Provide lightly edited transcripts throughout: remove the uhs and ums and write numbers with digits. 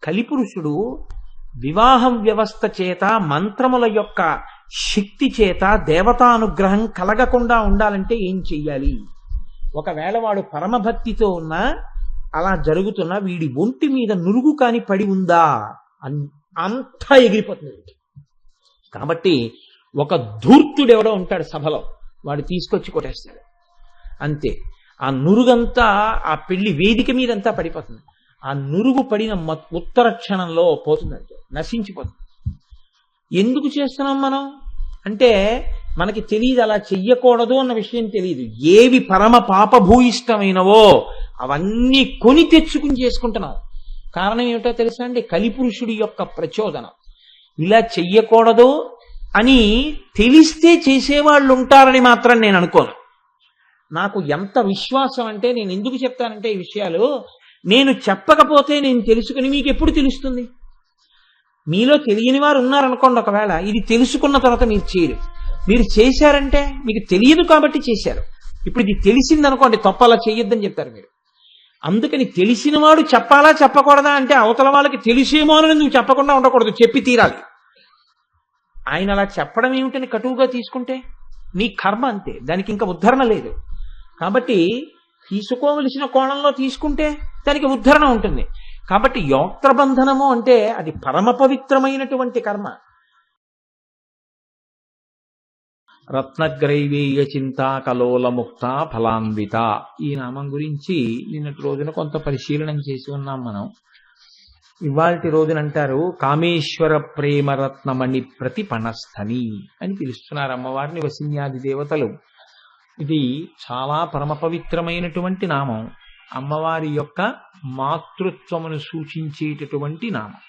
కలిపురుషుడు వివాహం వ్యవస్థ చేత మంత్రముల యొక్క శక్తి చేత దేవతానుగ్రహం కలగకుండా ఉండాలంటే ఏం చెయ్యాలి? ఒకవేళ వాడు పరమభక్తితో ఉన్నా అలా జరుగుతున్నా వీడి ఒంటి మీద నురుగు కాని పడి ఉందా అంతా ఎగిరిపోతుంది. కాబట్టి ఒక ధూర్తుడు ఎవడో ఉంటాడు సభలో, వాడు తీసుకొచ్చి కొట్టేస్తాడు అంతే. ఆ నురుగంతా ఆ పెళ్లి వేదిక మీదంతా పడిపోతుంది. ఆ నురుగు పడిన ఉత్తర క్షణంలో పోతుందంటే నశించిపోతుంది. ఎందుకు చేస్తున్నాం మనం అంటే మనకి తెలియదు, అలా చెయ్యకూడదు అన్న విషయం తెలియదు. ఏవి పరమ పాపభూయిష్టమైనవో అవన్నీ కొని తెచ్చుకుని చేసుకుంటున్నాం. కారణం ఏమిటో తెలుసా అండి? కలిపురుషుడి యొక్క ప్రచోదనం. ఇలా చెయ్యకూడదు అని తెలిస్తే చేసేవాళ్ళు ఉంటారని మాత్రం నేను అనుకోను. నాకు ఎంత విశ్వాసం అంటే, నేను ఎందుకు చెప్తానంటే ఈ విషయాలు, నేను చెప్పకపోతే నేను తెలుసుకుని మీకు ఎప్పుడు తెలుస్తుంది? మీలో తెలియని వారు ఉన్నారనుకోండి, ఒకవేళ ఇది తెలుసుకున్న తర్వాత మీరు చేయరు. మీరు చేశారంటే మీకు తెలియదు కాబట్టి చేశారు. ఇప్పుడు ఇది తెలిసిందనుకోండి, తప్పలా చేయొద్దని చెప్తారు మీరు. అందుకని తెలిసిన వాడు చెప్పాలా చెప్పకూడదా అంటే అవతల వాళ్ళకి తెలిసేమో అని నువ్వు చెప్పకుండా ఉండకూడదు, చెప్పి తీరాలి. ఆయన అలా చెప్పడం ఏమిటని కటువుగా తీసుకుంటే నీ కర్మ అంతే, దానికి ఇంకా ఉద్ధరణ లేదు. కాబట్టి తీసుకోవలసిన కోణంలో తీసుకుంటే దానికి ఉద్ధరణ ఉంటుంది. కాబట్టి యోక్త్రబంధనము అంటే అది పరమ పవిత్రమైనటువంటి కర్మ. రత్నగ్రైవేయ చింతా కలోల ముక్త ఫలాన్విత, ఈ నామం గురించి నిన్నటి రోజున కొంత పరిశీలనం చేసి ఉన్నాం మనం. ఇవాల్టి రోజున అంటారు కామేశ్వర ప్రేమరత్నమణి ప్రతిపణస్థని అని పిలుస్తున్నారు అమ్మవారిని వసిన్యాది దేవతలు. ఇది చాలా పరమ పవిత్రమైనటువంటి నామం. అమ్మవారి యొక్క మాతృత్వమును సూచించేటటువంటి నామం.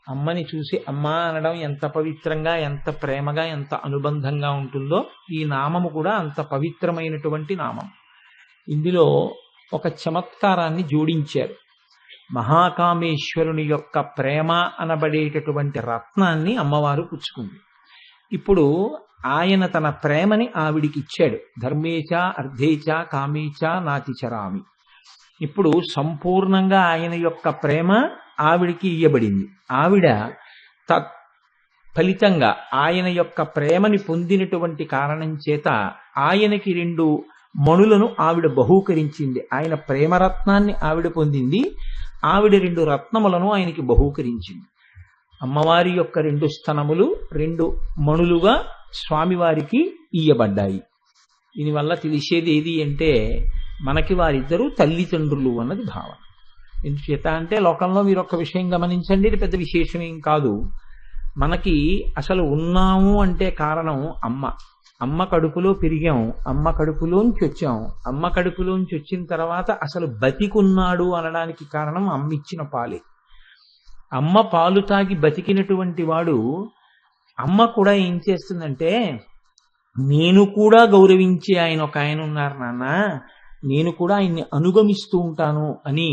అమ్మని చూసి అమ్మ అనడం ఎంత పవిత్రంగా, ఎంత ప్రేమగా, ఎంత అనుబంధంగా ఉంటుందో ఈ నామము కూడా అంత పవిత్రమైనటువంటి నామం. ఇందులో ఒక చమత్కారాన్ని జోడించారు. మహాకామేశ్వరుని యొక్క ప్రేమ అనబడేటటువంటి రత్నాన్ని అమ్మవారు పుచ్చుకుంది. ఇప్పుడు ఆయన తన ప్రేమని ఆవిడికి ఇచ్చాడు. ధర్మేచ అర్ధేచ కామేచ నాతిచరామి. ఇప్పుడు సంపూర్ణంగా ఆయన యొక్క ప్రేమ ఆవిడికి ఇయ్యబడింది. ఆవిడ ఫలితంగా ఆయన యొక్క ప్రేమని పొందినటువంటి కారణం చేత ఆయనకి 2 మణులను ఆవిడ బహూకరించింది. ఆయన ప్రేమరత్నాన్ని ఆవిడ పొందింది, ఆవిడ 2 రత్నములను ఆయనకి బహూకరించింది. అమ్మవారి యొక్క 2 స్తనములు 2 మణులుగా స్వామివారికి ఇయ్యబడ్డాయి. దీనివల్ల తెలిసేది ఏది అంటే మనకి వారిద్దరూ తల్లిదండ్రులు అన్నది భావన. ఎందుచేత అంటే లోకంలో మీరు ఒక్క విషయం గమనించండి, ఇది పెద్ద విశేషం ఏం కాదు. మనకి అసలు ఉన్నాము అంటే కారణం అమ్మ. అమ్మ కడుపులో పెరిగాం, అమ్మ కడుపులోంచి వచ్చాం. అమ్మ కడుపులోంచి వచ్చిన తర్వాత అసలు బతికున్నాడు అనడానికి కారణం అమ్మ ఇచ్చిన పాలే. అమ్మ పాలు తాగి బతికినటువంటి వాడు, అమ్మ కూడా ఏం చేస్తుందంటే నేను కూడా గౌరవించి ఆయన ఉన్నారు నాన్న, నేను కూడా ఆయన్ని అనుగమిస్తూ ఉంటాను అని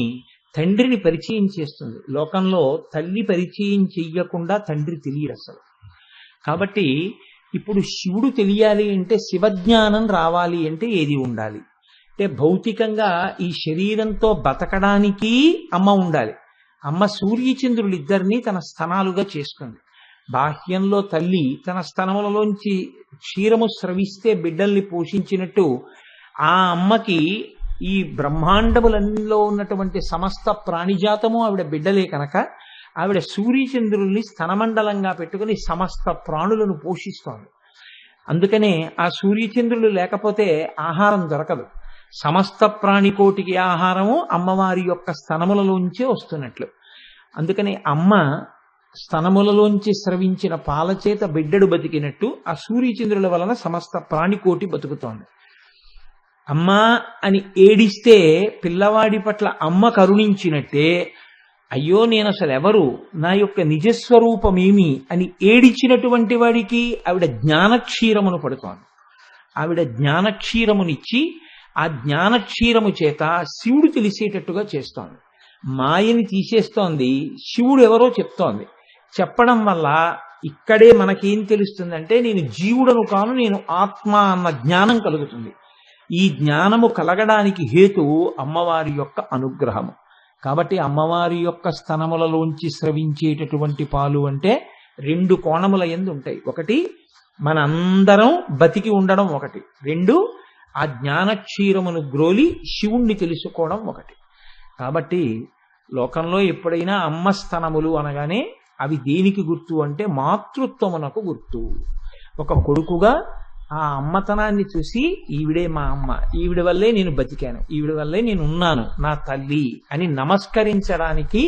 తండ్రిని పరిచయం చేస్తుంది. లోకంలో తల్లి పరిచయం చెయ్యకుండా తండ్రి తెలియదు అసలు. కాబట్టి ఇప్పుడు శివుడు తెలియాలి అంటే, శివజ్ఞానం రావాలి అంటే ఏది ఉండాలి అంటే, భౌతికంగా ఈ శరీరంతో బతకడానికి అమ్మ ఉండాలి. అమ్మ సూర్యచంద్రులిద్దరినీ తన స్తనాలుగా చేసుకుంది. బాహ్యంలో తల్లి తన స్తనములలోంచి క్షీరము స్రవిస్తే బిడ్డల్ని పోషించినట్టు ఆ అమ్మకి ఈ బ్రహ్మాండములలో ఉన్నటువంటి సమస్త ప్రాణిజాతము ఆవిడ బిడ్డలే కనుక ఆవిడ సూర్యచంద్రుల్ని స్తనమండలంగా పెట్టుకుని సమస్త ప్రాణులను పోషిస్తోంది. అందుకనే ఆ సూర్యచంద్రులు లేకపోతే ఆహారం దొరకదు. సమస్త ప్రాణికోటికి ఆహారము అమ్మవారి యొక్క స్తనములలోంచే వస్తున్నట్లు. అందుకని అమ్మ స్తనములలోంచి స్రవించిన పాలచేత బిడ్డడు బతికినట్టు ఆ సూర్యచంద్రుల వలన సమస్త ప్రాణికోటి బతుకుతోంది. అమ్మా అని ఏడిస్తే పిల్లవాడి పట్ల అమ్మ కరుణించినట్టే, అయ్యో నేను అసలు ఎవరు, నా యొక్క నిజస్వరూపమేమి అని ఏడిచినటువంటి వాడికి ఆవిడ జ్ఞానక్షీరమును పడుతోంది. ఆవిడ జ్ఞానక్షీరమునిచ్చి ఆ జ్ఞానక్షీరము చేత శివుడు తెలిసేటట్టుగా చేస్తోంది. మాయని తీసేస్తోంది, శివుడు ఎవరో చెప్తోంది. చెప్పడం వల్ల ఇక్కడే మనకేం తెలుస్తుందంటే నేను జీవుడను కాను, నేను ఆత్మ అన్న జ్ఞానం కలుగుతుంది. ఈ జ్ఞానము కలగడానికి హేతువు అమ్మవారి యొక్క అనుగ్రహము. కాబట్టి అమ్మవారి యొక్క స్తనములలోంచి స్రవించేటటువంటి పాలు అంటే రెండు కోణముల యందు ఉంటాయి. ఒకటి మనందరం బతికి ఉండడం, ఒకటి రెండు ఆ జ్ఞానక్షీరమును గ్రోలి శివుణ్ణి తెలుసుకోవడం ఒకటి. కాబట్టి లోకంలో ఎప్పుడైనా అమ్మ స్తనములు అనగానే అవి దేనికి గుర్తు అంటే మాతృత్వమునకు గుర్తు. ఒక కొడుకుగా ఆ అమ్మతనాన్ని చూసి ఈవిడే మా అమ్మ, ఈవిడ వల్లే నేను బతికాను, ఈవిడ వల్లే నేను ఉన్నాను, నా తల్లి అని నమస్కరించడానికి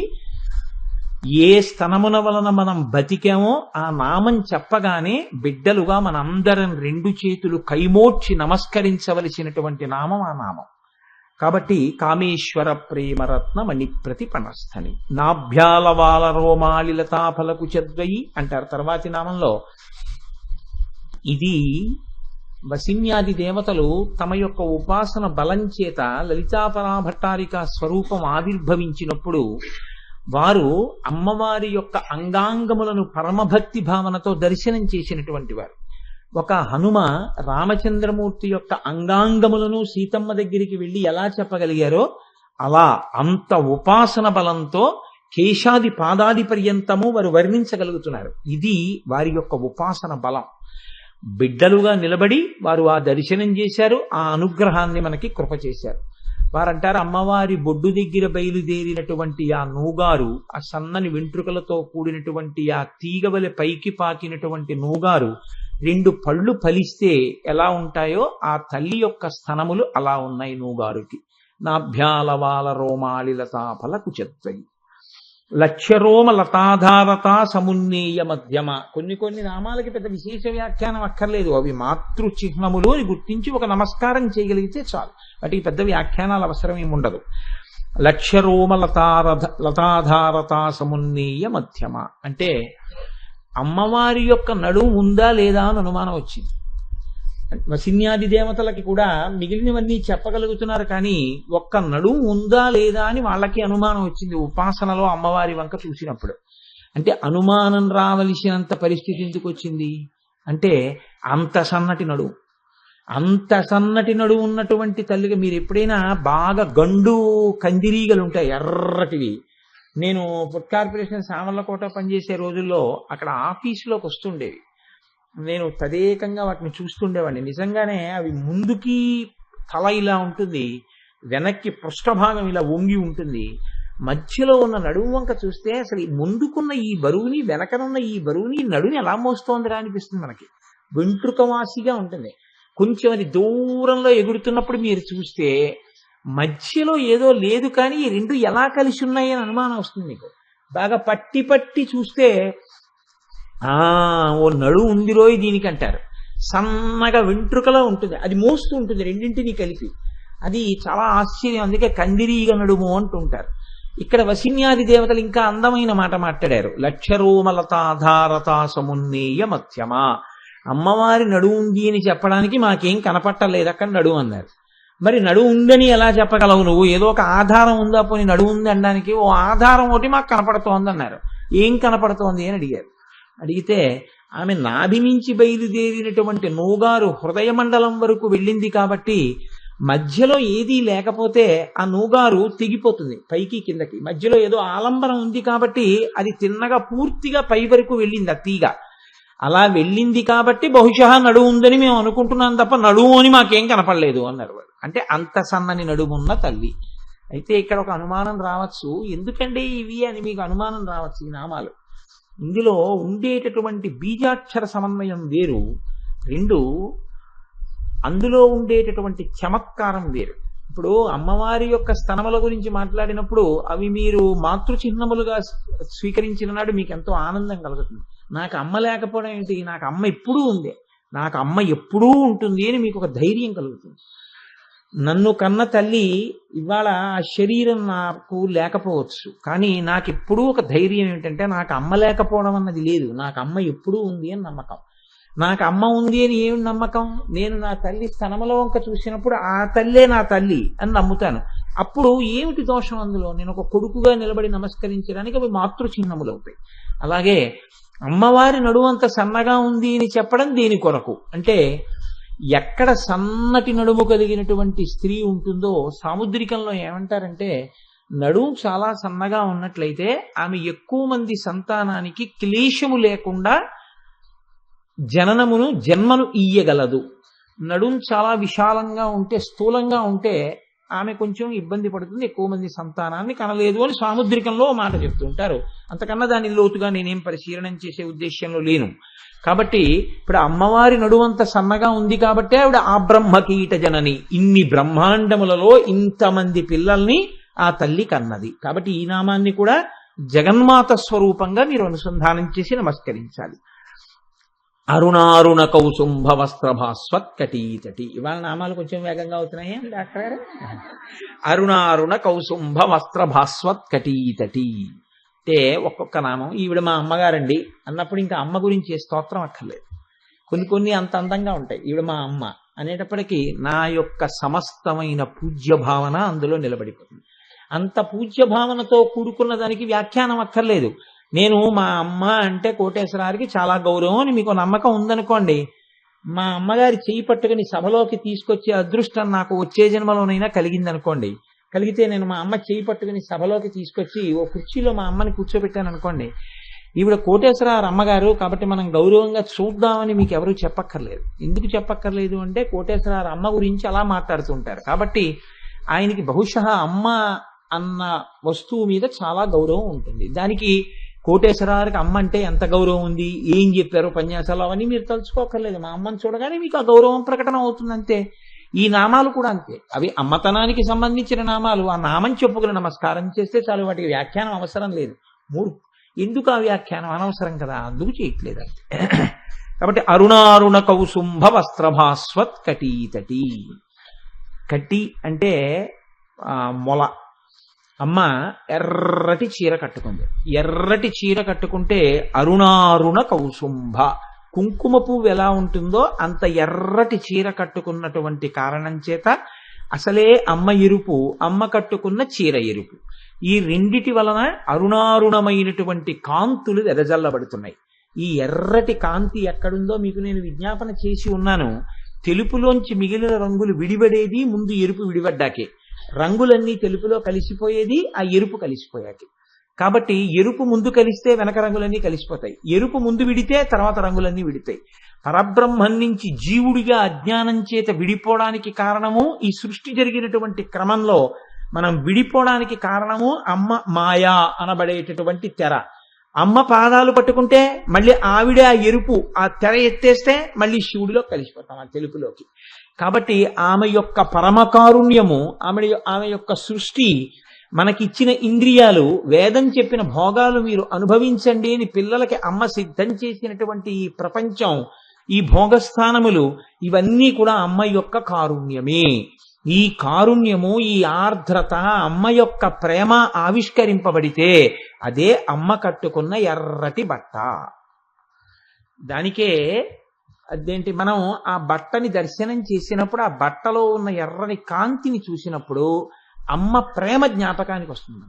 ఏ స్తనమున వలన మనం బతికామో ఆ నామం చెప్పగానే బిడ్డలుగా మనందరం రెండు చేతులు కైమోడ్చి నమస్కరించవలసినటువంటి నామం ఆ నామం. కాబట్టి కామేశ్వర ప్రేమరత్న మణిప్రతిపణస్థని నాభ్యాలవాల రోమాళిలతా ఫలకు చద్వయి అంటారు తర్వాతి నామంలో. ఇది వసిన్యాది దేవతలు తమ యొక్క ఉపాసన బలం చేత లలితాపరాభట్టారిక స్వరూపం ఆవిర్భవించినప్పుడు వారు అమ్మవారి యొక్క అంగాంగములను పరమభక్తి భావనతో దర్శనం చేసినటువంటి వారు. ఒక హనుమ రామచంద్రమూర్తి యొక్క అంగాంగములను సీతమ్మ దగ్గరికి వెళ్ళి ఎలా చెప్పగలిగారో అలా అంత ఉపాసన బలంతో కేశాది పాదాది పర్యంతము వారు వర్ణించగలుగుతున్నారు. ఇది వారి యొక్క ఉపాసన బలం. బిడ్డలుగా నిలబడి వారు ఆ దర్శనం చేశారు, ఆ అనుగ్రహాన్ని మనకి కృప చేశారు. వారంటారు అమ్మవారి బొడ్డు దగ్గర బయలుదేరినటువంటి ఆ నూగారు, ఆ సన్నని వెంట్రుకలతో కూడినటువంటి ఆ తీగవలె పైకి పాకినటువంటి నూగారు రెండు పళ్ళు ఫలిస్తే ఎలా ఉంటాయో ఆ తల్లి యొక్క స్తనములు అలా ఉన్నాయి నూగారుకి. నాభ్యాలవాల రోమాళిలతా ఫలకు చత్వయి లక్ష్యరోమ లతాధారత సమున్నేయ మధ్యమ. కొన్ని నామాలకి పెద్ద విశేష వ్యాఖ్యానం అక్కర్లేదు, అవి మాతృ చిహ్నములు అని గుర్తించి ఒక నమస్కారం చేయగలిగితే చాలు, వాటికి పెద్ద వ్యాఖ్యానాలు అవసరం ఏముండదు. లక్ష్యరోమ లతాధారత సమున్నేయ మధ్యమ అంటే అమ్మవారి యొక్క నడుము ఉందా లేదా అని అనుమానం వచ్చింది. వసిన్యాది దేవతలకి కూడా మిగిలినవన్నీ చెప్పగలుగుతున్నారు, కానీ ఒక్క నడుము ఉందా లేదా అని వాళ్ళకి అనుమానం వచ్చింది ఉపాసనలో అమ్మవారి వంక చూసినప్పుడు. అంటే అనుమానం రావలసినంత పరిస్థితి ఎందుకు వచ్చింది అంటే అంత సన్నటి నడుము, అంత సన్నటి నడుము ఉన్నటువంటి తల్లిగా మీరు ఎప్పుడైనా బాగా గండు కందిరీగలు ఉంటాయి ఎర్రటివి. నేను ఫుడ్ కార్పొరేషన్ సామర్లకోట పనిచేసే రోజుల్లో అక్కడ ఆఫీసులోకి వస్తుండేవి, నేను తదేకంగా వాటిని చూస్తుండేవాడిని. నిజంగానే అవి ముందుకి తల ఇలా ఉంటుంది, వెనక్కి పృష్ఠభాగం ఇలా వంగి ఉంటుంది, మధ్యలో ఉన్న నడుము వంక చూస్తే అసలు ముందుకున్న ఈ బరువుని వెనకనున్న ఈ బరువుని నడుని ఎలా మోస్తోందిరా అనిపిస్తుంది మనకి. వెంట్రుకవాసిగా ఉంటుంది. కొంచెం అది దూరంలో ఎగురుతున్నప్పుడు మీరు చూస్తే మధ్యలో ఏదో లేదు, కానీ ఈ రెండు ఎలా కలిసి ఉన్నాయి అని అనుమానం వస్తుంది మీకు. బాగా పట్టి పట్టి చూస్తే ఓ నడుము ఉంది రోయ్ దీనికి అంటారు. సన్నగా వెంట్రుకలో ఉంటుంది, అది మోస్తూ ఉంటుంది రెండింటినీ కలిపి. అది చాలా ఆశ్చర్యం, అందుకే కందిరీగ నడుము అంటుంటారు. ఇక్కడ వసిన్యాది దేవతలు ఇంకా అందమైన మాట మాట్లాడారు. లక్ష్యరోమలతాధారత సమున్నేయ మధ్యమ. అమ్మవారి నడుము ఉంది అని చెప్పడానికి మాకేం కనపట్టలేదు అక్కడ నడుము అన్నారు. మరి నడుము ఉందని ఎలా చెప్పగలవు నువ్వు? ఏదో ఒక ఆధారం ఉందా పోనీ నడుము ఉంది అనడానికి? ఓ ఆధారం ఒకటి మాకు కనపడుతోంది అన్నారు. ఏం కనపడుతోంది అని అడిగారు. అడిగితే ఆమె నాభి నుంచి బయలుదేరినటువంటి నూగారు హృదయ మండలం వరకు వెళ్ళింది కాబట్టి మధ్యలో ఏదీ లేకపోతే ఆ నూగారు తెగిపోతుంది పైకి కిందకి. మధ్యలో ఏదో ఆలంబనం ఉంది కాబట్టి అది తిన్నగా పూర్తిగా పై వరకు వెళ్ళింది ఆ తీగ. అలా వెళ్ళింది కాబట్టి బహుశా నడుము ఉందని మేము అనుకుంటున్నాం తప్ప నడుము అని మాకేం కనపడలేదు అన్నారు వాడు. అంటే అంత సన్నని నడుమున్న తల్లి. అయితే ఇక్కడ ఒక అనుమానం రావచ్చు, ఎందుకంటే ఇవి అని మీకు అనుమానం రావచ్చు. ఈ నామాలు ఇందులో ఉండేటటువంటి బీజాక్షర సమన్వయం వేరు, రెండు అందులో ఉండేటటువంటి చమత్కారం వేరు. ఇప్పుడు అమ్మవారి యొక్క స్తనముల గురించి మాట్లాడినప్పుడు అవి మీరు మాతృచిహ్నములుగా స్వీకరించిన నాడు మీకు ఎంతో ఆనందం కలుగుతుంది. నాకు అమ్మ లేకపోవడం ఏంటి, నాకు అమ్మ ఎప్పుడూ ఉంది, నాకు అమ్మ ఎప్పుడూ ఉంటుంది అని మీకు ఒక ధైర్యం కలుగుతుంది. నన్ను కన్న తల్లి ఇవాళ ఆ శరీరం నాకు లేకపోవచ్చు, కానీ నాకు ఎప్పుడూ ఒక ధైర్యం ఏంటంటే నాకు అమ్మ లేకపోవడం అన్నది లేదు, నాకు అమ్మ ఎప్పుడూ ఉంది అని నమ్మకం. నాకు అమ్మ ఉంది అని ఏమి నమ్మకం? నేను నా తల్లి స్తనముల వంక చూసినప్పుడు ఆ తల్లే నా తల్లి అని నమ్ముతాను. అప్పుడు ఏమిటి దోషం అందులో? నేను ఒక కొడుకుగా నిలబడి నమస్కరించడానికి అవి మాతృచిహ్నములు అవుతాయి. అలాగే అమ్మవారి నడుము అంత సన్నగా ఉంది అని చెప్పడం దేని కొరకు అంటే, ఎక్కడ సన్నటి నడుము కలిగినటువంటి స్త్రీ ఉంటుందో సాముద్రికంలో ఏమంటారంటే నడుము చాలా సన్నగా ఉన్నట్లయితే ఆమె ఎక్కువ మంది సంతానానికి క్లేశము లేకుండా జన్మను ఇయ్యగలదు. నడుము చాలా విశాలంగా ఉంటే, స్థూలంగా ఉంటే ఆమె కొంచెం ఇబ్బంది పడుతుంది, ఎక్కువ మంది సంతానాన్ని కనలేదు అని సాముద్రికంలో మాట చెప్తుంటారు. అంతకన్నా దాని లోతుగా నేనేం పరిశీలనం చేసే ఉద్దేశ్యంలో లేను. కాబట్టి ఇప్పుడు అమ్మవారి నడువంత సన్నగా ఉంది కాబట్టి ఆవిడ ఆ బ్రహ్మకీట జనని, ఇన్ని బ్రహ్మాండములలో ఇంతమంది పిల్లల్ని ఆ తల్లి కన్నది. కాబట్టి ఈ నామాన్ని కూడా జగన్మాత స్వరూపంగా మీరు అనుసంధానం చేసి నమస్కరించాలి. అరుణారుణ కౌసుంభ వస్త్రభాస్వత్ కటీతటి. ఇవాళ నామాలు కొంచెం వేగంగా అవుతున్నాయి డాక్టర్ గారు. అరుణారుణ కౌసుంభ వస్త్రభాస్వత్ కటీతటి అంటే ఒక్కొక్క నామం. ఈవిడ మా అమ్మగారండి అన్నప్పుడు ఇంకా అమ్మ గురించి స్తోత్రం అక్కర్లేదు. కొన్ని అంత అందంగా ఉంటాయి. ఈవిడ మా అమ్మ అనేటప్పటికీ నా యొక్క సమస్తమైన పూజ్య భావన అందులో నిలబడిపోతుంది. అంత పూజ్య భావనతో కూడుకున్న దానికి వ్యాఖ్యానం అక్కర్లేదు. నేను మా అమ్మ అంటే కోటేశ్వరారికి చాలా గౌరవం అని మీకు నమ్మకం ఉందనుకోండి, మా అమ్మగారి చేయి పట్టుకుని సభలోకి తీసుకొచ్చే అదృష్టం నాకు వచ్చే జన్మలోనైనా కలిగిందనుకోండి, కలిగితే నేను మా అమ్మ చేయి పట్టుకుని సభలోకి తీసుకొచ్చి ఓ కుర్చీలో మా అమ్మని కూర్చోబెట్టాను అనుకోండి, ఈవిడ కోటేశ్వరారు అమ్మగారు కాబట్టి మనం గౌరవంగా చూద్దామని మీకు ఎవరు చెప్పక్కర్లేదు. ఎందుకు చెప్పక్కర్లేదు అంటే కోటేశ్వరారు అమ్మ గురించి అలా మాట్లాడుతుంటారు కాబట్టి ఆయనకి బహుశా అమ్మ అన్న వస్తువు మీద చాలా గౌరవం ఉంటుంది. దానికి కోటేశ్వరారికి అమ్మ అంటే ఎంత గౌరవం ఉంది, ఏం చెప్పారు ఉపన్యాసాలు అవన్నీ మీరు తలుచుకోకర్లేదు. మా అమ్మని చూడగానే మీకు ఆ గౌరవం ప్రకటన అవుతుంది అంతే. ఈ నామాలు కూడా అంతే, అవి అమ్మతనానికి సంబంధించిన నామాలు. ఆ నామం చెప్పుకుని నమస్కారం చేస్తే చాలు, వాటికి వ్యాఖ్యానం అవసరం లేదు. ఎందుకు ఆ వ్యాఖ్యానం అనవసరం కదా, అందుకు చేయట్లేదు అంతే. కాబట్టి అరుణారుణ కౌసుంభ వస్త్రభాస్వత్ కటీతటి. కటి అంటే మొల. అమ్మ ఎర్రటి చీర కట్టుకుంది. ఎర్రటి చీర కట్టుకుంటే అరుణారుణ కౌసుంభ, కుంకుమ పువ్వు ఎలా ఉంటుందో అంత ఎర్రటి చీర కట్టుకున్నటువంటి కారణం చేత అసలే అమ్మ ఎరుపు, అమ్మ కట్టుకున్న చీర ఎరుపు. ఈ రెండిటి వలన అరుణారుణమైనటువంటి కాంతులు వెదజల్లబడుతున్నాయి. ఈ ఎర్రటి కాంతి ఎక్కడుందో మీకు నేను విజ్ఞాపన చేసి ఉన్నాను. తెలుపులోంచి మిగిలిన రంగులు విడిపడేది ముందు ఎరుపు విడిపడ్డాకే. రంగులన్నీ తెలుపులో కలిసిపోయేది ఆ ఎరుపు కలిసిపోయాకి. కాబట్టి ఎరుపు ముందు కలిస్తే వెనక రంగులన్నీ కలిసిపోతాయి, ఎరుపు ముందు విడితే తర్వాత రంగులన్నీ విడితాయి. పరబ్రహ్మం నుంచి జీవుడిగా అజ్ఞానం చేత విడిపోవడానికి కారణము, ఈ సృష్టి జరిగినటువంటి క్రమంలో మనం విడిపోవడానికి కారణము అమ్మ మాయా అనబడేటటువంటి తెర. అమ్మ పాదాలు పట్టుకుంటే మళ్ళీ ఆవిడే ఆ ఎరుపు, ఆ తెర ఎత్తేస్తే మళ్ళీ శివుడిలో కలిసిపోతాం, ఆ తెలుపులోకి. కాబట్టి ఆమె యొక్క పరమకారుణ్యము, ఆమె యొక్క సృష్టి, మనకిచ్చిన ఇంద్రియాలు, వేదం చెప్పిన భోగాలు మీరు అనుభవించండి అని పిల్లలకి అమ్మ సిద్ధం చేసినటువంటి ఈ ప్రపంచం, ఈ భోగస్థానములు, ఇవన్నీ కూడా అమ్మ యొక్క కారుణ్యమే. ఈ కారుణ్యము, ఈ ఆర్ద్రత, అమ్మ యొక్క ప్రేమ ఆవిష్కరింపబడితే అదే అమ్మ కట్టుకున్న ఎర్రటి బట్ట. దానికే అదేంటి, మనం ఆ బట్టని దర్శనం చేసినప్పుడు ఆ బట్టలో ఉన్న ఎర్రని కాంతిని చూసినప్పుడు అమ్మ ప్రేమ జ్ఞాపకానికి వస్తుంది.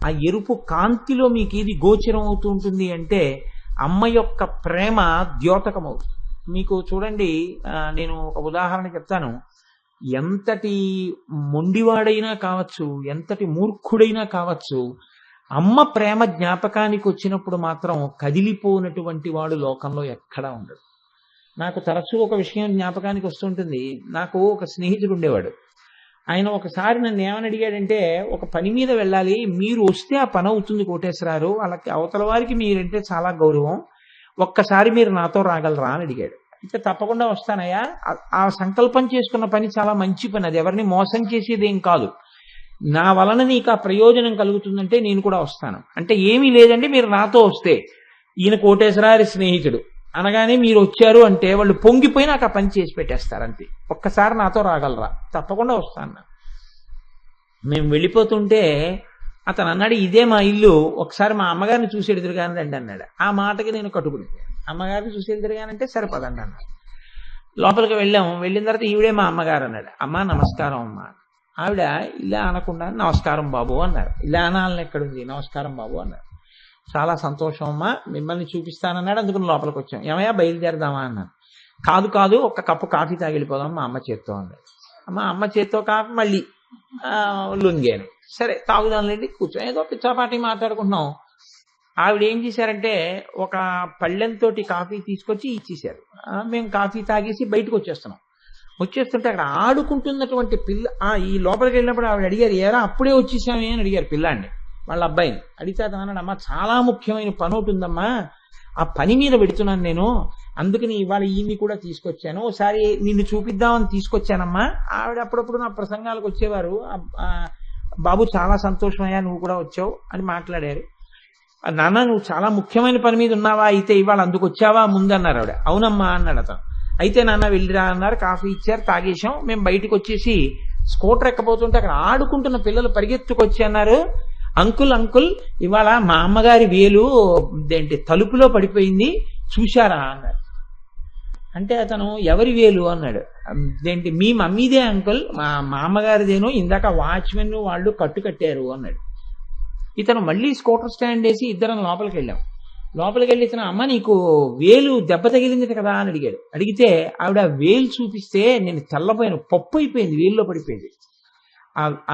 ఆ ఎరుపు కాంతిలో మీకు ఏది గోచరం అవుతూ ఉంటుంది అంటే అమ్మ యొక్క ప్రేమ ద్యోతకం అవుతుంది. మీకు చూడండి, నేను ఒక ఉదాహరణ చెప్తాను. ఎంతటి మొండివాడైనా కావచ్చు, ఎంతటి మూర్ఖుడైనా కావచ్చు, అమ్మ ప్రేమ జ్ఞాపకానికి వచ్చినప్పుడు మాత్రం కదిలిపోనటువంటి వాడు లోకంలో ఎక్కడా ఉండడు. నాకు తరచూ ఒక విషయం జ్ఞాపకానికి వస్తుంటుంది. నాకు ఒక స్నేహితుడు ఉండేవాడు. ఆయన ఒకసారి నన్ను ఏమని అడిగాడంటే, ఒక పని మీద వెళ్ళాలి, మీరు వస్తే ఆ పని అవుతుంది కోటేశ్వరారు, వాళ్ళకి అవతల వారికి మీరంటే చాలా గౌరవం, ఒక్కసారి మీరు నాతో రాగలరా అని అడిగాడు. అంటే తప్పకుండా వస్తానయ్యా, ఆ సంకల్పం చేసుకున్న పని చాలా మంచి పని, అది ఎవరిని మోసం చేసేదేం కాదు, నా వలన నీకు ఆ ప్రయోజనం కలుగుతుందంటే నేను కూడా వస్తాను. అంటే ఏమీ లేదండి, మీరు నాతో వస్తే, ఈయన కోటేశ్వరారి స్నేహితుడు అనగానే మీరు వచ్చారు అంటే వాళ్ళు పొంగిపోయి నాకు ఆ పని చేసి పెట్టేస్తారు అంతే. ఒక్కసారి నాతో రాగలరా? తప్పకుండా వస్తాను. మేము వెళ్ళిపోతుంటే అతను అన్నాడు, ఇదే మా ఇల్లు, ఒకసారి మా అమ్మగారిని చూసి ఎదురుగానే రండి అన్నాడు. ఆ మాటకి నేను కట్టుబడిపోయాను. అమ్మగారిని చూసి ఎదురుగానంటే సరిపదండి అన్నాడు. లోపలికి వెళ్ళాము. వెళ్ళిన తర్వాత ఈవిడే మా అమ్మగారు అన్నాడు. అమ్మ నమస్కారం అమ్మ. ఆవిడ ఇలా అనకుండా నమస్కారం బాబు అన్నారు. ఇలా అనాలని ఎక్కడుంది, నమస్కారం బాబు అన్నారు. చాలా సంతోషం అమ్మా, మిమ్మల్ని చూపిస్తానన్నాడు. అందుకని లోపలికి వచ్చాం. ఏమయ్యా బయలుదేరదామా అన్నాను. కాదు ఒక్క కప్పు కాఫీ తాగి వెళ్ళిపోదాం మా అమ్మ చేత్తో అన్నాడు. అమ్మ చేత్తో కాఫీ మళ్ళీ లొంగాను. సరే తాగుదాంలేండి కూర్చొని ఏదో పిచ్చాపాటి మాట్లాడుకుంటున్నాం. ఆవిడ ఏం చేశారంటే ఒక పళ్ళెంతోటి కాఫీ తీసుకొచ్చి ఇచ్చేశారు. మేము కాఫీ తాగేసి బయటకు వచ్చేస్తున్నాం. వచ్చేస్తుంటే అక్కడ ఆడుకుంటున్నటువంటి పిల్ల ఈ లోపలికి వెళ్ళినప్పుడు ఆవిడ అడిగారు, ఏరా అప్పుడే వచ్చేసామే అని అడిగారు పిల్లాన్ని, వాళ్ళ అబ్బాయిని. అడిగితే అతను అన్నాడు, అమ్మా చాలా ముఖ్యమైన పని ఒకటి ఉందమ్మా, ఆ పని మీద పెడుతున్నాను నేను, అందుకని ఇవాళ ఈయన్ని కూడా తీసుకొచ్చాను, ఒకసారి నిన్ను చూపిద్దామని తీసుకొచ్చానమ్మా. ఆవిడ అప్పుడప్పుడు నా ప్రసంగాలకు వచ్చేవారు. బాబు చాలా సంతోషమయ్యా నువ్వు కూడా వచ్చావు అని మాట్లాడారు. నాన్న నువ్వు చాలా ముఖ్యమైన పని మీద ఉన్నావా, అయితే ఇవాళ అందుకు వచ్చావా ముందు అన్నారు ఆవిడ. అవునమ్మా అన్నాడు అతను. అయితే నాన్న వెళ్ళిరా అన్నారు. కాఫీ ఇచ్చారు, తాగేశాం. మేము బయటకు వచ్చేసి స్కూటర్ ఎక్కబోతుంటే అక్కడ ఆడుకుంటున్న పిల్లలు పరిగెత్తుకొచ్చి అన్నారు, అంకుల్ అంకుల్ ఇవాళ మా అమ్మగారి వేలు ఏంటి తలుపులో పడిపోయింది చూశారా అన్నారు. అంటే అతను ఎవరి వేలు అన్నాడు. ఏంటి మీ మమ్మీదే అంకుల్, మా అమ్మగారిదేనో, ఇందాక వాచ్మెన్ వాళ్ళు కట్టారు అన్నాడు. ఇతను మళ్ళీ స్కూటర్ స్టాండ్ వేసి ఇద్దరం లోపలికి వెళ్ళాం. లోపలికి వెళ్ళి ఇతను, అమ్మ నీకు వేలు దెబ్బ తగిలింది కదా అని అడిగాడు. అడిగితే ఆవిడ వేలు చూపిస్తే నేను తెల్లపోయాను, పప్పు అయిపోయింది, వేలులో పడిపోయింది.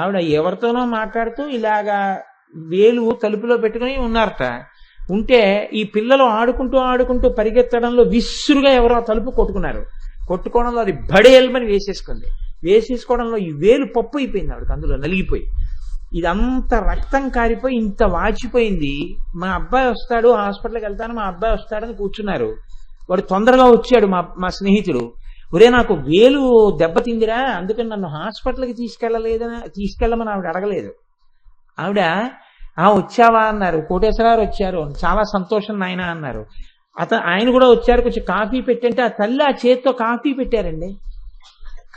ఆవిడ ఎవరితోనో మాట్లాడుతూ ఇలాగా వేలు తలుపులో పెట్టుకుని ఉన్నారట. ఉంటే ఈ పిల్లలు ఆడుకుంటూ పరిగెత్తడంలో విసురుగా ఎవరో తలుపు కొట్టుకోవడంలో అది బడేల్మని వేసేసుకోవడంలో ఈ వేలు పప్పు అయిపోయింది ఆవిడకి, అందులో నలిగిపోయి ఇదంతా రక్తం కారిపోయి ఇంత వాచిపోయింది. మా అబ్బాయి వస్తాడు, హాస్పిటల్కి వెళ్తాను, మా అబ్బాయి వస్తాడని కూర్చున్నారు. వాడు తొందరగా వచ్చాడు, మా స్నేహితుడు. ఒరే నాకు వేలు దెబ్బతిందిరా, అందుకని నన్ను హాస్పిటల్కి తీసుకెళ్ళమని ఆవిడ అడగలేదు. ఆవిడ వచ్చావా అన్నారు. కోటేశ్వరరావు వచ్చారు, చాలా సంతోషం నాయన అన్నారు. ఆయన కూడా వచ్చారు, కొంచెం కాఫీ పెట్టంటే ఆ తల్లి ఆ చేత్తో కాఫీ పెట్టారండి.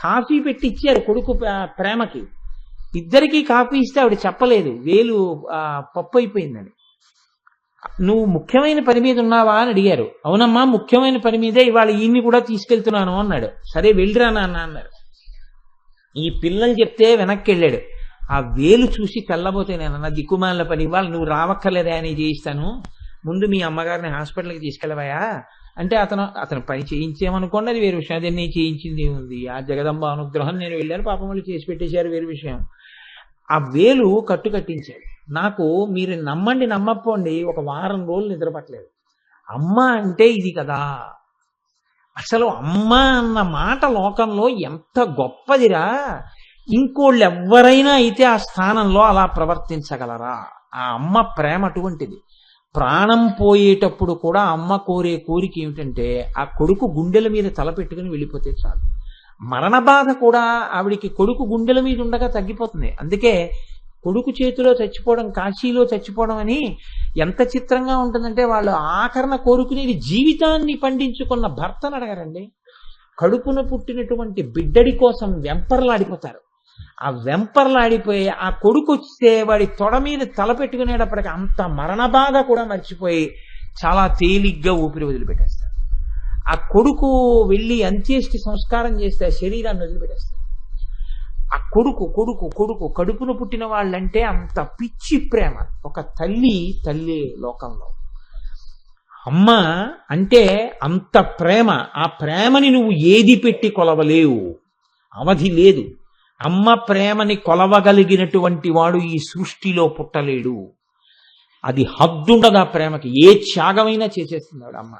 కాఫీ పెట్టి ఇచ్చారు కొడుకు ప్రేమకి. ఇద్దరికీ కాఫీ ఇస్తే ఆవిడ చెప్పలేదు వేలు పప్పు అయిపోయిందని. నువ్వు ముఖ్యమైన పని మీద ఉన్నావా అని అడిగారు. అవునమ్మా ముఖ్యమైన పని మీదే, ఇవాళ ఈయన్ని కూడా తీసుకెళ్తున్నాను అన్నాడు. సరే వెళ్ళిరా నాన్న అన్నారు. ఈ పిల్లలు చెప్తే వెనక్కి వెళ్ళాడు. ఆ వేలు చూసి తెల్లబోతే నేనన్నా, దిక్కుమాల పని, ఇవాళ నువ్వు రావక్కర్లేదా అని చేయిస్తాను, ముందు మీ అమ్మగారిని హాస్పిటల్కి తీసుకెళ్ళవయా అంటే అతను పని చేయించేమనుకోండి, అది వేరు విషయం. అదే నేను చేయించింది ఉంది, ఆ జగదంబ అనుగ్రహం, నేను వెళ్ళాను, పాపం వాళ్ళు చేసి పెట్టేశారు, వేరు విషయం. ఆ వేలు కట్టించాడు. నాకు మీరు నమ్మండి నమ్మపోండి, ఒక వారం రోజులు నిద్రపట్టలేదు. అమ్మ అంటే ఇది కదా, అసలు అమ్మ అన్న మాట లోకంలో ఎంత గొప్పదిరా, ఇంకోళ్ళు ఎవరైనా అయితే ఆ స్థానంలో అలా ప్రవర్తించగలరా? ఆ అమ్మ ప్రేమ అటువంటిది. ప్రాణం పోయేటప్పుడు కూడా అమ్మ కోరే కోరిక ఏమిటంటే ఆ కొడుకు గుండెల మీద తలపెట్టుకుని వెళ్ళిపోతే చాలు. మరణ బాధ కూడా ఆవిడికి కొడుకు గుండెల మీద ఉండగా తగ్గిపోతుంది. అందుకే కొడుకు చేతిలో చచ్చిపోవడం, కాశీలో చచ్చిపోవడం అని ఎంత చిత్రంగా ఉంటుందంటే, వాళ్ళు ఆఖరణ కోరుకునేది జీవితాన్ని పండించుకున్న భర్తను అడగరండి. కడుపున పుట్టినటువంటి బిడ్డడి కోసం వెంపర్లాడిపోతారు. ఆ వెంపర్లాడిపోయి ఆ కొడుకు వస్తే వాడి తొడ మీద తలపెట్టుకునేటప్పటికి అంత మరణ బాధ కూడా మర్చిపోయి చాలా తేలిగ్గా ఊపిరి వదిలిపెట్టేస్తారు. ఆ కొడుకు వెళ్ళి అంత్యేష్టి సంస్కారం చేస్తే శరీరాన్ని వదిలిపెట్టేస్తారు. ఆ కొడుకు కొడుకు కొడుకు కడుపున పుట్టిన వాళ్ళంటే అంత పిచ్చి ప్రేమ. ఒక తల్లి లోకంలో అమ్మ అంటే అంత ప్రేమ. ఆ ప్రేమని నువ్వు ఏది పెట్టి కొలవలేవు, అవధి లేదు. అమ్మ ప్రేమని కొలవగలిగినటువంటి వాడు ఈ సృష్టిలో పుట్టలేడు. అది హద్దుండదు ఆ ప్రేమకి, ఏ త్యాగమైనా చేసేస్తున్నాడు అమ్మ.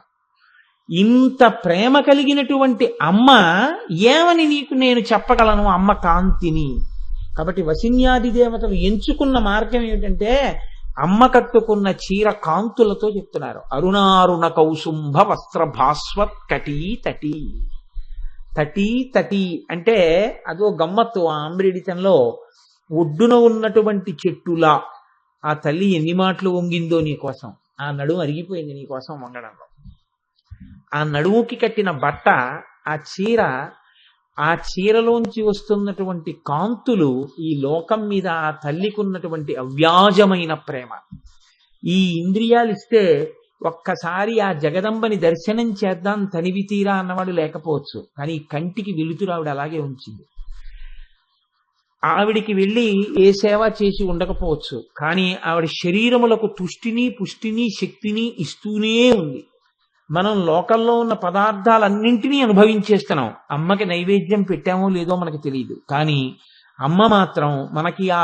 ఇంత ప్రేమ కలిగినటువంటి అమ్మ ఏమని నీకు నేను చెప్పగలను అమ్మ కాంతిని. కాబట్టి వసిన్యాది దేవతలు ఎంచుకున్న మార్గం ఏమిటంటే అమ్మ కట్టుకున్న చీర కాంతులతో చెప్తున్నారు. అరుణారుణ కౌసుంభ వస్త్ర భాస్వత్ కటీ తటీ. తటీ అంటే అదో గమ్మత్తు. ఆ ఆంబ్రీడితంలో ఒడ్డున ఉన్నటువంటి చెట్టులా ఆ తల్లి ఎన్ని మాటలు వంగిందో నీకోసం, ఆ నడుము అరిగిపోయింది నీకోసం వంగడంలో. ఆ నడుముకి కట్టిన బట్ట, ఆ చీరలోంచి వస్తున్నటువంటి కాంతులు ఈ లోకం మీద ఆ తల్లికి ఉన్నటువంటి అవ్యాజమైన ప్రేమ. ఈ ఇంద్రియాలు ఇస్తే ఒక్కసారి ఆ జగదంబని దర్శనం చేద్దాం తనివి తీరా అన్నవాడు లేకపోవచ్చు, కానీ కంటికి వెలుతురు ఆవిడ అలాగే ఉంచింది. ఆవిడికి వెళ్ళి ఏ సేవ చేసి ఉండకపోవచ్చు, కానీ ఆవిడ శరీరములకు తుష్టిని పుష్టిని శక్తిని ఇస్తూనే ఉంది. మనం లోకల్లో ఉన్న పదార్థాలన్నింటినీ అనుభవించేస్తున్నాం. అమ్మకి నైవేద్యం పెట్టామో లేదో మనకు తెలియదు, కానీ అమ్మ మాత్రం మనకి ఆ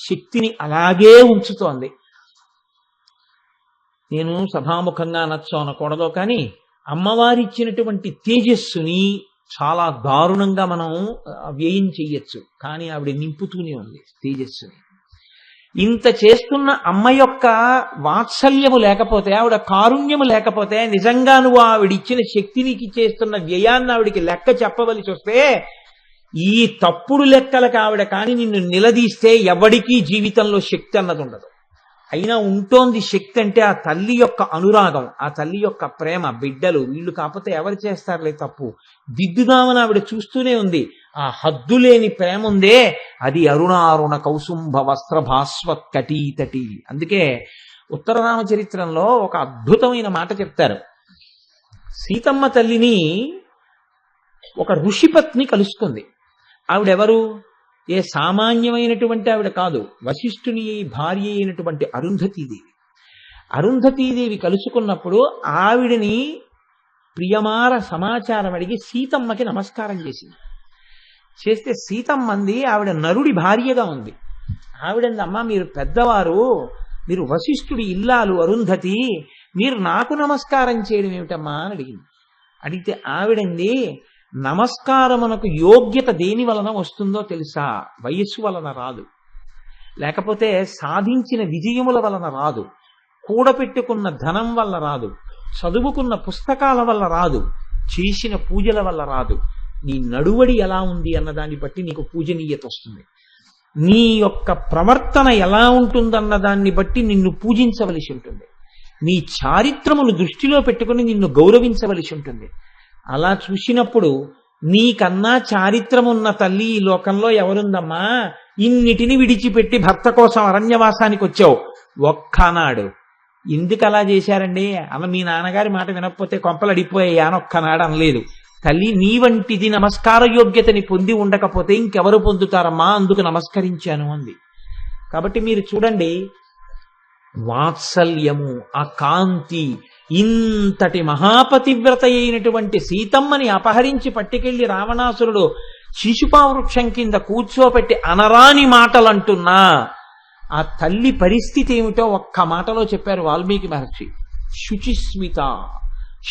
శక్తిని అలాగే ఉంచుతోంది. నేను సభాముఖంగా అనొచ్చో అనకూడదో కానీ అమ్మవారి ఇచ్చినటువంటి తేజస్సుని చాలా దారుణంగా మనం వ్యయం చెయ్యొచ్చు, కానీ ఆవిడ నింపుతూనే ఉంది తేజస్సుని. ఇంత చేస్తున్న అమ్మ యొక్క వాత్సల్యము లేకపోతే, ఆవిడ కారుణ్యము లేకపోతే, నిజంగా నువ్వు ఆవిడిచ్చిన శక్తినికి చేస్తున్న వ్యయాన్ని ఆవిడికి లెక్క చెప్పవలసి వస్తే, ఈ తప్పుడు లెక్కలకు ఆవిడ కానీ నిన్ను నిలదీస్తే ఎవడికీ జీవితంలో శక్తి అన్నది ఉండదు. అయినా ఉంటోంది శక్తి అంటే ఆ తల్లి యొక్క అనురాగం, ఆ తల్లి యొక్క ప్రేమ. బిడ్డలు వీళ్ళు కాకపోతే ఎవరు చేస్తారులే తప్పు, దిద్దుదామని ఆవిడ చూస్తూనే ఉంది. ఆ హద్దులేని ప్రేమ ఉందే, అది అరుణారుణ కౌసుంభ వస్త్ర భాస్వత్ కటీతటి. అందుకే ఉత్తర రామచరిత్రంలో ఒక అద్భుతమైన మాట చెప్తారు. సీతమ్మ తల్లిని ఒక ఋషిపత్ని కలుసుకుంది. ఆవిడెవరు? ఏ సామాన్యమైనటువంటి ఆవిడ కాదు, వశిష్ఠుని భార్య అయినటువంటి అరుంధతీదేవి. అరుంధతీదేవి కలుసుకున్నప్పుడు ఆవిడని ప్రియమార సమాచారం అడిగి సీతమ్మకి నమస్కారం చేసింది. చేస్తే సీతమ్మంది ఆవిడ నరుడి భార్యగా ఉంది. ఆవిడంది, అమ్మ మీరు పెద్దవారు, మీరు వశిష్ఠుడి ఇల్లాలు అరుంధతి, మీరు నాకు నమస్కారం చేయడం ఏమిటమ్మా అని అడిగింది. అడిగితే ఆవిడంది, నమస్కారమునకు యోగ్యత దేని వలన వస్తుందో తెలుసా? వయస్సు వలన రాదు, లేకపోతే సాధించిన విజయముల వలన రాదు, కూడపెట్టుకున్న ధనం వల్ల రాదు, చదువుకున్న పుస్తకాల వల్ల రాదు, చేసిన పూజల వల్ల రాదు. నీ నడువడి ఎలా ఉంది అన్నదాన్ని బట్టి నీకు పూజనీయత వస్తుంది. నీ యొక్క ప్రవర్తన ఎలా ఉంటుందన్న దాన్ని బట్టి నిన్ను పూజించవలసి ఉంటుంది. నీ చారిత్రమును దృష్టిలో పెట్టుకుని నిన్ను గౌరవించవలసి ఉంటుంది. అలా చూసినప్పుడు నీకన్నా చారిత్రమున్న తల్లి ఈ లోకంలో ఎవరుందమ్మా? ఇన్నిటిని విడిచిపెట్టి భర్త కోసం అరణ్యవాసానికి వచ్చావు. ఒక్కనాడు ఎందుకు అలా చేశారండి అన్న మీ నాన్నగారి మాట వినకపోతే కొంపలు అడిపోయాయి అని ఒక్కనాడు అనలేదు. తల్లి నీ వంటిది నమస్కార యోగ్యతని పొంది ఉండకపోతే ఇంకెవరు పొందుతారమ్మా, అందుకు నమస్కరించాను అంది. కాబట్టి మీరు చూడండి, వాత్సల్యము, ఆ కాంతి, ఇంతటి మహాపతివ్రత అయినటువంటి సీతమ్మని అపహరించి పట్టుకెళ్లి రావణాసురుడు శిశుపావృక్షం కింద కూర్చోపెట్టి అనరాని మాటలంటున్నా ఆ తల్లి పరిస్థితి ఏమిటో ఒక్క మాటలో చెప్పారు వాల్మీకి మహర్షి. శుచిస్మిత,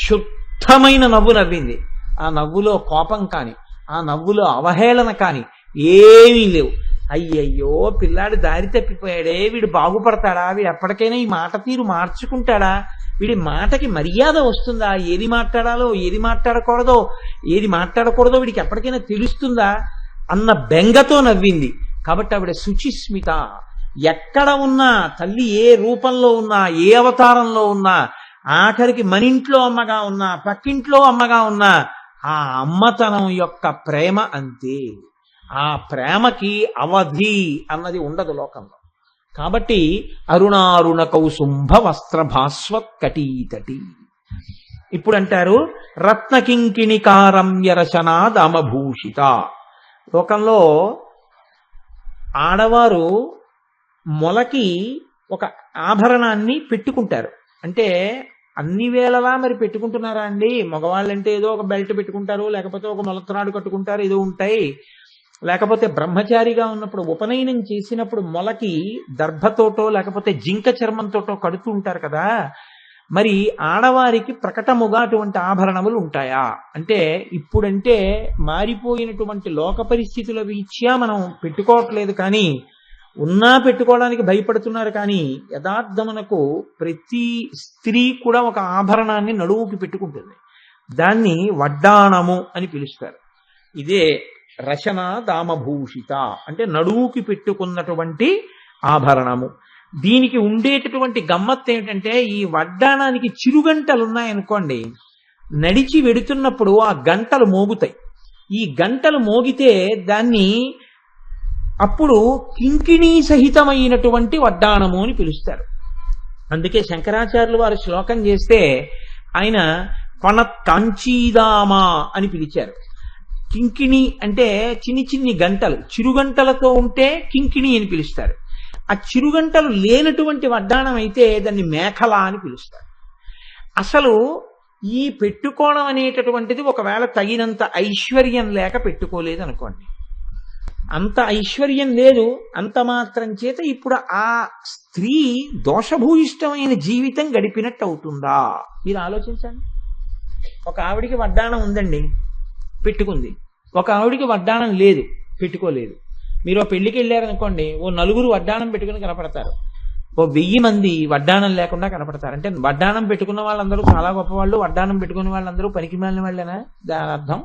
శుద్ధమైన నవ్వు నవ్వింది. ఆ నవ్వులో కోపం కాని, ఆ నవ్వులో అవహేళన కాని ఏమీ లేవు. అయ్యయ్యో పిల్లాడు దారి తప్పిపోయాడే, వీడు బాగుపడతాడా, వీడు ఎప్పటికైనా ఈ మాట తీరు మార్చుకుంటాడా, వీడి మాటకి మర్యాద వస్తుందా, ఏది మాట్లాడాలో ఏది మాట్లాడకూడదో వీడికి ఎప్పటికైనా తెలుస్తుందా అన్న బెంగతో నవ్వింది. కాబట్టి ఆవిడ శుచిస్మిత. ఎక్కడ ఉన్నా తల్లి ఏ రూపంలో ఉన్నా, ఏ అవతారంలో ఉన్నా, ఆఖరికి మనింట్లో అమ్మగా ఉన్నా, పక్కింట్లో అమ్మగా ఉన్నా, ఆ అమ్మతనం యొక్క ప్రేమ అంతే. ఆ ప్రేమకి అవధి అన్నది ఉండదు లోకంలో. కాబట్టి అరుణారుణ కౌసుంభ వస్త్ర భాస్వత్ కటీతటి. ఇప్పుడు అంటారు రత్నకింకిణికారమ్య రచనా దామభూషిత. లోకంలో ఆడవారు మొలకి ఒక ఆభరణాన్ని పెట్టుకుంటారు. అంటే అన్ని వేళలా మరి పెట్టుకుంటున్నారా అండి? మగవాళ్ళంటే ఏదో ఒక బెల్ట్ పెట్టుకుంటారు, లేకపోతే ఒక మొలత్రాడు కట్టుకుంటారు, ఏదో ఉంటాయి. లేకపోతే బ్రహ్మచారిగా ఉన్నప్పుడు ఉపనయనం చేసినప్పుడు మొలకి దర్భతోటో లేకపోతే జింక చర్మంతోటో కడుతూ ఉంటారు కదా. మరి ఆడవారికి ప్రకటముగా అటువంటి ఆభరణములు ఉంటాయా అంటే, ఇప్పుడంటే మారిపోయినటువంటి లోక పరిస్థితుల రీత్యా మనం పెట్టుకోవట్లేదు, కానీ ఉన్నా పెట్టుకోవడానికి భయపడుతున్నారు. కానీ యథార్థమునకు ప్రతి స్త్రీ కూడా ఒక ఆభరణాన్ని నడువుకి పెట్టుకుంటుంది. దాన్ని వడ్డాణము అని పిలుస్తారు. ఇదే రచన దామభూషిత అంటే నడువుకి పెట్టుకున్నటువంటి ఆభరణము. దీనికి ఉండేటటువంటి గమ్మత్తు ఏమిటంటే, ఈ వడ్డాణానికి చిరుగంటలు ఉన్నాయనుకోండి, నడిచి వెడుతున్నప్పుడు ఆ గంటలు మోగుతాయి. ఈ గంటలు మోగితే దాన్ని అప్పుడు కింకిణీ సహితమైనటువంటి వడ్డాణము అని పిలుస్తారు. అందుకే శంకరాచార్యులు వారు శ్లోకం చేస్తే ఆయన కొనత్ కాంచీదామా అని పిలిచారు. కింకిణి అంటే చిన్ని చిన్ని గంటలు, చిరుగంటలతో ఉంటే కింకిణి అని పిలుస్తారు. ఆ చిరుగంటలు లేనటువంటి వడ్డాణం అయితే దాన్ని మేఖల అని పిలుస్తారు. అసలు ఈ పెట్టుకోవడం అనేటటువంటిది ఒకవేళ తగినంత ఐశ్వర్యం లేక పెట్టుకోలేదు అనుకోండి, అంత ఐశ్వర్యం లేదు. అంత మాత్రం చేత ఇప్పుడు ఆ స్త్రీ దోషభూయిష్టమైన జీవితం గడిపినట్టు అవుతుందా? మీరు ఆలోచించండి. ఒక ఆవిడికి వడ్డాణం ఉందండి, పెట్టుకుంది. ఒక ఆవిడికి వడ్డాణం లేదు, పెట్టుకోలేదు. మీరు ఓ పెళ్లికి వెళ్ళారనుకోండి, ఓ నలుగురు వడ్డాణం పెట్టుకుని కనపడతారు, ఓ 1000 మంది వడ్డాణం లేకుండా కనపడతారు. అంటే వడ్డాణం పెట్టుకున్న వాళ్ళందరూ చాలా గొప్పవాళ్ళు, వడ్డాణం పెట్టుకున్న వాళ్ళందరూ పనికి మాలిన వాళ్ళేనా దాని అర్థం?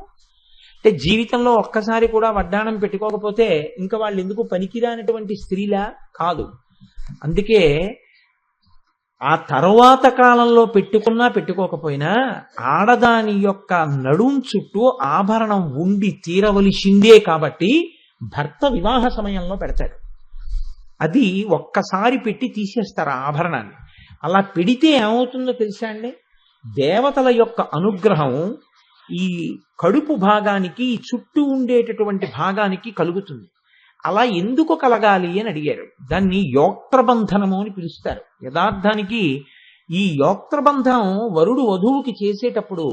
అంటే జీవితంలో ఒక్కసారి కూడా వడ్డాణం పెట్టుకోకపోతే ఇంకా వాళ్ళు ఎందుకు పనికిరానటువంటి స్త్రీలా? కాదు. అందుకే ఆ తరువాత కాలంలో పెట్టుకున్నా పెట్టుకోకపోయినా ఆడదాని యొక్క నడుం చుట్టూ ఆభరణం ఉండి తీరవలసిందే. కాబట్టి భర్త వివాహ సమయంలో పెడతాడు. అది ఒక్కసారి పెట్టి తీసేస్తారు ఆ ఆభరణాన్ని. అలా పెడితే ఏమవుతుందో తెలుసా అండి? దేవతల యొక్క అనుగ్రహం ఈ కడుపు భాగానికి, ఈ చుట్టూ ఉండేటటువంటి భాగానికి కలుగుతుంది. అలా ఎందుకు కలగాలి అని అడిగారు. దాన్ని యోక్త్రబంధనము అని పిలుస్తారు. యథార్థానికి ఈ యోక్త్రబంధనం వరుడు వధువుకి చేసేటప్పుడు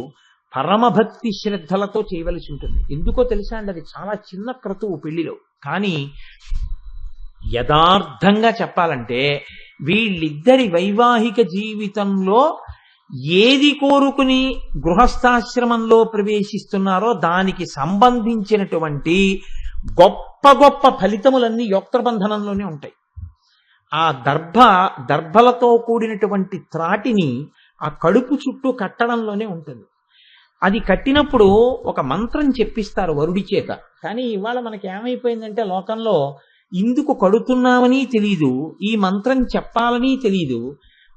పరమభక్తి శ్రద్ధలతో చేయవలసి ఉంటుంది. ఎందుకో తెలుసా అండి? అది చాలా చిన్న క్రతువు పెళ్లిలో. కానీ యథార్థంగా చెప్పాలంటే వీళ్ళిద్దరి వైవాహిక జీవితంలో ఏది కోరుకుని గృహస్థాశ్రమంలో ప్రవేశిస్తున్నారో దానికి సంబంధించినటువంటి గొప్ప గొప్ప ఫలితములన్నీ యోక్త్రబంధనంలోనే ఉంటాయి. ఆ దర్భలతో కూడినటువంటి త్రాటిని ఆ కడుపు చుట్టూ కట్టడంలోనే ఉంటుంది. అది కట్టినప్పుడు ఒక మంత్రం చెప్పిస్తారు వరుడి చేత. కానీ ఇవాళ మనకి ఏమైపోయిందంటే లోకంలో ఇందుకు కడుతున్నామని తెలీదు, ఈ మంత్రం చెప్పాలని తెలీదు.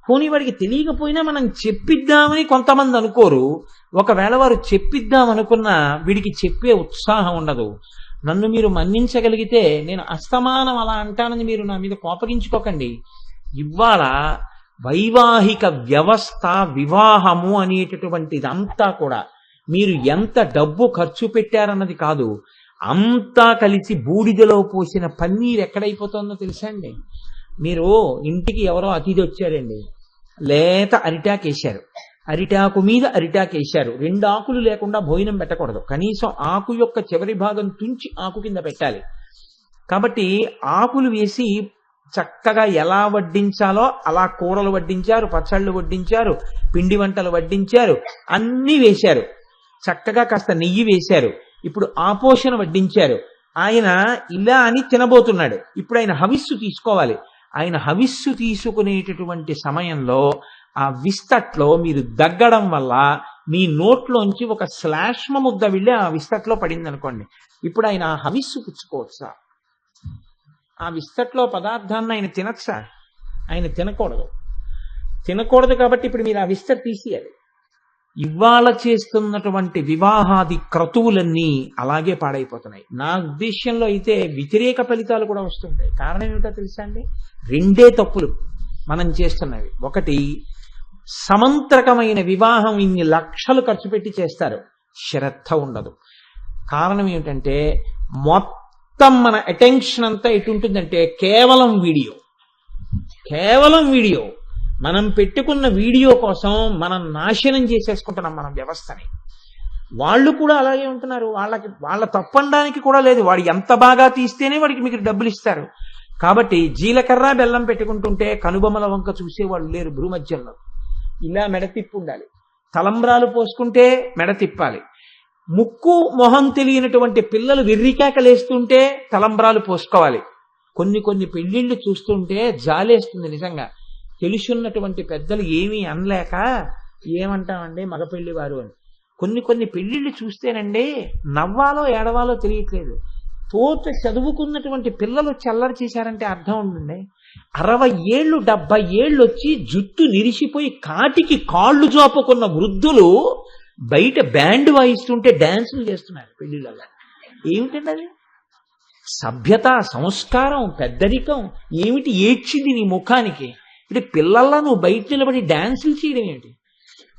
పోనీ వాడికి తెలియకపోయినా మనం చెప్పిద్దామని కొంతమంది అనుకోరు. ఒకవేళ వారు చెప్పిద్దామనుకున్నా వీడికి చెప్పే ఉత్సాహం ఉండదు. నన్ను మీరు మన్నించగలిగితే నేను అస్తమానం అలా అంటానని మీరు నా మీద కోపగించుకోకండి. ఇవాళ వైవాహిక వ్యవస్థ, వివాహము అనేటటువంటిదంతా కూడా మీరు ఎంత డబ్బు ఖర్చు పెట్టారన్నది కాదు, అంతా కలిసి బూడిదలో పోసిన పన్నీరు ఎక్కడైపోతుందో తెలుసా అండి? మీరు ఇంటికి ఎవరో అతిథి వచ్చారండి, లేత అరిటాకు వేశారు, అరిటాకు మీద అరిటాకు వేశారు. 2 ఆకులు లేకుండా భోజనం పెట్టకూడదు. కనీసం ఆకు యొక్క చివరి భాగం తుంచి ఆకు కింద పెట్టాలి. కాబట్టి ఆకులు వేసి చక్కగా ఎలా వడ్డించాలో అలా కూరలు వడ్డించారు, పచ్చళ్ళు వడ్డించారు, పిండి వంటలు వడ్డించారు, అన్నీ వేశారు. చక్కగా కాస్త నెయ్యి వేశారు. ఇప్పుడు ఆపోషణ వడ్డించారు. ఆయన ఇలా అని తినబోతున్నాడు. ఇప్పుడు ఆయన హవిస్సు తీసుకోవాలి. ఆయన హవిస్సు తీసుకునేటటువంటి సమయంలో ఆ విస్తట్లో మీరు దగ్గడం వల్ల మీ నోట్లోంచి ఒక శ్లాష్మ ముద్ద వెళ్ళి ఆ విస్తట్లో పడింది అనుకోండి. ఇప్పుడు ఆయన ఆ హవిస్సు పుచ్చుకోవచ్చా? ఆ విస్తట్లో పదార్థాన్ని ఆయన తినచ్చా? ఆయన తినకూడదు. కాబట్టి ఇప్పుడు మీరు ఆ విస్త తీసేయాలి. ఇవాళ చేస్తున్నటువంటి వివాహాది క్రతువులన్నీ అలాగే పాడైపోతున్నాయి. నా ఉద్దేశ్యంలో అయితే వ్యతిరేక ఫలితాలు కూడా వస్తుంటాయి. కారణం ఏమిటో తెలుసా అండి? 2 తప్పులు మనం చేస్తున్నవి. ఒకటి, సమంత్రకమైన వివాహం ఇన్ని లక్షలు ఖర్చు పెట్టి చేస్తారు, శ్రద్ధ ఉండదు. కారణం ఏమిటంటే మొత్తం మన అటెన్షన్ అంతా ఎటు ఉంటుందంటే కేవలం వీడియో. మనం పెట్టుకున్న వీడియో కోసం మనం నాశనం చేసేసుకుంటున్నాం మన వ్యవస్థని. వాళ్ళు కూడా అలాగే ఉంటున్నారు. వాళ్ళ తప్పనడానికి కూడా లేదు. వాడు ఎంత బాగా తీస్తేనే వాడికి మీకు డబ్బులు ఇస్తారు. కాబట్టి జీలకర్ర బెల్లం పెట్టుకుంటుంటే కనుబొమ్మల వంక చూసేవాళ్ళు లేరు. భూమధ్యంలో ఇలా మెడ తిప్పి ఉండాలి. తలంబ్రాలు పోసుకుంటే మెడ తిప్పాలి. ముక్కు మొహం తెలియనటువంటి పిల్లలు వెర్రికేకలేస్తుంటే తలంబ్రాలు పోసుకోవాలి. కొన్ని పెళ్లిళ్ళు చూస్తుంటే జాలేస్తుంది నిజంగా. తెలుసున్నటువంటి పెద్దలు ఏమీ అనలేక ఏమంటామండి మగ పెళ్లి వారు అని. కొన్ని పెళ్లిళ్ళు చూస్తేనండి నవ్వాలో ఏడవాలో తెలియట్లేదు. తోట చదువుకున్నటువంటి పిల్లలు వచ్చి అల్లరి చేశారంటే అర్థం ఉండండి. 60 ఏళ్ళు 70 ఏళ్ళు వచ్చి జుట్టు నిరిసిపోయి కాటికి కాళ్ళు జాపుకున్న వృద్ధులు బయట బ్యాండ్ వాయిస్తుంటే డాన్సులు చేస్తున్నారు పెళ్లిళ్ళలో. ఏమిటండి అది? సభ్యత, సంస్కారం, పెద్దరికం ఏమిటి? ఏడ్చింది నీ ముఖానికి. అంటే పిల్లల్లా నువ్వు బయట నిలబడి డాన్సులు చేయడం ఏమిటి?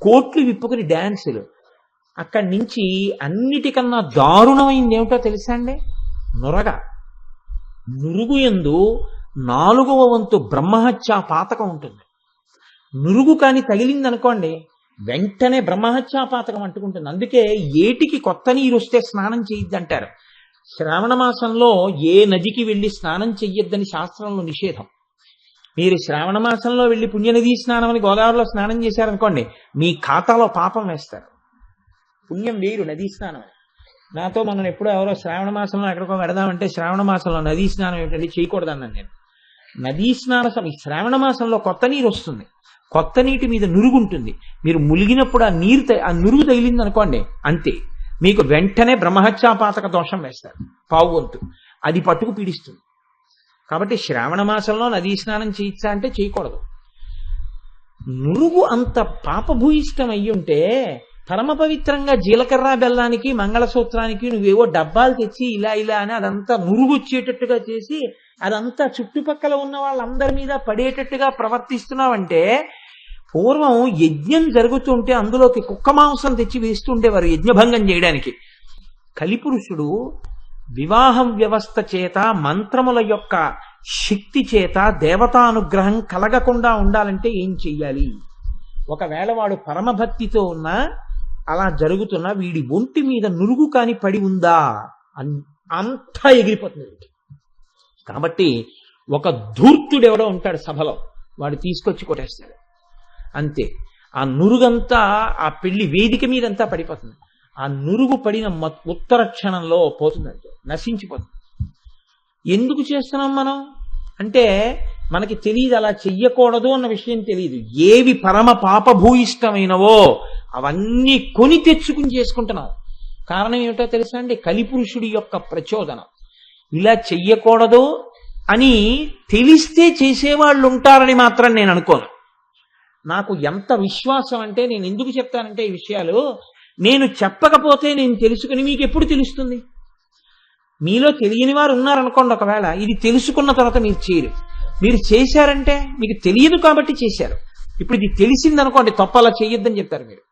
కోట్లు విప్పుకుని డాన్సులు. అక్కడి నుంచి అన్నిటికన్నా దారుణమైంది ఏమిటో తెలుసా అండి? నురుగు యందు 4వ వంతు బ్రహ్మహత్యా పాతకం ఉంటుంది. నురుగు కాని తగిలిందనుకోండి వెంటనే బ్రహ్మహత్యా పాతకం అంటుకుంటుంది. అందుకే ఏటికి కొత్త నీరు వస్తే స్నానం చేయొద్దంటారు. శ్రావణ మాసంలో ఏ నదికి వెళ్ళి స్నానం చెయ్యొద్దని శాస్త్రంలో నిషేధం. మీరు శ్రావణ మాసంలో వెళ్ళి పుణ్యనదీ స్నానం అని గోదావరిలో స్నానం చేశారనుకోండి, మీ ఖాతాలో పాపం వేస్తారు. పుణ్యం వేరు నదీ స్నానం. నాతో మనం ఎప్పుడో ఎవరో శ్రావణ మాసంలో ఎక్కడికో వెడదామంటే శ్రావణ మాసంలో నదీ స్నానం ఏమిటండి, చేయకూడదన్నాను నేను. నదీ స్నాన శ్రావణ మాసంలో కొత్త నీరు వస్తుంది, కొత్త నీటి మీద నురుగు ఉంటుంది. మీరు ములిగినప్పుడు ఆ నురుగు తగిలింది అనుకోండి, అంతే, మీకు వెంటనే బ్రహ్మహత్యాపాతక దోషం వేస్తారు, పావు వంతు. అది పట్టుకు పీడిస్తుంది. కాబట్టి శ్రావణ మాసంలో నదీ స్నానం చేయొచ్చా అంటే చేయకూడదు. నురుగు అంత పాపభూయిష్టం అయ్యి ఉంటే పరమ పవిత్రంగా జీలకర్ర బెల్లానికి మంగళసూత్రానికి నువ్వేవో డబ్బాలు తెచ్చి ఇలా ఇలా అని అదంతా నురుగు వచ్చేటట్టుగా చేసి అదంతా చుట్టుపక్కల ఉన్న వాళ్ళందరి మీద పడేటట్టుగా ప్రవర్తిస్తున్నావంటే, పూర్వం యజ్ఞం జరుగుతుంటే అందులోకి కుక్క మాంసం తెచ్చి వేస్తుండేవారు యజ్ఞభంగం చేయడానికి. కలిపురుషుడు వివాహం వ్యవస్థ చేత, మంత్రముల యొక్క శక్తి చేత దేవతానుగ్రహం కలగకుండా ఉండాలంటే ఏం చెయ్యాలి? ఒకవేళ వాడు పరమభక్తితో ఉన్నా అలా జరుగుతున్నా వీడి ఒంటి మీద నురుగు కాని పడి ఉందా అంతా ఎగిరిపోతుంది. కాబట్టి ఒక ధూర్తుడు ఎవడో ఉంటాడు సభలో, వాడు తీసుకొచ్చి కొట్టేస్తాడు అంతే. ఆ నురుగంతా ఆ పెళ్లి వేదిక మీదంతా పడిపోతుంది. ఆ నురుగు పడిన ఉత్తర క్షణంలో పోతుందంటే నశించిపోతుంది. ఎందుకు చేస్తున్నాం మనం అంటే మనకి తెలియదు, అలా చెయ్యకూడదు అన్న విషయం తెలియదు. ఏవి పరమ పాపభూయిష్టమైనవో అవన్నీ కొని తెచ్చుకుని చేసుకుంటున్నాం. కారణం ఏమిటో తెలుసా అండి? కలిపురుషుడి యొక్క ప్రచోదనం. ఇలా చెయ్యకూడదు అని తెలిస్తే చేసేవాళ్ళు ఉంటారని మాత్రం నేను అనుకోను. నాకు ఎంత విశ్వాసం అంటే, నేను ఎందుకు చెప్తానంటే ఈ విషయాలు, నేను చెప్పకపోతే నేను తెలుసుకుని మీకు ఎప్పుడు తెలుస్తుంది? మీలో తెలియని వారు ఉన్నారనుకోండి, ఒకవేళ ఇది తెలుసుకున్న తర్వాత మీరు చేయరు. మీరు చేశారంటే మీకు తెలియదు కాబట్టి చేశారు. ఇప్పుడు ఇది తెలిసిందనుకోండి, తప్పలా చేయొద్దని చెప్తారు మీరు.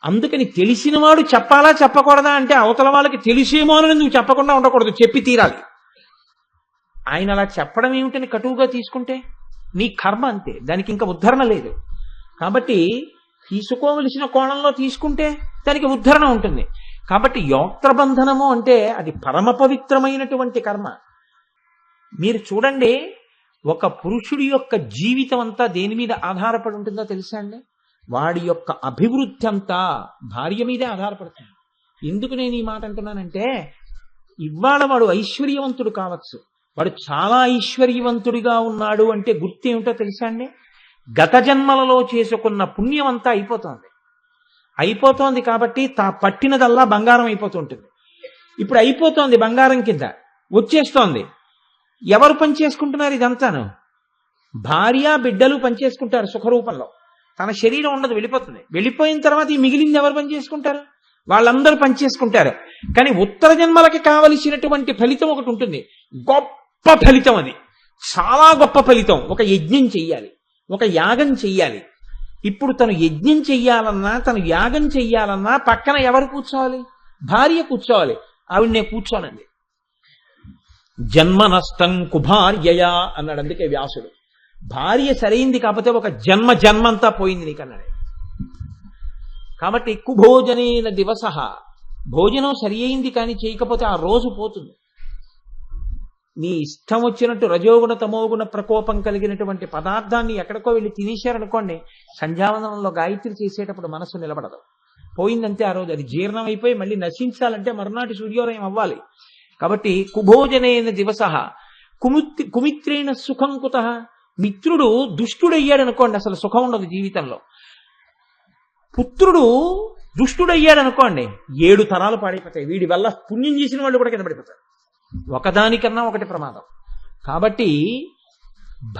అందుకని తెలిసిన వాడు చెప్పాలా చెప్పకూడదా అంటే, అవతల వాళ్ళకి తెలిసేమో అని నువ్వు చెప్పకుండా ఉండకూడదు, చెప్పి తీరాలి. ఆయన అలా చెప్పడం ఏమిటని కటువుగా తీసుకుంటే నీ కర్మ అంతే, దానికి ఇంకా ఉద్ధరణ లేదు. కాబట్టి తీసుకోవలసిన కోణంలో తీసుకుంటే దానికి ఉద్ధరణ ఉంటుంది. కాబట్టి యోక్త్రబంధనము అంటే అది పరమ పవిత్రమైనటువంటి కర్మ. మీరు చూడండి, ఒక పురుషుడి యొక్క జీవితం అంతా దేని మీద ఆధారపడి ఉంటుందో తెలుసా అండి? వాడి యొక్క అభివృద్ధి అంతా భార్య మీదే ఆధారపడుతుంది. ఎందుకు నేను ఈ మాట అంటున్నానంటే, ఇవాళ వాడు ఐశ్వర్యవంతుడు కావచ్చు, వాడు చాలా ఐశ్వర్యవంతుడిగా ఉన్నాడు అంటే గుర్తు ఏమిటో తెలుసా అండి? గత జన్మలలో చేసుకున్న పుణ్యం అంతా అయిపోతోంది కాబట్టి పట్టినదల్లా బంగారం అయిపోతుంటుంది. ఇప్పుడు అయిపోతోంది బంగారం కింద వచ్చేస్తోంది. ఎవరు పనిచేసుకుంటున్నారు ఇదంతాను? భార్య బిడ్డలు పనిచేసుకుంటారు సుఖరూపంలో. తన శరీరం ఉండదు, వెళ్ళిపోతుంది. వెళ్ళిపోయిన తర్వాత ఈ మిగిలింది ఎవరు పనిచేసుకుంటారు? వాళ్ళందరూ పనిచేసుకుంటారు. కానీ ఉత్తర జన్మలకి కావలసినటువంటి ఫలితం ఒకటి ఉంటుంది, గొప్ప ఫలితం. అది చాలా గొప్ప ఫలితం. ఒక యజ్ఞం చెయ్యాలి, ఒక యాగం చెయ్యాలి. ఇప్పుడు తను యజ్ఞం చెయ్యాలన్నా, తను యాగం చెయ్యాలన్నా పక్కన ఎవరు కూర్చోవాలి? భార్య కూర్చోవాలి. ఆవిడ నేను కూర్చోనండి. జన్మ నష్టం కుభార్యయా అన్నాడు అందుకే వ్యాసుడు. భార్య సరైంది కాకపోతే ఒక జన్మంతా పోయింది నీకన్నాడు. కాబట్టి కుభోజనేన దివస, భోజనం సరి అయింది కానీ చేయకపోతే ఆ రోజు పోతుంది. నీ ఇష్టం వచ్చినట్టు రజోగుణ తమోగుణ ప్రకోపం కలిగినటువంటి పదార్థాన్ని ఎక్కడికో వెళ్ళి తినేశారనుకోండి, సంధ్యావందనంలో గాయత్రి చేసేటప్పుడు మనసు నిలబడదు, పోయిందంటే ఆ రోజు అది జీర్ణం అయిపోయి మళ్ళీ నశించాలంటే మరునాటి సూర్యోదయం అవ్వాలి. కాబట్టి కుభోజనేన దివస కుమిత్రేణ సుఖం కుత. మిత్రుడు దుష్టుడయ్యాడు అనుకోండి, అసలు సుఖం ఉండదు జీవితంలో. పుత్రుడు దుష్టుడయ్యాడు అనుకోండి, 7 తరాలు పాడైపోతాయి. వీడి వల్ల పుణ్యం చేసిన వాళ్ళు కూడా కింద పడిపోతారు. ఒకదానికన్నా ఒకటి ప్రమాదం. కాబట్టి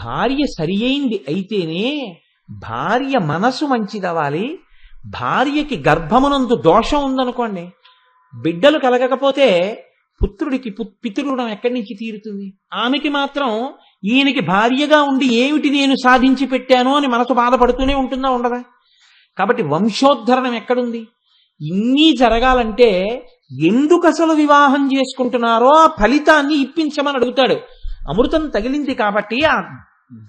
భార్య సరి అయింది అయితేనే భార్య మనసు మంచిదవ్వాలి. భార్యకి గర్భమునందు దోషం ఉందనుకోండి, బిడ్డలు కలగకపోతే పుత్రుడికి పితృరుణం ఎక్కడి నుంచి తీరుతుంది? ఆమెకి మాత్రం ఈయనకి భార్యగా ఉండి ఏమిటి నేను సాధించి పెట్టాను అని మనసు బాధపడుతూనే ఉంటుందా, ఉండదా? కాబట్టి వంశోద్ధరణం ఎక్కడుంది? ఇన్ని జరగాలంటే ఎందుకు అసలు వివాహం చేసుకుంటున్నారో ఆ ఫలితాన్ని ఇప్పించమని అడుగుతాడు. అమృతం తగిలింది కాబట్టి ఆ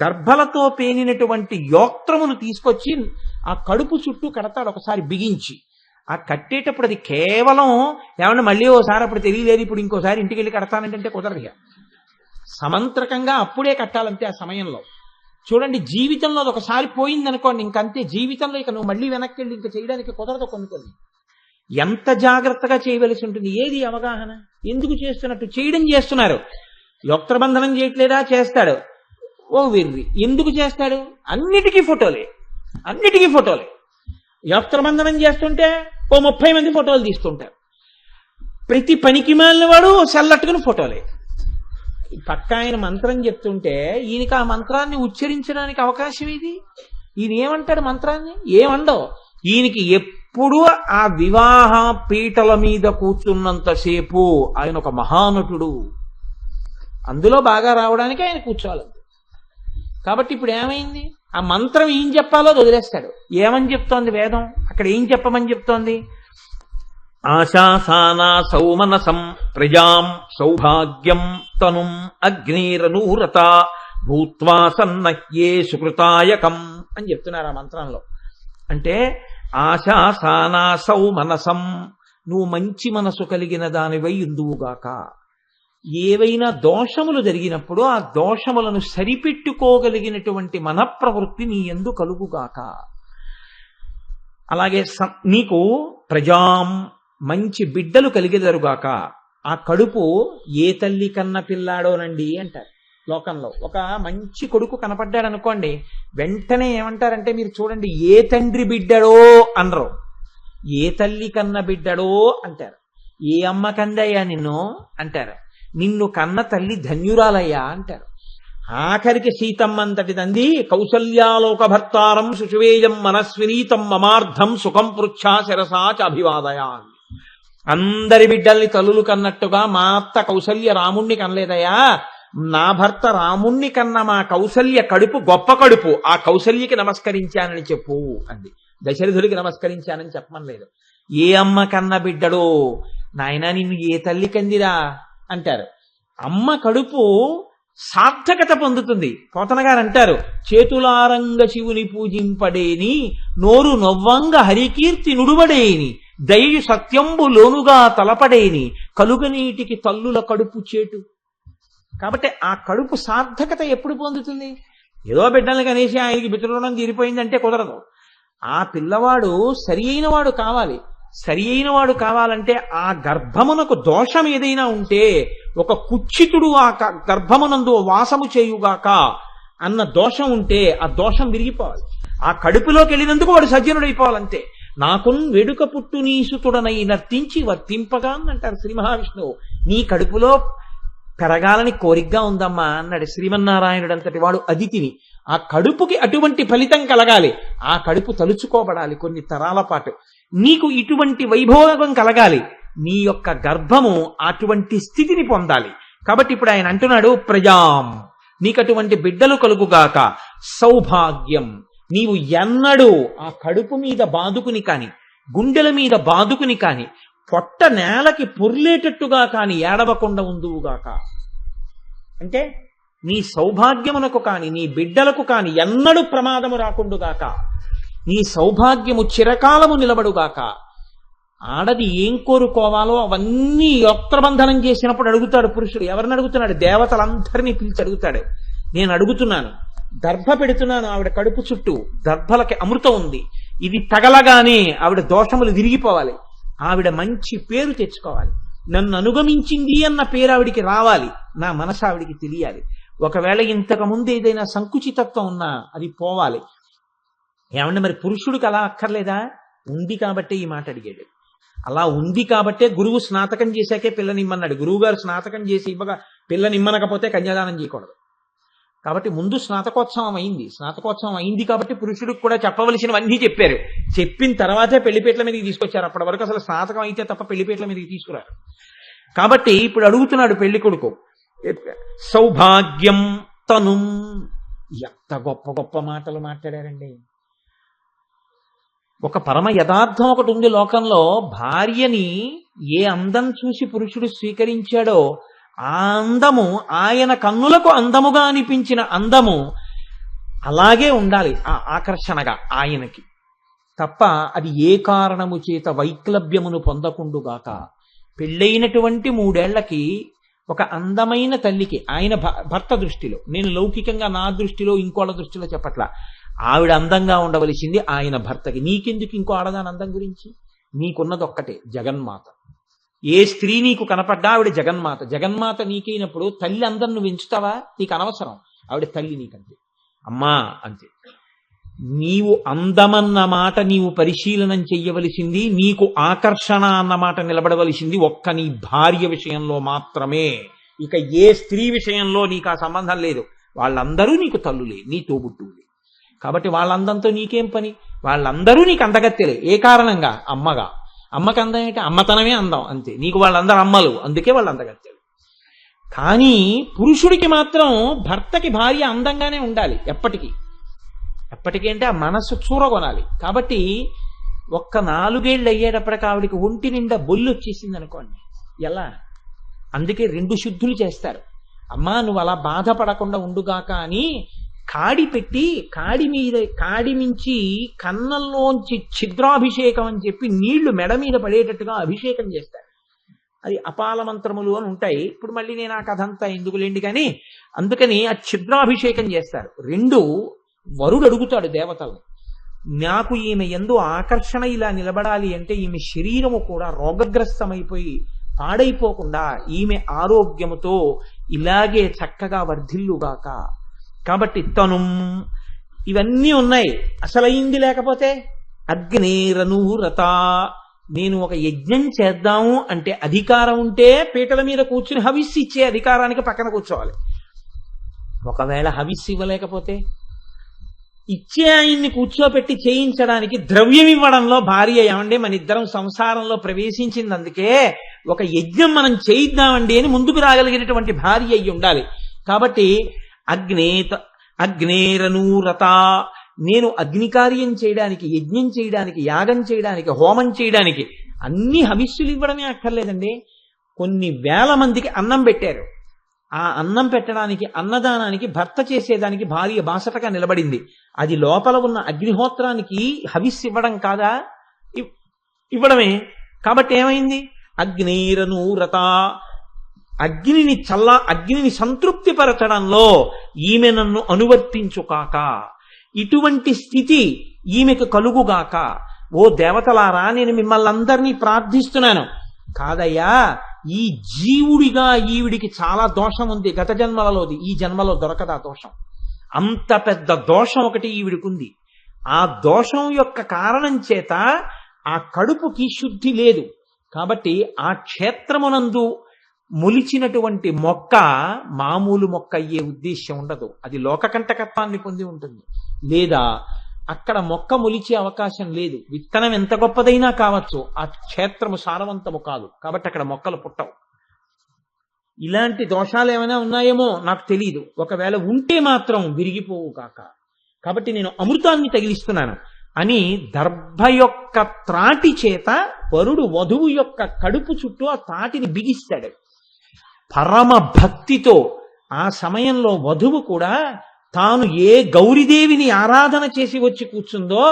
దర్భలతో పేనినటువంటి యోక్త్రమును తీసుకొచ్చి ఆ కడుపు చుట్టూ కడతాడు ఒకసారి బిగించి. ఆ కట్టేటప్పుడు అది కేవలం ఏమన్నా మళ్ళీ ఓసారి అప్పుడు తెలియలేదు ఇప్పుడు ఇంకోసారి ఇంటికి వెళ్ళి కడతానంటే కుదరదు ఇక. సమంత్రకంగా అప్పుడే కట్టాలంతే ఆ సమయంలో. చూడండి, జీవితంలో అది ఒకసారి పోయిందనుకోండి ఇంకంతే. జీవితంలో ఇక నువ్వు మళ్ళీ వెనక్కి వెళ్ళి ఇంకా చేయడానికి కుదరదు. కొన్ని ఎంత జాగ్రత్తగా చేయవలసి ఉంటుంది. ఏది అవగాహన, ఎందుకు చేస్తున్నట్టు చేయడం చేస్తున్నారు. యోక్త్రబంధనం చేయట్లేదా, చేస్తాడు. ఓ వెర్రి, ఎందుకు చేస్తాడు? అన్నిటికీ ఫోటోలే. యోక్త్రబంధనం చేస్తుంటే ఓ 30 మంది ఫోటోలు తీస్తుంటారు. ప్రతి పనికి మాలిన వాడు సెల్లట్టుకుని ఫోటోలే. పక్క ఆయన మంత్రం చెప్తుంటే ఈయనకి ఆ మంత్రాన్ని ఉచ్చరించడానికి అవకాశం ఇది. ఈయన ఏమంటాడు మంత్రాన్ని? ఏమండవు. ఈయనకి ఎప్పుడూ ఆ వివాహ పీటల మీద కూర్చున్నంతసేపు ఆయన ఒక మహానటుడు. అందులో బాగా రావడానికి ఆయన కూర్చోవాలి. కాబట్టి ఇప్పుడు ఏమైంది? ఆ మంత్రం ఏం చెప్పాలో అది వదిలేస్తాడు. ఏమని చెప్తోంది వేదం? అక్కడ ఏం చెప్పమని చెప్తోంది? ఆశాసానా సౌమనసం ప్రజాం సౌభాగ్యం తనుం అగ్నిరనూరత భూత్వా సన్నహ్యే సుకృతాయకం అని చెప్తున్నారు ఆ మంత్రంలో. అంటే ఆశాసానా సౌమనసం, నువ్వు మంచి మనసు కలిగిన దానివై ఉందువుగాక. ఏవైనా దోషములు జరిగినప్పుడు ఆ దోషములను సరిపెట్టుకోగలిగినటువంటి మనఃప్రవృత్తి నీ యందు కలుగుగాక. అలాగే నీకు ప్రజాం, మంచి బిడ్డలు కలిగెదరుగాక. ఆ కడుపు ఏ తల్లి కన్న పిల్లాడోనండి అంటారు లోకంలో. ఒక మంచి కొడుకు కనపడ్డాడు అనుకోండి, వెంటనే ఏమంటారంటే మీరు చూడండి, ఏ తండ్రి బిడ్డడో అనరు, ఏ తల్లి కన్న బిడ్డడో అంటారు. ఏ అమ్మ కందయ్యా నిన్ను అంటారు. నిన్ను కన్న తల్లి ధన్యురాలయ్యా అంటారు. ఆఖరికి సీతమ్మంతటిదంది కౌసల్యాలోక భర్తారం శుశువేయం మనస్వినీతం మమార్థం సుఖం పృచ్ఛా శిరసా చ అభివాదయా. అందరి బిడ్డల్ని తల్లులు కన్నట్టుగా మా అత్త కౌసల్య రాముణ్ణి కనలేదయ్యా, నా భర్త రాముణ్ణి కన్న మా కౌసల్య కడుపు గొప్ప కడుపు, ఆ కౌసల్యకి నమస్కరించానని చెప్పు అంది. దశరథుడికి నమస్కరించానని చెప్పమనలేదు. ఏ అమ్మ కన్న బిడ్డడో, నాయనా నిన్ను ఏ తల్లి కందిరా అంటారు. అమ్మ కడుపు సార్థకత పొందుతుంది. పోతన గారు అంటారు, చేతులారంగ శివుని పూజింపడేని నోరు నొవ్వంగ హరికీర్తి నుడువడేని దయయు సత్యంబు లోనుగా తలపడేని కలుగనీటికి తల్లుల కడుపు చేటు. కాబట్టి ఆ కడుపు సార్థకత ఎప్పుడు పొందుతుంది? ఏదో బిడ్డల్ని కనేసి ఆయనకి పితృణం తీరిపోయిందంటే కుదరదు. ఆ పిల్లవాడు సరి అయిన వాడు కావాలి. సరి అయిన వాడు కావాలంటే ఆ గర్భమునకు దోషం ఏదైనా ఉంటే, ఒక కుచ్చితుడు ఆ గర్భమునందు వాసము చేయుగాక అన్న దోషం ఉంటే ఆ దోషం విరిగిపోవాలి. ఆ కడుపులోకి వెళ్ళినందుకు వాడు సజ్జనుడైపోవాలంతే. నాకున్ వెడుక పుట్టు నీసుతుడనై నర్తించి వర్తింపగా అంటారు శ్రీ మహావిష్ణువు. నీ కడుపులో పెరగాలని కోరికగా ఉందమ్మా అన్నాడు శ్రీమన్నారాయణుడు అంతటి వాడు అదితిని. ఆ కడుపుకి అటువంటి ఫలితం కలగాలి. ఆ కడుపు తలుచుకోబడాలి కొన్ని తరాల పాటు. నీకు ఇటువంటి వైభోగం కలగాలి. నీ యొక్క గర్భము అటువంటి స్థితిని పొందాలి. కాబట్టి ఇప్పుడు ఆయన అంటున్నాడు, ప్రజాం, నీకు అటువంటి బిడ్డలు కలుగుగాక. సౌభాగ్యం, నీవు ఎన్నడూ ఆ కడుపు మీద బాదుకుని కాని, గుండెల మీద బాదుకుని కాని, పొట్ట నేలకి పొర్లేటట్టుగా కాని ఏడవకుండా ఉందువుగాక. అంటే నీ సౌభాగ్యమునకు కాని నీ బిడ్డలకు కాని ఎన్నడూ ప్రమాదము రాకుండుగాక. నీ సౌభాగ్యము చిరకాలము నిలబడుగాక. ఆడది ఏం కోరుకోవాలో అవన్నీ యోక్త్రబంధనం చేసినప్పుడు అడుగుతాడు పురుషుడు. ఎవరిని అడుగుతున్నాడు? దేవతలందరినీ పిలిచి అడుగుతాడు. నేను అడుగుతున్నాను, దర్భ పెడుతున్నాను ఆవిడ కడుపు చుట్టూ, దర్భలకి అమృతం ఉంది, ఇది తగలగానే ఆవిడ దోషములు విరిగిపోవాలి, ఆవిడ మంచి పేరు తెచ్చుకోవాలి, నన్ను అనుగమించింది అన్న పేరు ఆవిడికి రావాలి, నా మనసు ఆవిడికి తెలియాలి. ఒకవేళ ఇంతకు ముందు ఏదైనా సంకుచితత్వం ఉన్నా అది పోవాలి. ఏమంటే మరి పురుషుడికి అలా అక్కర్లేదా? ఉంది కాబట్టే ఈ మాట అడిగాడు. అలా ఉంది కాబట్టే గురువు స్నాతకం చేశాకే పిల్లనిమ్మన్నాడు. గురువు గారు స్నాతకం చేసి ఇవ్వగా పిల్లనిమ్మనకపోతే కన్యాదానం చేయకూడదు. కాబట్టి ముందు స్నాతకోత్సవం అయింది. స్నాతకోత్సవం అయింది కాబట్టి పురుషుడికి కూడా చెప్పవలసినవన్నీ చెప్పారు. చెప్పిన తర్వాతే పెళ్లిపేట్ల మీదకి తీసుకొచ్చారు. అప్పటి వరకు అసలు స్నాతకం అయితే తప్ప పెళ్లిపేట్ల మీదకి తీసుకురారు. కాబట్టి ఇప్పుడు అడుగుతున్నాడు పెళ్లి కొడుకు, సౌభాగ్యం తను. ఎంత గొప్ప గొప్ప మాటలు మాట్లాడారండి. ఒక పరమ యథార్థం ఒకటి ఉంది లోకంలో. భార్యని ఏ అందం చూసి పురుషుడు స్వీకరించాడో ఆ అందము, ఆయన కన్నులకు అందముగా అనిపించిన అందము అలాగే ఉండాలి ఆ ఆకర్షణగా ఆయనకి. తప్ప అది ఏ కారణము చేత వైక్లభ్యమును పొందకుండుగాక. పెళ్ళైనటువంటి 3 ఏళ్లకి ఒక అందమైన తల్లికి ఆయన భర్త దృష్టిలో, నేను లౌకికంగా నా దృష్టిలో ఇంకోళ్ళ దృష్టిలో చెప్పట్లా, ఆవిడ అందంగా ఉండవలసింది ఆయన భర్తకి. నీకెందుకు ఇంకో ఆడదాని అందం గురించి? నీకున్నది ఒక్కటే, జగన్మాత. ఏ స్త్రీ నీకు కనపడ్డా ఆవిడ జగన్మాత. జగన్మాత నీకైనప్పుడు తల్లి అందం నువ్వు ఎంచుతావా? నీకు అనవసరం, ఆవిడ తల్లి నీకంతే. అమ్మా అంతే. నీవు అందమన్న మాట నీవు పరిశీలనం చెయ్యవలసింది, నీకు ఆకర్షణ అన్న మాట నిలబడవలసింది ఒక్క నీ భార్య విషయంలో మాత్రమే. ఇక ఏ స్త్రీ విషయంలో నీకు ఆ సంబంధం లేదు. వాళ్ళందరూ నీకు తల్లులే, నీ తోబుట్టువులే. కాబట్టి వాళ్ళందంతో నీకేం పని? వాళ్ళందరూ నీకు అందగత్తెలే. ఏ కారణంగా? అమ్మగా. అమ్మకి అందం ఏంటి? అమ్మతనమే అందం, అంతే. నీకు వాళ్ళందరూ అమ్మలు, అందుకే వాళ్ళు అందగత్తెలు. కానీ పురుషుడికి మాత్రం భర్తకి భార్య అందంగానే ఉండాలి ఎప్పటికీ. ఎప్పటికంటే ఆ మనస్సు చూరగొనాలి. కాబట్టి ఒక్క 4 ఏళ్ళు అయ్యేటప్పటికి ఆవిడికి ఒంటి నిండా బొల్లు వచ్చేసింది అనుకోండి, ఎలా? అందుకే 2 శుద్ధులు చేస్తారు. అమ్మా నువ్వు అలా బాధపడకుండా ఉండుగాక అని కాడి పెట్టి, కాడి మించి కన్నంలోంచి ఛిద్రాభిషేకం అని చెప్పి నీళ్లు మెడ మీద పడేటట్టుగా అభిషేకం చేస్తారు. అది అపాల మంత్రములు అని ఉంటాయి. ఇప్పుడు మళ్ళీ నేను ఆ కథ అంతా ఎందుకులేండి కానీ, అందుకని ఆ ఛిద్రాభిషేకం చేస్తారు. 2 వరుడు అడుగుతాడు దేవతలను, నాకు ఈమె యందు ఆకర్షణ ఇలా నిలబడాలి అంటే ఈమె శరీరము కూడా రోగగ్రస్తమైపోయి పాడైపోకుండా ఈమె ఆరోగ్యముతో ఇలాగే చక్కగా వర్ధిల్లుగాక. కాబట్టి తను ఇవన్నీ ఉన్నాయి. అసలైంది లేకపోతే అగ్నేరనూరత. నేను ఒక యజ్ఞం చేద్దాము అంటే అధికారం ఉంటే పీటల మీద కూర్చుని హవిస్సు ఇచ్చే అధికారానికి పక్కన కూర్చోవాలి. ఒకవేళ హవిస్సు ఇవ్వలేకపోతే ఇచ్చే ఆయన్ని కూర్చోపెట్టి చేయించడానికి ద్రవ్యం ఇవ్వడంలో భార్య, ఏమండి మన ఇద్దరం సంసారంలో ప్రవేశించింది అందుకే ఒక యజ్ఞం మనం చేయిద్దామండి అని ముందుకు రాగలిగినటువంటి భార్య అయి ఉండాలి. కాబట్టి అగ్నేరనూరత. నేను అగ్నికార్యం చేయడానికి, యజ్ఞం చేయడానికి, యాగం చేయడానికి, హోమం చేయడానికి అన్ని హవిస్సులు ఇవ్వడమే అక్కర్లేదండి. కొన్ని వేల మందికి అన్నం పెట్టారు. ఆ అన్నం పెట్టడానికి, అన్నదానానికి, భర్త చేసేదానికి భార్య బాసటగా నిలబడింది. అది లోపల ఉన్న అగ్నిహోత్రానికి హవిస్సు ఇవ్వడం కాదా? ఇవ్వడమే. కాబట్టి ఏమైంది? అగ్నేరనూరత. అగ్నిని సంతృప్తిపరచడంలో ఈమె నన్ను అనువర్తించుకాక, ఇటువంటి స్థితి ఈమెకు కలుగుగాక. ఓ దేవతలారా, నేను మిమ్మల్ని అందరినీ ప్రార్థిస్తున్నాను. కాదయ్యా, ఈ జీవుడిగా ఈవిడికి చాలా దోషం ఉంది గత జన్మలలోది, ఈ జన్మలో దొరకదా దోషం. అంత పెద్ద దోషం ఒకటి ఈవిడికుంది. ఆ దోషం యొక్క కారణం చేత ఆ కడుపుకి శుద్ధి లేదు. కాబట్టి ఆ క్షేత్రమునందు మొలిచినటువంటి మొక్క మామూలు మొక్క అయ్యే ఉద్దేశ్యం ఉండదు. అది లోకకంటకత్వాన్ని పొంది ఉంటుంది. లేదా అక్కడ మొక్క మొలిచే అవకాశం లేదు. విత్తనం ఎంత గొప్పదైనా కావచ్చు, ఆ క్షేత్రము సారవంతము కాదు. కాబట్టి అక్కడ మొక్కలు పుట్టవు. ఇలాంటి దోషాలు ఏమైనా ఉన్నాయేమో నాకు తెలియదు. ఒకవేళ ఉంటే మాత్రం విరిగిపోవు కాక. కాబట్టి నేను అమృతాన్ని తగిలిస్తున్నాను అని దర్భ యొక్క త్రాటి చేత వరుడు వధువు యొక్క కడుపు చుట్టూ ఆ తాటిని బిగిస్తాడు పరమ భక్తితో. ఆ సమయంలో వధువు కూడా తాను ఏ గౌరీదేవిని ఆరాధన చేసి వచ్చి కూర్చుందో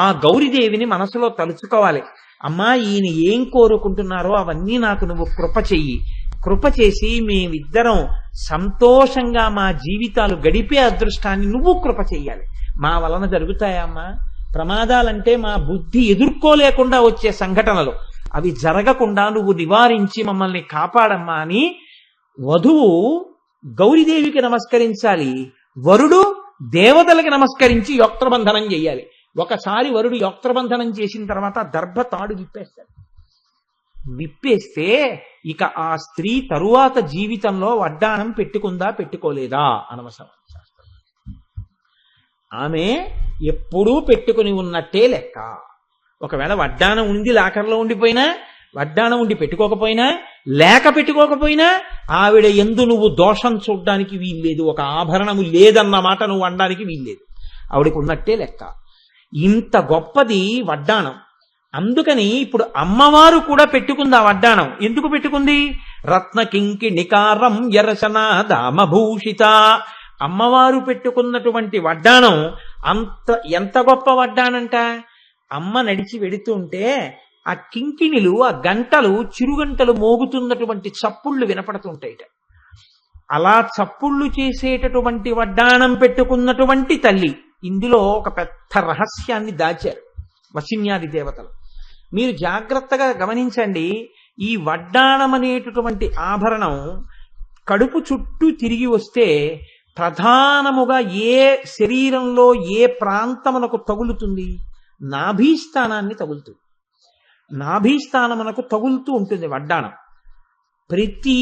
ఆ గౌరీదేవిని మనసులో తలుచుకోవాలి. అమ్మా, ఈయన ఏం కోరుకుంటున్నారో అవన్నీ నాకు నువ్వు కృప చెయ్యి. కృప చేసి మేమిద్దరం సంతోషంగా మా జీవితాలు గడిపే అదృష్టాన్ని నువ్వు కృప చెయ్యాలి. మా వలన జరుగుతాయమ్మా ప్రమాదాలంటే మా బుద్ధి ఎదుర్కోలేకుండా వచ్చే సంఘటనలు, అవి జరగకుండా నువ్వు నివారించి మమ్మల్ని కాపాడమ్మా అని వధువు గౌరీదేవికి నమస్కరించాలి. వరుడు దేవతలకి నమస్కరించి యోక్త్రబంధనం చెయ్యాలి. ఒకసారి వరుడు యోక్త్రబంధనం చేసిన తర్వాత దర్భ తాడు విప్పేస్తే ఇక ఆ స్త్రీ తరువాత జీవితంలో వడ్డాణం పెట్టుకుందా పెట్టుకోలేదా అనవసరం. ఆమె ఎప్పుడూ పెట్టుకుని ఉన్నట్టే లెక్క. ఒకవేళ వడ్డాణం ఉండి లాకర్లో ఉండిపోయినా, వడ్డాణం ఉండి పెట్టుకోకపోయినా, లేక పెట్టుకోకపోయినా ఆవిడ ఎందు నువ్వు దోషం చూడ్డానికి వీల్లేదు. ఒక ఆభరణము లేదన్న మాట నువ్వు అనడానికి వీల్లేదు. ఆవిడకు ఉన్నట్టే లెక్క. ఇంత గొప్పది వడ్డాణం. అందుకని ఇప్పుడు అమ్మవారు కూడా పెట్టుకుంది ఆ వడ్డాణం. ఎందుకు పెట్టుకుంది? రత్న కింకిణికారం యరసనా దామభూషిత. అమ్మవారు పెట్టుకున్నటువంటి వడ్డాణం ఎంత గొప్ప వడ్డానంట. అమ్మ నడిచి వెడుతుంటే ఆ కింకిణిలు, ఆ గంటలు, చిరుగంటలు మోగుతున్నటువంటి చప్పుళ్ళు వినపడుతుంటాయిట. అలా చప్పుళ్ళు చేసేటటువంటి వడ్డాణం పెట్టుకున్నటువంటి తల్లి. ఇందులో ఒక పెద్ద రహస్యాన్ని దాచారు వసిన్యాది దేవతలు. మీరు జాగ్రత్తగా గమనించండి. ఈ వడ్డాణం అనేటటువంటి ఆభరణం కడుపు చుట్టూ తిరిగి వస్తే ప్రధానముగా ఏ శరీరంలో ఏ ప్రాంతమునకు తగులుతుంది? నాభీస్థానాన్ని తగులుతుంది. నాభీస్థానమునకు తగులుతూ ఉంటుంది వడ్డాణం. ప్రతి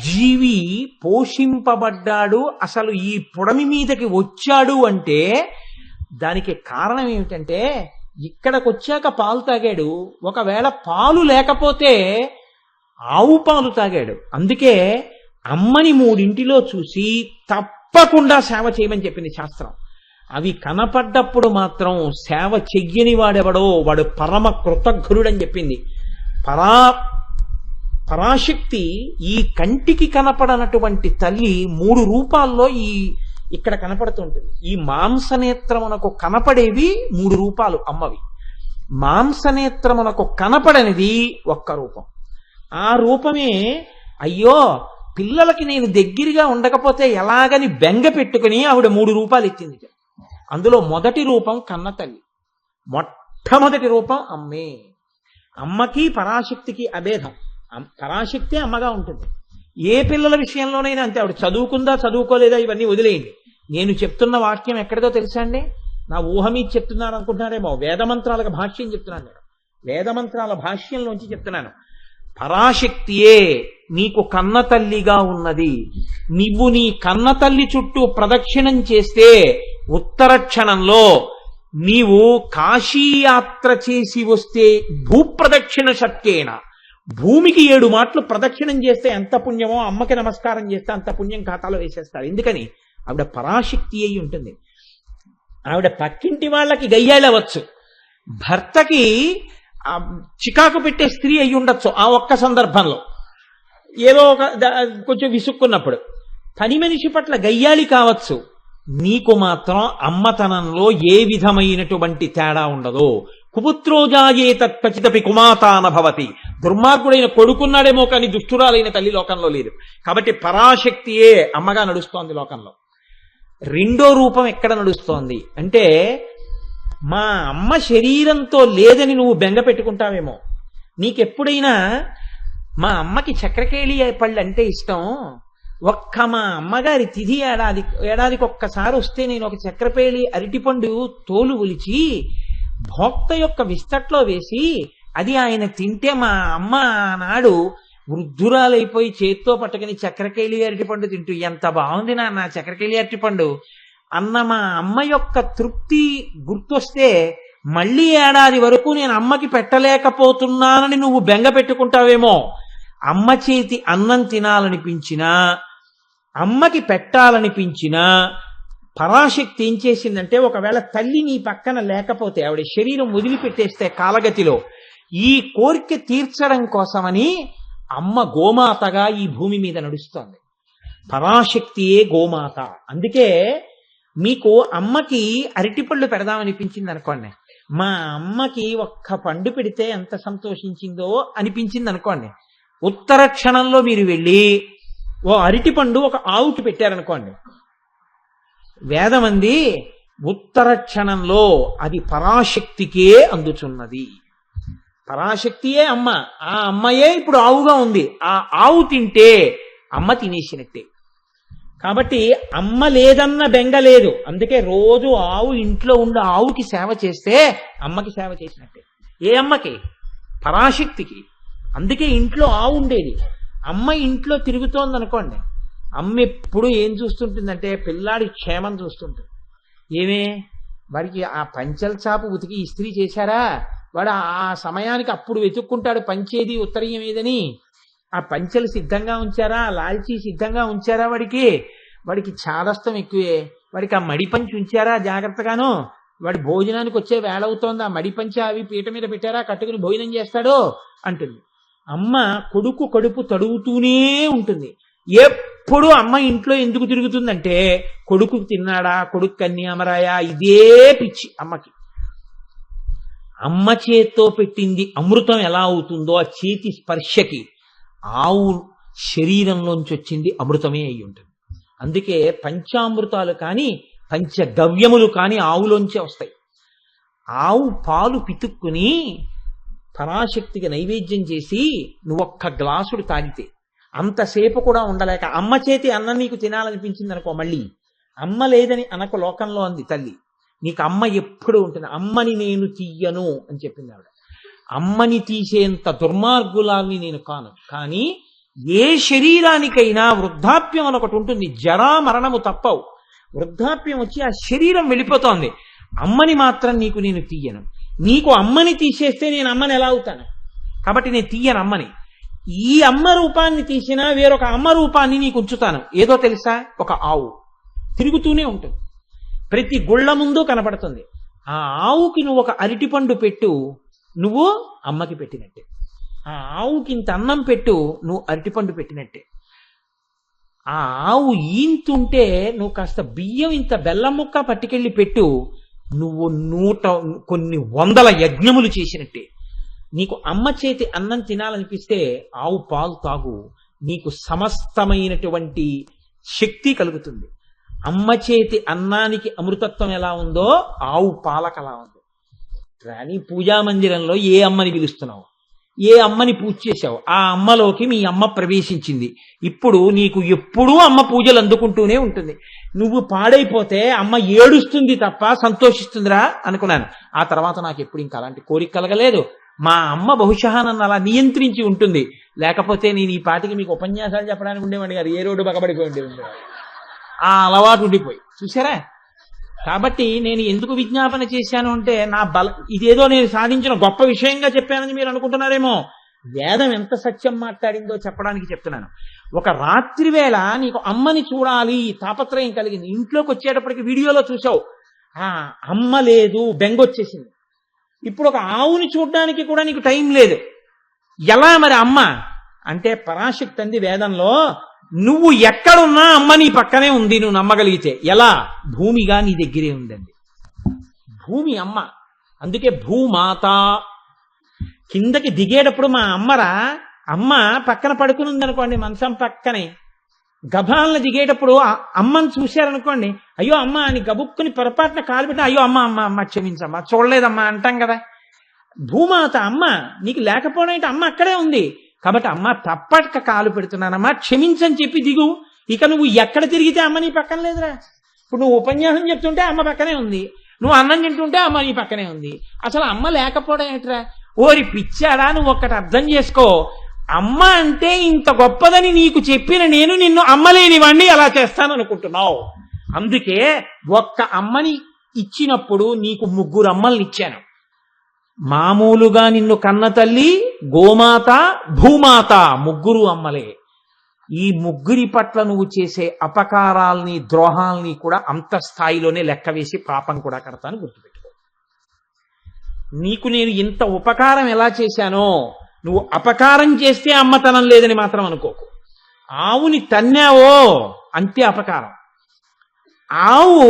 జీవి పోషింపబడ్డాడు, అసలు ఈ పుడమి మీదకి వచ్చాడు అంటే దానికి కారణం ఏమిటంటే, ఇక్కడికి వచ్చాక పాలు తాగాడు. ఒకవేళ పాలు లేకపోతే ఆవు పాలు తాగాడు. అందుకే అమ్మని మూడింటిలో చూసి తప్పకుండా సేవ చేయమని చెప్పింది శాస్త్రం. అవి కనపడ్డప్పుడు మాత్రం సేవ చెయ్యని వాడెవడో వాడు పరమ కృతజ్ఞుడని చెప్పింది. పరాశక్తి ఈ కంటికి కనపడనటువంటి తల్లి 3 రూపాల్లో ఇక్కడ కనపడుతుంటుంది. ఈ మాంసనేత్రమునకు కనపడేవి 3 రూపాలు అమ్మవి. మాంసనేత్రమునకు కనపడనిది ఒక్క రూపం. ఆ రూపమే అయ్యో పిల్లలకి నేను దగ్గరగా ఉండకపోతే ఎలాగని బెంగ పెట్టుకుని ఆవిడ 3 రూపాలు ఎత్తింది. అందులో మొదటి రూపం కన్న తల్లి, మొట్టమొదటి రూపం అమ్మే. అమ్మకి పరాశక్తికి అభేదం. పరాశక్తే అమ్మగా ఉంటుంది. ఏ పిల్లల విషయంలోనైనా అంతే. ఆవిడ చదువుకుందా చదువుకోలేదా ఇవన్నీ వదిలేయండి. నేను చెప్తున్న వాక్యం ఎక్కడిదో తెలుసా అండి? నా ఊహ మీద చెప్తున్నాను అనుకుంటున్నారేమో. వేదమంత్రాలకు భాష్యం చెప్తున్నాను నేను. వేదమంత్రాల భాష్యంలోంచి చెప్తున్నాను. పరాశక్తియే నీకు కన్న తల్లిగా ఉన్నది. నువ్వు నీ కన్న తల్లి చుట్టూ ప్రదక్షిణం చేస్తే ఉత్తర క్షణంలో నీవు కాశీయాత్ర చేసి వస్తే భూప్రదక్షిణ శక్యేన, భూమికి 7 మాటలు ప్రదక్షిణం చేస్తే ఎంత పుణ్యమో అమ్మకి నమస్కారం చేస్తే అంత పుణ్యం ఖాతాలో వేసేస్తారు. ఎందుకని? ఆవిడ పరాశక్తి అయి ఉంటుంది. ఆవిడ పక్కింటి వాళ్ళకి గయ్యాలవచ్చు, భర్తకి చికాకు పెట్టే స్త్రీ అయి ఉండొచ్చు ఆ ఒక్క సందర్భంలో, ఏదో ఒక కొంచెం విసుక్కున్నప్పుడు. పని మనిషి పట్ల గయ్యాలి కావచ్చు. నీకు మాత్రం అమ్మతనంలో ఏ విధమైనటువంటి తేడా ఉండదు. కుపుత్రోజాయే తత్పచితపి కుమాతాన భవతి. దుర్మార్గుడైన కొడుకున్నాడేమో కానీ దుష్టురాలైన తల్లి లోకంలో లేదు. కాబట్టి పరాశక్తియే అమ్మగా నడుస్తోంది లోకంలో. రెండో రూపం ఎక్కడ నడుస్తోంది అంటే, మా అమ్మ శరీరంతో లేదని నువ్వు బెంగ పెట్టుకుంటావేమో. నీకెప్పుడైనా మా అమ్మకి చక్రకేళి పళ్ళు అంటే ఇష్టం, ఒక్క మా అమ్మగారి తిథి ఏడాదికి ఒక్కసారి వస్తే నేను ఒక చక్రపేళి అరటిపండు తోలు ఒలిచి భోక్త యొక్క విస్తట్లో వేసి అది ఆయన తింటే మా అమ్మ నాడు వృద్ధురాలైపోయి చేత్తో పట్టుకుని చక్రకేళి అరటిపండు తింటూ ఎంత బాగుంది నాన్న చక్రకేళి అరటిపండు అన్న మా అమ్మ యొక్క తృప్తి గుర్తొస్తే మళ్ళీ ఏడాది వరకు నేను అమ్మకి పెట్టలేకపోతున్నానని నువ్వు బెంగ పెట్టుకుంటావేమో. అమ్మ చేతి అన్నం తినాలనిపించినా అమ్మకి పెట్టాలనిపించినా పరాశక్తి ఏం చేసిందంటే, ఒకవేళ తల్లి నీ పక్కన లేకపోతే, ఆవిడ శరీరం వదిలిపెట్టేస్తే కాలగతిలో, ఈ కోరిక తీర్చడం కోసమని అమ్మ గోమాతగా ఈ భూమి మీద నడుస్తోంది. పరాశక్తియే గోమాత. అందుకే మీకు అమ్మకి అరటిపళ్ళు పెడదామనిపించింది అనుకోండి, మా అమ్మకి ఒక్క పండు పెడితే ఎంత సంతోషించిందో అనిపించింది అనుకోండి, ఉత్తర క్షణంలో మీరు వెళ్ళి ఓ అరటిపండు ఒక ఆవుకి పెట్టారనుకోండి, వేదమంది ఉత్తర క్షణంలో అది పరాశక్తికే అందుచున్నది. పరాశక్తియే అమ్మ. ఆ అమ్మయే ఇప్పుడు ఆవుగా ఉంది. ఆ ఆవు తింటే అమ్మ తినేసినట్టే. కాబట్టి అమ్మ లేదన్న బెంగ లేదు. అందుకే రోజు ఆవు ఇంట్లో ఉండి ఆవుకి సేవ చేస్తే అమ్మకి సేవ చేసినట్టే. ఏ అమ్మకి? పరాశక్తికి. అందుకే ఇంట్లో ఆవు ఉండేది. అమ్మ ఇంట్లో తిరుగుతోంది అనుకోండి, అమ్మ ఎప్పుడు ఏం చూస్తుంటుందంటే పిల్లాడి క్షేమం చూస్తుంటుంది. ఏమే వాడికి ఆ పంచల చాపు ఉతికి ఇస్త్రీ చేశారా, వాడు ఆ సమయానికి అప్పుడు వెతుక్కుంటాడు పంచేది ఉత్తరీయం ఏదని, ఆ పంచెలు సిద్ధంగా ఉంచారా, లాల్చీ సిద్ధంగా ఉంచారా, వాడికి చాదస్తం ఎక్కువే, వాడికి ఆ మడి పంచి ఉంచారా జాగ్రత్తగాను, వాడి భోజనానికి వచ్చే వేళ అవుతోంది, ఆ మడి పంచి అవి పీట మీద పెట్టారా కట్టుకుని భోజనం చేస్తాడు అంటుంది. అమ్మ కొడుకు కడుపు తడుగుతూనే ఉంటుంది. ఎప్పుడు అమ్మ ఇంట్లో ఎందుకు తిరుగుతుందంటే, కొడుకు తిన్నాడా, కొడుకు కన్ని అమరాయా, ఇదే పిచ్చి అమ్మకి. అమ్మ చేత్తో పెట్టింది అమృతం ఎలా అవుతుందో ఆ చేతి స్పర్శకి ఆవు శరీరంలోంచి వచ్చింది అమృతమే అయి ఉంటుంది. అందుకే పంచామృతాలు కానీ పంచగవ్యములు కానీ ఆవులోంచే వస్తాయి. ఆవు పాలు పితుక్కుని పరాశక్తికి నైవేద్యం చేసి నువ్వొక్క గ్లాసుడు తాగితే అంతసేపు కూడా ఉండలేక అమ్మ చేతి అన్నం నీకు తినాలనిపించింది అనుకో, మళ్ళీ అమ్మ లేదని అనకు లోకంలో అంది తల్లి, నీకు అమ్మ ఎప్పుడు ఉంటుంది. అమ్మని నేను తీయను అని చెప్పింది ఆవిడ. అమ్మని తీసేంత దుర్మార్గులాల్ని నేను కాను. కానీ ఏ శరీరానికైనా వృద్ధాప్యం అని ఒకటి ఉంటుంది, జరా మరణము తప్పవు. వృద్ధాప్యం వచ్చి ఆ శరీరం వెళ్ళిపోతోంది. అమ్మని మాత్రం నీకు నేను తీయను. నీకు అమ్మని తీసేస్తే నేను అమ్మని ఎలా అవుతాను? కాబట్టి నేను తీయను అమ్మని. ఈ అమ్మ రూపాన్ని తీసినా వేరొక అమ్మ రూపాన్ని నీకు ఉంచుతాను. ఏదో తెలుసా? ఒక ఆవు తిరుగుతూనే ఉంటుంది, ప్రతి గుళ్ళ ముందు కనపడుతుంది. ఆ ఆవుకి నువ్వు ఒక అరటిపండు పెట్టు, నువ్వు అమ్మకి పెట్టినట్టే. ఆ ఆవుకి ఇంత అన్నం పెట్టు, నువ్వు అరటిపండు పెట్టినట్టే. ఆ ఆవు ఈంతుంటే నువ్వు కాస్త బియ్యం ఇంత బెల్లం ముక్క పట్టుకెళ్ళి పెట్టు, నువ్వు కొన్ని వందల యజ్ఞములు చేసినట్టే. నీకు అమ్మ చేతి అన్నం తినాలనిపిస్తే ఆవు పాలు తాగు, నీకు సమస్తమైనటువంటి శక్తి కలుగుతుంది. అమ్మ చేతి అన్నానికి అమృతత్వం ఎలా ఉందో ఆవు పాలకు అలా ఉంది. కానీ పూజా మందిరంలో ఏ అమ్మని పిలుస్తున్నావు, ఏ అమ్మని పూజ చేశావు, ఆ అమ్మలోకి మీ అమ్మ ప్రవేశించింది. ఇప్పుడు నీకు ఎప్పుడూ అమ్మ పూజలు అందుకుంటూనే ఉంటుంది. నువ్వు పాడైపోతే అమ్మ ఏడుస్తుంది తప్ప సంతోషిస్తుందిరా అనుకున్నాను. ఆ తర్వాత నాకు ఎప్పుడు ఇంకా అలాంటి కోరిక కలగలేదు. మా అమ్మ బహుశా నన్ను అలా నియంత్రించి ఉంటుంది, లేకపోతే నేను ఈ పాటికి మీకు ఉపన్యాసాలు చెప్పడానికి ఉండేవాడిని గారు, ఏ రోడ్డు బగబడిపోయి ఉండేవాడు. ఆ అలవాటు ఉండిపోయి చూసారా. కాబట్టి నేను ఎందుకు విజ్ఞాపన చేశాను అంటే, నా ఇదేదో నేను సాధించిన గొప్ప విషయంగా చెప్పానని మీరు అనుకుంటున్నారేమో. వేదం ఎంత సత్యం మాట్లాడిందో చెప్పడానికి చెప్తున్నాను. ఒక రాత్రి వేళ నీకు అమ్మని చూడాలి తాపత్రయం కలిగింది. ఇంట్లోకి వచ్చేటప్పటికి వీడియోలో చూసావు, అమ్మ లేదు, బెంగొచ్చేసింది. ఇప్పుడు ఒక ఆవుని చూడడానికి కూడా నీకు టైం లేదు. ఎలా మరి అమ్మ అంటే, పరాశక్తి అంది వేదంలో, నువ్వు ఎక్కడున్నా అమ్మ నీ పక్కనే ఉంది, నువ్వు నమ్మగలిగితే. ఎలా? భూమిగా నీ దగ్గరే ఉందండి. భూమి అమ్మ. అందుకే భూమాత. కిందకి దిగేటప్పుడు మా అమ్మ పక్కన పడుకుని ఉందనుకోండి, మంచం పక్కనే, గభాలను దిగేటప్పుడు అమ్మని చూశారనుకోండి, అయ్యో అమ్మ అని గబుక్కుని పొరపాటున కాలు పెట్టిన, అయ్యో అమ్మ అమ్మ అమ్మ క్షమించమ్మా, చూడలేదమ్మా అంటాం కదా. భూమాత అమ్మ. నీకు లేకపోవడం ఏంటి? అమ్మ అక్కడే ఉంది. కాబట్టి అమ్మ తప్పక కాలు పెడుతున్నానమ్మా, క్షమించని చెప్పి దిగు. ఇక నువ్వు ఎక్కడ తిరిగితే అమ్మ నీ పక్కన లేదురా. ఇప్పుడు నువ్వు ఉపన్యాసం చెప్తుంటే అమ్మ పక్కనే ఉంది, నువ్వు అన్నం తింటుంటే అమ్మ నీ పక్కనే ఉంది. అసలు అమ్మ లేకపోవడం ఏంట్రా? ఓరి పిచ్చాడా, నువ్వు ఒక్కటి అర్థం చేసుకో. అమ్మ అంటే ఇంత గొప్పదని నీకు చెప్పిన నేను నిన్ను అమ్మలేని వాణ్ణి ఎలా చేస్తాను అనుకుంటున్నావు? అందుకే ఒక్క అమ్మని ఇచ్చినప్పుడు నీకు 3 అమ్మల్ని ఇచ్చాను. మామూలుగా నిన్ను కన్న తల్లి, గోమాత, భూమాత, 3 అమ్మలే. ఈ 3 పట్ల నువ్వు చేసే అపకారాల్ని, ద్రోహాల్ని కూడా అంత స్థాయిలోనే లెక్క వేసి పాపం కూడా కడతాను, గుర్తుపెట్టుకో. నీకు నేను ఇంత ఉపకారం ఎలా చేశానో, నువ్వు అపకారం చేస్తే అమ్మతనం లేదని మాత్రం అనుకోకు. ఆవుని తన్నావో అంతే అపకారం. ఆవు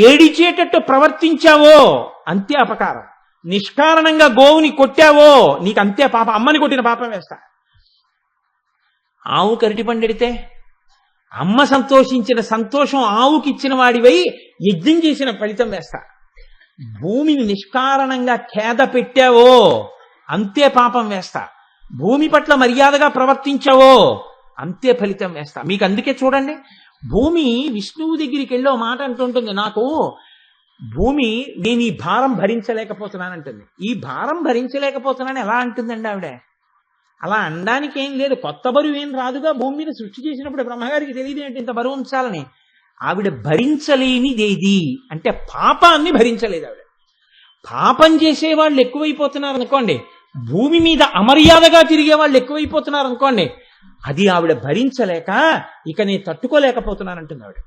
ఏడిచేటట్టు ప్రవర్తించావో అంతే అపకారం. నిష్కారణంగా గోవుని కొట్టావో నీకు అంతే పాపం. అమ్మని కొట్టిన పాపం వేస్తా. ఆవు కరిటి పండెడితే అమ్మ సంతోషించిన సంతోషం ఆవుకి ఇచ్చిన వాడివై యజ్ఞం చేసిన ఫలితం వేస్తా. భూమిని నిష్కారణంగా ఖేద పెట్టావో అంతే పాపం వేస్తా. భూమి పట్ల మర్యాదగా ప్రవర్తించావో అంతే ఫలితం వేస్తా. మీకు అందుకే చూడండి, భూమి విష్ణువు దగ్గరికి వెళ్ళి మాట అంటుంటుంది, నాకు భూమి నేను ఈ భారం భరించలేకపోతున్నానంటుంది. ఈ భారం భరించలేకపోతున్నాను ఎలా అంటుందండి ఆవిడ? అలా అనడానికి ఏం లేదు, కొత్త బరువు ఏం రాదుగా. భూమి మీద సృష్టి చేసినప్పుడు బ్రహ్మగారికి తెలియదు ఏంటి ఇంత బరువు ఉంచాలని. ఆవిడ భరించలేనిదేది అంటే పాపాన్ని భరించలేదు ఆవిడ. పాపం చేసేవాళ్ళు ఎక్కువైపోతున్నారు అనుకోండి, భూమి మీద అమర్యాదగా తిరిగే వాళ్ళు ఎక్కువైపోతున్నారు అనుకోండి, అది ఆవిడ భరించలేక ఇక నేను తట్టుకోలేకపోతున్నానంటుంది ఆవిడ.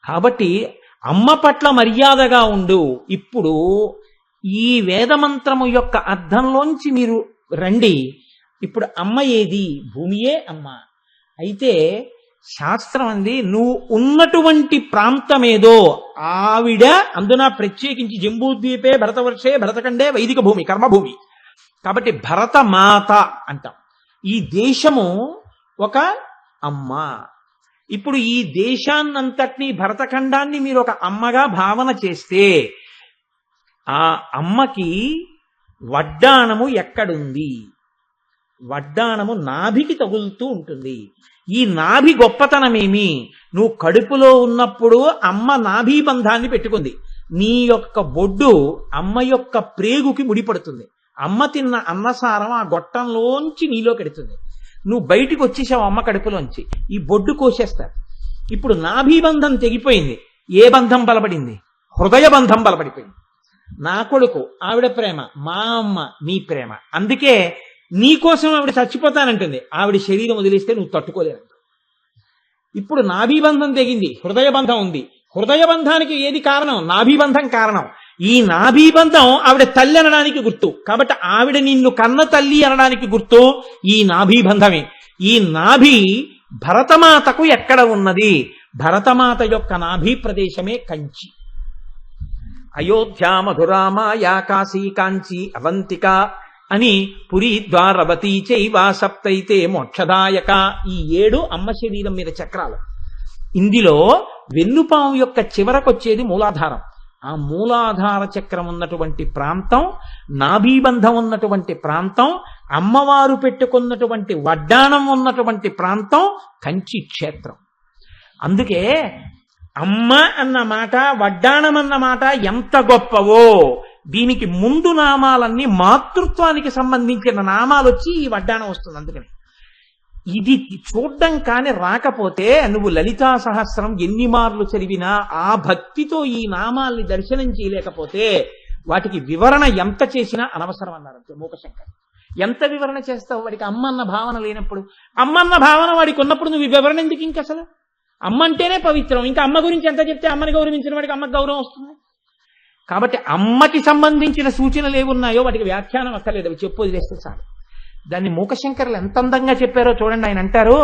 కాబట్టి అమ్మ పట్ల మర్యాదగా ఉండు. ఇప్పుడు ఈ వేదమంత్రము యొక్క అర్థంలోంచి మీరు రండి. ఇప్పుడు అమ్మ ఏది? భూమియే అమ్మ. అయితే శాస్త్రం అంది నువ్వు ఉన్నటువంటి ప్రాంతమేదో ఆవిడ అందున ప్రత్యేకించి జంబూద్వీపే భరతవర్షే భరతఖండే వైదిక భూమి కర్మభూమి కాబట్టి భరతమాత అంటాం. ఈ దేశము ఒక అమ్మ. ఇప్పుడు ఈ దేశాన్నంతటినీ భరతఖండాన్ని మీరు ఒక అమ్మగా భావన చేస్తే ఆ అమ్మకి వడ్డాణము ఎక్కడుంది? వడ్డాణము నాభికి తగులుతూ ఉంటుంది. ఈ నాభి గొప్పతనమేమి? నువ్వు కడుపులో ఉన్నప్పుడు అమ్మ నాభి బంధాన్ని పెట్టుకుంది. నీ యొక్క బొడ్డు అమ్మ యొక్క ప్రేగుకి ముడిపడుతుంది. అమ్మ తిన్న అన్నసారం ఆ గొట్టంలోంచి నీలో కెడుతుంది. నువ్వు బయటికి వచ్చేసావు అమ్మ కడుపులోంచి, ఈ బొడ్డు కోసేస్తారు. ఇప్పుడు నాభి బంధం తెగిపోయింది. ఏ బంధం బలపడింది? హృదయ బంధం బలపడిపోయింది. నా కొడుకు ఆవిడ ప్రేమ, మా అమ్మ నీ ప్రేమ. అందుకే నీకోసం ఆవిడ చచ్చిపోతానంటుంది. ఆవిడ శరీరం వదిలేస్తే నువ్వు తట్టుకోలేనంట. ఇప్పుడు నాభీబంధం తెగింది, హృదయ బంధం ఉంది. హృదయ బంధానికి ఏది కారణం? నాభీబంధం కారణం. ఈ నాభీబంధం ఆవిడ తల్లి అనడానికి గుర్తు. కాబట్టి ఆవిడ నిన్ను కన్న తల్లి అనడానికి గుర్తు ఈ నాభీబంధమే. ఈ నాభి భరతమాతకు ఎక్కడ ఉన్నది? భరతమాత యొక్క నాభీ ప్రదేశమే కంచి. అయోధ్య మధురామాయా కాశీ కాంచి అవంతిక అని పురి ద్వారవతీ చైవ సప్తైతే మోక్షదాయక. ఈ 7 అమ్మ శరీరం మీద చక్రాలు. ఇందులో వెన్నుపాము యొక్క చివరకొచ్చేది మూలాధారం. ఆ మూలాధార చక్రం ఉన్నటువంటి ప్రాంతం, నాభీబంధం ఉన్నటువంటి ప్రాంతం, అమ్మవారు పెట్టుకున్నటువంటి వడ్డాణం ఉన్నటువంటి ప్రాంతం కంచి క్షేత్రం. అందుకే అమ్మ అన్న మాట, వడ్డాణం అన్న మాట ఎంత గొప్పవో. దీనికి ముందు నామాలన్నీ మాతృత్వానికి సంబంధించిన నామాలు వచ్చి ఈ వడ్డాణం వస్తుంది. అందుకని ఇది చూడ్డం కాని రాకపోతే నువ్వు లలితా సహస్రం ఎన్ని మార్లు చదివినా ఆ భక్తితో ఈ నామాల్ని దర్శనం చేయలేకపోతే వాటికి వివరణ ఎంత చేసినా అనవసరం అన్నారు మూకశంకర్. ఎంత వివరణ చేస్తావు వాడికి అమ్మ అన్న భావన లేనప్పుడు? అమ్మ అన్న భావన వాడికి ఉన్నప్పుడు నువ్వు వివరణ ఎందుకు? ఇంక అసలు అమ్మ అంటేనే పవిత్రం. ఇంకా అమ్మ గురించి ఎంత చెప్తే అమ్మని గౌరవించిన వాడికి అమ్మకి గౌరవం వస్తుంది. కాబట్టి అమ్మకి సంబంధించిన సూచనలు ఏమున్నాయో వాటికి వ్యాఖ్యానం అక్కర్లేదు, అవి చెప్పు వదిలేస్తే చాలు. దాన్ని మూకశంకరులు ఎంత అందంగా చెప్పారో చూడండి. ఆయన అంటారు,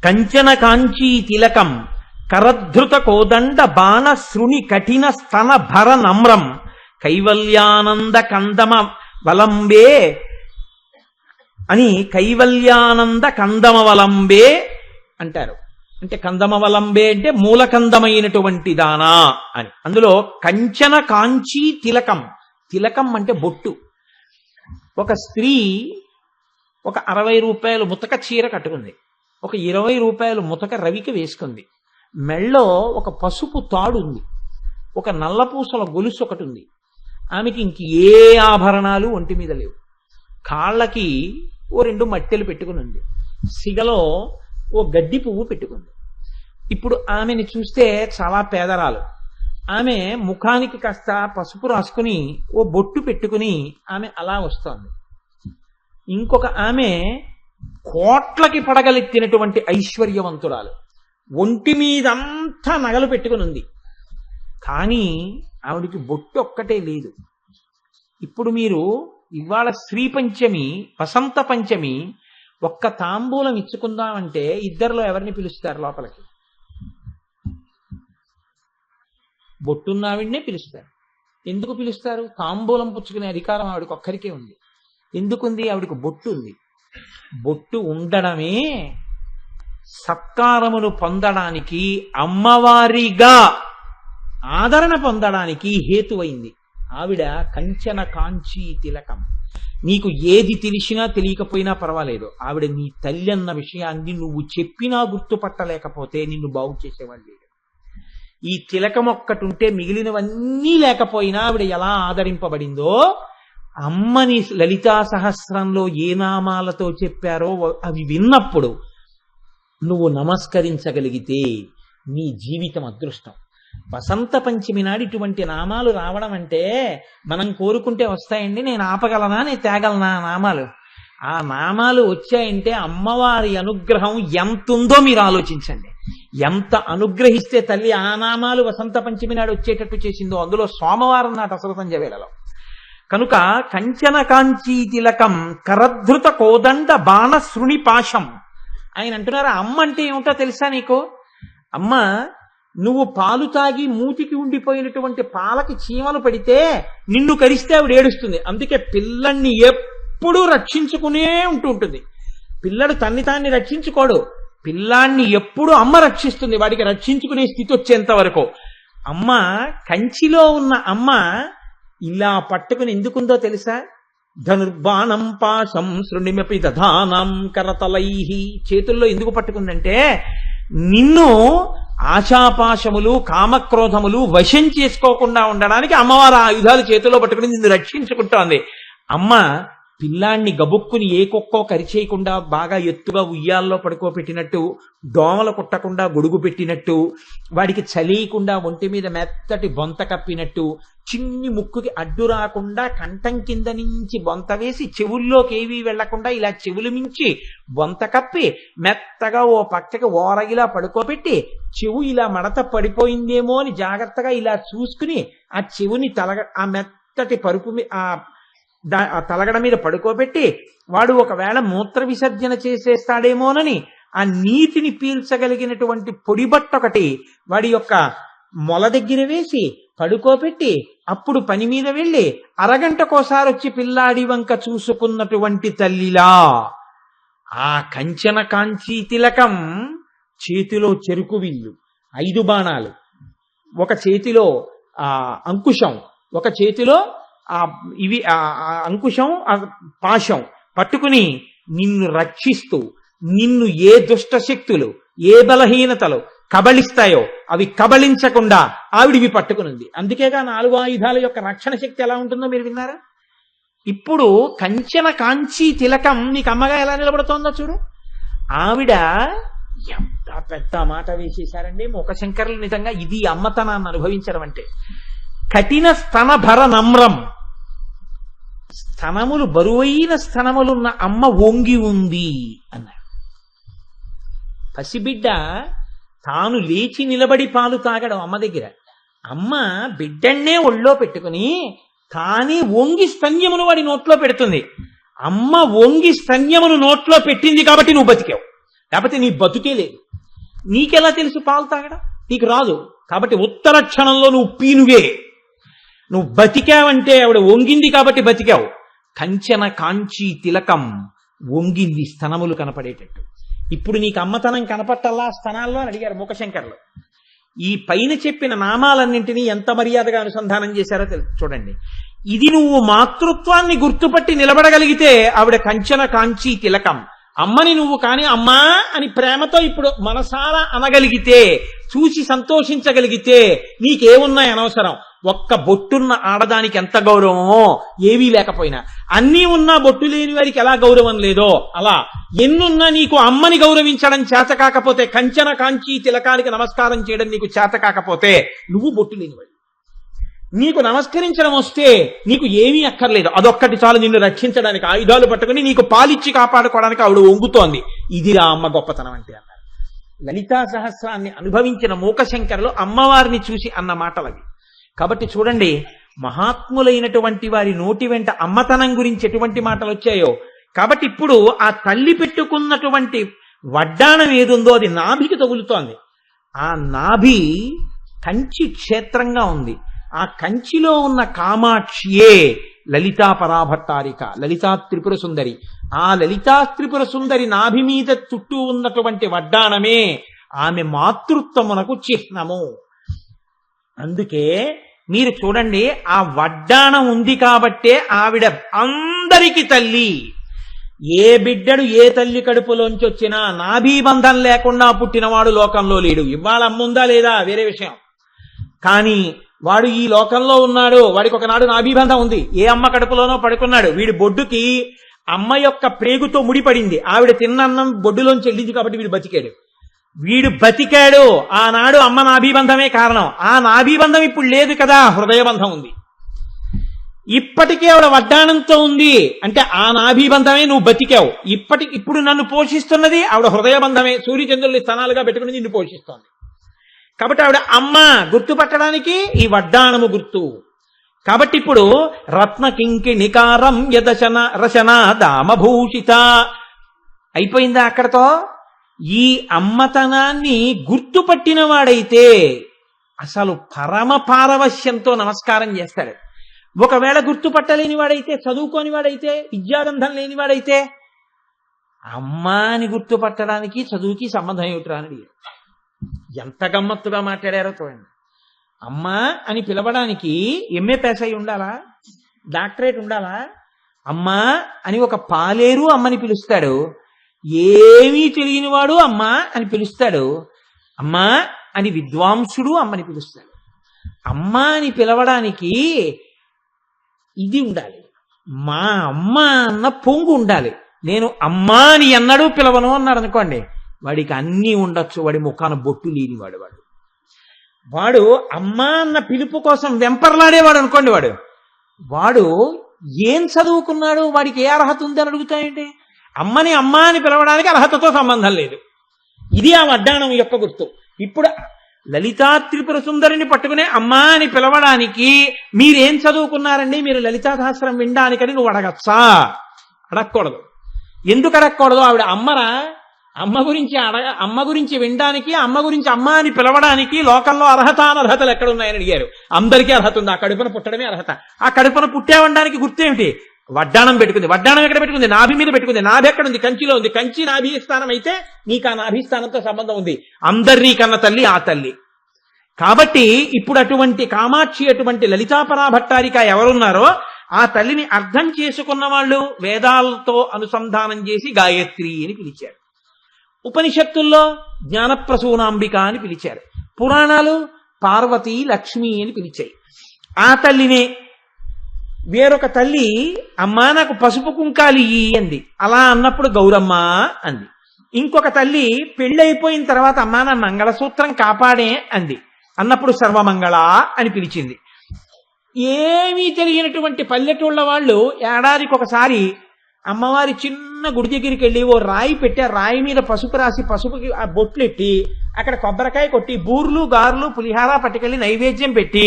కంచన కాంచీ తిలకం కరధృత కోదండ బాణ శృణి కఠిన స్తన భర నమ్రం కైవల్యానంద కందమ వలంబే అని కైవల్యానంద కందమవలంబే అంటారు. అంటే కందమవలంబే అంటే మూలకందమైనటువంటి దానా అని. అందులో కంచన కాంచీ తిలకం. తిలకం అంటే బొట్టు. ఒక స్త్రీ ఒక 60 రూపాయలు ముతక చీర కట్టుకుంది, ఒక 20 రూపాయలు ముతక రవికి వేసుకుంది. మెళ్ళో ఒక పసుపు తాడు ఉంది, ఒక నల్లపూసల గొలుసు ఒకటి ఉంది. ఆమెకి ఇంక ఏ ఆభరణాలు ఒంటి మీద లేవు. కాళ్ళకి ఓ 2 మట్టెలు పెట్టుకుని ఉంది, సిగలో ఓ గడ్డి పువ్వు పెట్టుకుంది. ఇప్పుడు ఆమెని చూస్తే చాలా పేదరాలు. ఆమె ముఖానికి కాస్త పసుపు రాసుకుని ఓ బొట్టు పెట్టుకుని ఆమె అలా వస్తోంది. ఇంకొక ఆమె కోట్లకి పడగలెత్తినటువంటి ఐశ్వర్యవంతురాలు, ఒంటి మీదంతా నగలు పెట్టుకుని ఉంది. కానీ ఆవిడికి బొట్టు ఒక్కటే లేదు. ఇప్పుడు మీరు ఇవాళ శ్రీ పంచమి, వసంత పంచమి, ఒక్క తాంబూలం ఇచ్చుకుందామంటే ఇద్దరిలో ఎవరిని పిలుస్తారు లోపలికి? బొట్టున్నావిడ్నే పిలుస్తారు. ఎందుకు పిలుస్తారు? తాంబూలం పుచ్చుకునే అధికారం ఆవిడకి ఒక్కరికే ఉంది. ఎందుకుంది? ఆవిడకు బొట్టు ఉంది. బొట్టు ఉండడమే సత్కారమును పొందడానికి, అమ్మవారిగా ఆదరణ పొందడానికి హేతువైంది. ఆవిడ కంచన కాంచీ తిలకం. నీకు ఏది తెలిసినా తెలియకపోయినా పర్వాలేదు, ఆవిడ నీ తల్లి అన్న విషయాన్ని నువ్వు చెప్పినా గుర్తుపట్టలేకపోతే నిన్ను బాగు చేసేవాళ్ళు లేడు. ఈ తిలకం ఒక్కటుంటే మిగిలినవన్నీ లేకపోయినా ఆవిడ ఎలా ఆదరింపబడిందో, అమ్మని లలితా సహస్రంలో ఏ నామాలతో చెప్పారో అవి విన్నప్పుడు నువ్వు నమస్కరించగలిగితే నీ జీవితం అదృష్టం. వసంత పంచమి నాడు ఇటువంటి నామాలు రావడం అంటే మనం కోరుకుంటే వస్తాయండి? నేను ఆపగలనా? నేను తేగలనా నామాలు? ఆ నామాలు వచ్చాయంటే అమ్మవారి అనుగ్రహం ఎంతుందో మీరు ఆలోచించండి. ఎంత అనుగ్రహిస్తే తల్లి ఆ నామాలు వసంత పంచమి నాడు వచ్చేటట్టు చేసిందో, అందులో సోమవారం నాటి అసలు సంజవేళలో. కనుక కంచన కాంచీ తిలకం కరధృత కోదండ బాణ శృణి పాశం. ఆయన అంటున్నారు అమ్మ అంటే ఏమిటో తెలుసా నీకు? అమ్మ, నువ్వు పాలు తాగి మూతికి ఉండిపోయినటువంటి పాలకి చీమలు పడితే నిన్ను కరిస్తే ఆవిడ ఏడుస్తుంది. అందుకే పిల్లల్ని ఎప్పుడూ రక్షించుకునే ఉంటుంది. పిల్లడు తాన్ని రక్షించుకోడు, పిల్లాన్ని ఎప్పుడు అమ్మ రక్షిస్తుంది, వాడికి రక్షించుకునే స్థితి వచ్చేంత వరకు. అమ్మ, కంచిలో ఉన్న అమ్మ ఇలా పట్టుకుని ఎందుకుందో తెలుసా? ధనుర్బాణం పాశం శృణిమపి దధానం కరతలైహి, చేతుల్లో ఎందుకు పట్టుకుందంటే నిన్ను ఆశాపాశములు కామక్రోధములు వశం చేసుకోకుండా ఉండడానికి అమ్మవారు ఆయుధాలు చేతిలో పట్టుకుని నిన్ను రక్షించుకుంటోంది. అమ్మ పిల్లాన్ని గబుక్కుని ఏ కుక్కో కరిచేయకుండా బాగా ఎత్తుగా ఉయ్యాల్లో పడుకోబెట్టినట్టు, దోమలు కుట్టకుండా గొడుగు పెట్టినట్టు, వాడికి చలియకుండా ఒంటి మీద మెత్తటి బొంత కప్పినట్టు, చిన్ని ముక్కుకి అడ్డు రాకుండా కంఠం కింద నుంచి బొంత వేసి చెవుల్లోకి ఏవీ వెళ్లకుండా ఇలా చెవులు మించి బొంత కప్పి మెత్తగా ఓ పక్కకి ఓరగిలా పడుకోబెట్టి చెవు ఇలా మడత పడిపోయిందేమో అని జాగ్రత్తగా ఇలా చూసుకుని ఆ చెవుని ఆ మెత్తటి పరుపు ఆ తలగడ మీద పడుకోబెట్టి వాడు ఒకవేళ మూత్ర విసర్జన చేసేస్తాడేమోనని ఆ నీటిని పీల్చగలిగినటువంటి పొడిబట్ట ఒకటి వాడి యొక్క మొల దగ్గర వేసి పడుకోబెట్టి అప్పుడు పని మీద వెళ్ళి అరగంటకోసారి వచ్చి పిల్లాడి వంక చూసుకున్నటువంటి తల్లిలా ఆ కంచన కాంచీ తిలకం చేతిలో చెరుకు విల్లు, 5 బాణాలు, ఒక చేతిలో అంకుశం, ఒక చేతిలో అంకుశం పాశం పట్టుకుని నిన్ను రక్షిస్తూ నిన్ను ఏ దుష్ట శక్తులు ఏ బలహీనతలు కబళిస్తాయో అవి కబళించకుండా ఆవిడివి పట్టుకునింది. అందుకేగా 4 ఆయుధాల యొక్క రక్షణ శక్తి ఎలా ఉంటుందో మీరు విన్నారా? ఇప్పుడు కంచన కాంచీ తిలకం నీకు అమ్మగా ఎలా నిలబడుతోందో చూడు. ఆవిడ ఎంత పెద్ద మాట వేసేశారండి మూకశంకరులు. నిజంగా ఇది అమ్మతనాన్ని అనుభవించడం అంటే. కఠిన స్తనభర నమ్రం, స్తనములు బరువైన స్తనములున్న అమ్మ వంగి ఉంది అన్నారు. పసిబిడ్డ తాను లేచి నిలబడి పాలు తాగడం అమ్మ దగ్గర. అమ్మ బిడ్డన్నే ఒళ్ళో పెట్టుకుని తానే వంగి స్తన్యమును వాడి నోట్లో పెడుతుంది. అమ్మ వంగి స్తన్యమును నోట్లో పెట్టింది కాబట్టి నువ్వు బతికావు, లేకపోతే నీ బతుకే లేదు. నీకెలా తెలుసు పాలు తాగడం? నీకు రాదు. కాబట్టి ఉత్తర క్షణంలో నువ్వు పీనుగే. నువ్వు బతికావంటే ఆవిడ వంగింది కాబట్టి బతికావు. కంచన కాంచీ తిలకం వంగింది స్తనములు కనపడేటట్టు. ఇప్పుడు నీకు అమ్మతనం కనపట్టల్లా స్తనాల్లో అని అడిగారు మూకశంకర్లు. ఈ పైన చెప్పిన నామాలన్నింటినీ ఎంత మర్యాదగా అనుసంధానం చేశారో చూడండి. ఇది నువ్వు మాతృత్వాన్ని గుర్తుపట్టి నిలబడగలిగితే ఆవిడ కంచన కాంచీ తిలకం. అమ్మని నువ్వు కానీ అమ్మా అని ప్రేమతో ఇప్పుడు మనసారా అనగలిగితే, చూసి సంతోషించగలిగితే నీకేమున్నాయి అనవసరం. ఒక్క బొట్టున్న ఆడదానికి ఎంత గౌరవమో ఏవీ లేకపోయినా, అన్నీ ఉన్నా బొట్టు లేని వారికి ఎలా గౌరవం లేదో అలా ఎన్నున్నా నీకు అమ్మని గౌరవించడం చేత కాకపోతే, కంచన కాంచీ తిలకానికి నమస్కారం చేయడం నీకు చేత కాకపోతే నువ్వు బొట్టు లేనివాడు. నీకు నమస్కరించడం వస్తే నీకు ఏమీ అక్కర్లేదు, అదొక్కటి చాలు నిన్ను రక్షించడానికి. ఆయుధాలు పట్టుకుని నీకు పాలిచ్చి కాపాడుకోవడానికి ఆవిడ వంగుతోంది. ఇదిరా అమ్మ గొప్పతనం అంటే అన్నారు. లలితా సహస్రాన్ని అనుభవించిన మూకశంకరులు అమ్మవారిని చూసి అన్న మాటలవి. కాబట్టి చూడండి, మహాత్ములైనటువంటి వారి నోటి వెంట అమ్మతనం గురించి ఎటువంటి మాటలు వచ్చాయో. కాబట్టి ఇప్పుడు ఆ తల్లి పెట్టుకున్నటువంటి వడ్డాణం ఏదుందో అది నాభికి తగులుతోంది. ఆ నాభి కంచి క్షేత్రంగా ఉంది. ఆ కంచిలో ఉన్న కామాక్షియే లలితా పరాభట్టారిక, లలితా త్రిపుర సుందరి. ఆ లలితా త్రిపుర సుందరి నాభి మీద చుట్టూ ఉన్నటువంటి వడ్డాణమే ఆమె మాతృత్వమునకు చిహ్నము. అందుకే మీరు చూడండి, ఆ వడ్డాణం ఉంది కాబట్టే ఆవిడ అందరికీ తల్లి. ఏ బిడ్డడు ఏ తల్లి కడుపులోంచి వచ్చినా నాభీబంధం లేకుండా పుట్టినవాడు లోకంలో లేడు. ఇవాళ అమ్ముందా లేదా వేరే విషయం, కానీ వాడు ఈ లోకంలో ఉన్నాడు. వాడికి ఒకనాడు నాభీబంధం ఉంది, ఏ అమ్మ కడుపులోనో పడుకున్నాడు. వీడి బొడ్డుకి అమ్మ యొక్క ప్రేగుతో ముడిపడింది. ఆవిడ తిన్నన్నం బొడ్డులోంచి వెళ్ళింది కాబట్టి వీడు బతికాడు. వీడు బతికాడు, ఆనాడు అమ్మ నాభీబంధమే కారణం. ఆ నాభీబంధం ఇప్పుడు లేదు కదా, హృదయబంధం ఉంది. ఇప్పటికీ ఆవిడ వడ్డాణంతో ఉంది అంటే ఆ నాభీబంధమే నువ్వు బతికావు. ఇప్పుడు నన్ను పోషిస్తున్నది ఆవిడ హృదయబంధమే. సూర్యచంద్రుల్ని స్థనాలుగా పెట్టుకుని నిన్ను పోషిస్తోంది. కాబట్టి ఆవిడ అమ్మ గుర్తుపట్టడానికి ఈ వడ్డాణము గుర్తు. కాబట్టి ఇప్పుడు రత్న కింకిణికారం యదశన రచన దామభూషిత అయిపోయిందా? అక్కడతో ఈ అమ్మతనాన్ని గుర్తుపట్టిన వాడైతే అసలు పరమ పారవశ్యంతో నమస్కారం చేస్తాడు. ఒకవేళ గుర్తుపట్టలేని వాడైతే, చదువుకోని వాడైతే, విద్యాగంధం లేని వాడైతే, అమ్మా అని గుర్తుపట్టడానికి చదువుకి సంబంధం ఏమిట్రా అని అడిగారు. ఎంత గమ్మత్తుగా మాట్లాడారో చూడండి. అమ్మా అని పిలవడానికి ఎంఏ పాస్ అయి ఉండాలా, డాక్టరేట్ ఉండాలా? అమ్మా అని ఒక పాలేరు అమ్మని పిలుస్తాడు, ఏమీ తెలియని వాడు అమ్మా అని పిలుస్తాడు, అమ్మా అని విద్వాంసుడు అమ్మని పిలుస్తాడు. అమ్మా అని పిలవడానికి ఇది ఉండాలి, మా అమ్మ అన్న పొంగు ఉండాలి. నేను అమ్మా అని ఎన్నడూ పిలవను అన్నాడు అనుకోండి, వాడికి అన్నీ ఉండొచ్చు, వాడి ముఖాన బొట్టు లేనివాడు వాడు. వాడు అమ్మా అన్న పిలుపు కోసం వెంపర్లాడేవాడు అనుకోండి, వాడు ఏం చదువుకున్నాడు, వాడికి ఏ అర్హత ఉంది అని అడుగుతాయండి. అమ్మని అమ్మా అని పిలవడానికి అర్హతతో సంబంధం లేదు. ఇది ఆ వడ్డాణం యొక్క గుర్తు. ఇప్పుడు లలితా త్రిపుర సుందరిని పట్టుకునే అమ్మా అని పిలవడానికి మీరేం చదువుకున్నారండి, మీరు లలితా సహస్రం వినడానికని నువ్వు అడగచ్చా? అడగకూడదు. ఎందుకు అడగకూడదు? ఆవిడ అమ్మరా? అమ్మ గురించి వినడానికి, అమ్మ గురించి అమ్మ అని పిలవడానికి లోకంలో అర్హత అనర్హతలు ఎక్కడున్నాయని అడిగారు. అందరికీ అర్హత ఉంది. ఆ కడుపున పుట్టడమే అర్హత. ఆ కడుపున పుట్టేవడానికి గుర్తేమిటి? వడ్డాణం పెట్టుకుంది. వడ్డాణం ఎక్కడ పెట్టుకుంది? నాభి మీద పెట్టుకుంది. నాభి ఎక్కడుంది? కంచిలో ఉంది. కంచి నాభి స్థానం అయితే నీకు ఆ నాభి స్థానంతో సంబంధం ఉంది. అందరినీ కన్న తల్లి ఆ తల్లి. కాబట్టి ఇప్పుడు అటువంటి కామాక్షి, అటువంటి లలితాపరా భట్టారిక ఎవరున్నారో ఆ తల్లిని అర్థం చేసుకున్న వాళ్ళు వేదాలతో అనుసంధానం చేసి గాయత్రి అని పిలిచారు. ఉపనిషత్తుల్లో జ్ఞానప్రసూనాంబిక అని పిలిచారు. పురాణాలు పార్వతీ లక్ష్మి అని పిలిచాయి. ఆ తల్లినే వేరొక తల్లి అమ్మా నాకు పసుపు కుంకాలి అంది. అలా అన్నప్పుడు గౌరమ్మ అంది. ఇంకొక తల్లి పెళ్ళైపోయిన తర్వాత అమ్మా నా మంగళసూత్రం కాపాడే అంది. అన్నప్పుడు సర్వమంగళ అని పిలిచింది. ఏమీ తెలియనటువంటి పల్లెటూళ్ళ వాళ్ళు ఏడాదికి ఒకసారి అమ్మవారి చిన్న గుడి దగ్గరికి వెళ్ళి ఓ రాయి పెట్టి, ఆ రాయి మీద పసుపు రాసి, పసుపుకి ఆ బొట్లెట్టి, అక్కడ కొబ్బరికాయ కొట్టి, బూర్లు గారులు పులిహార పట్టుకెళ్ళి నైవేద్యం పెట్టి,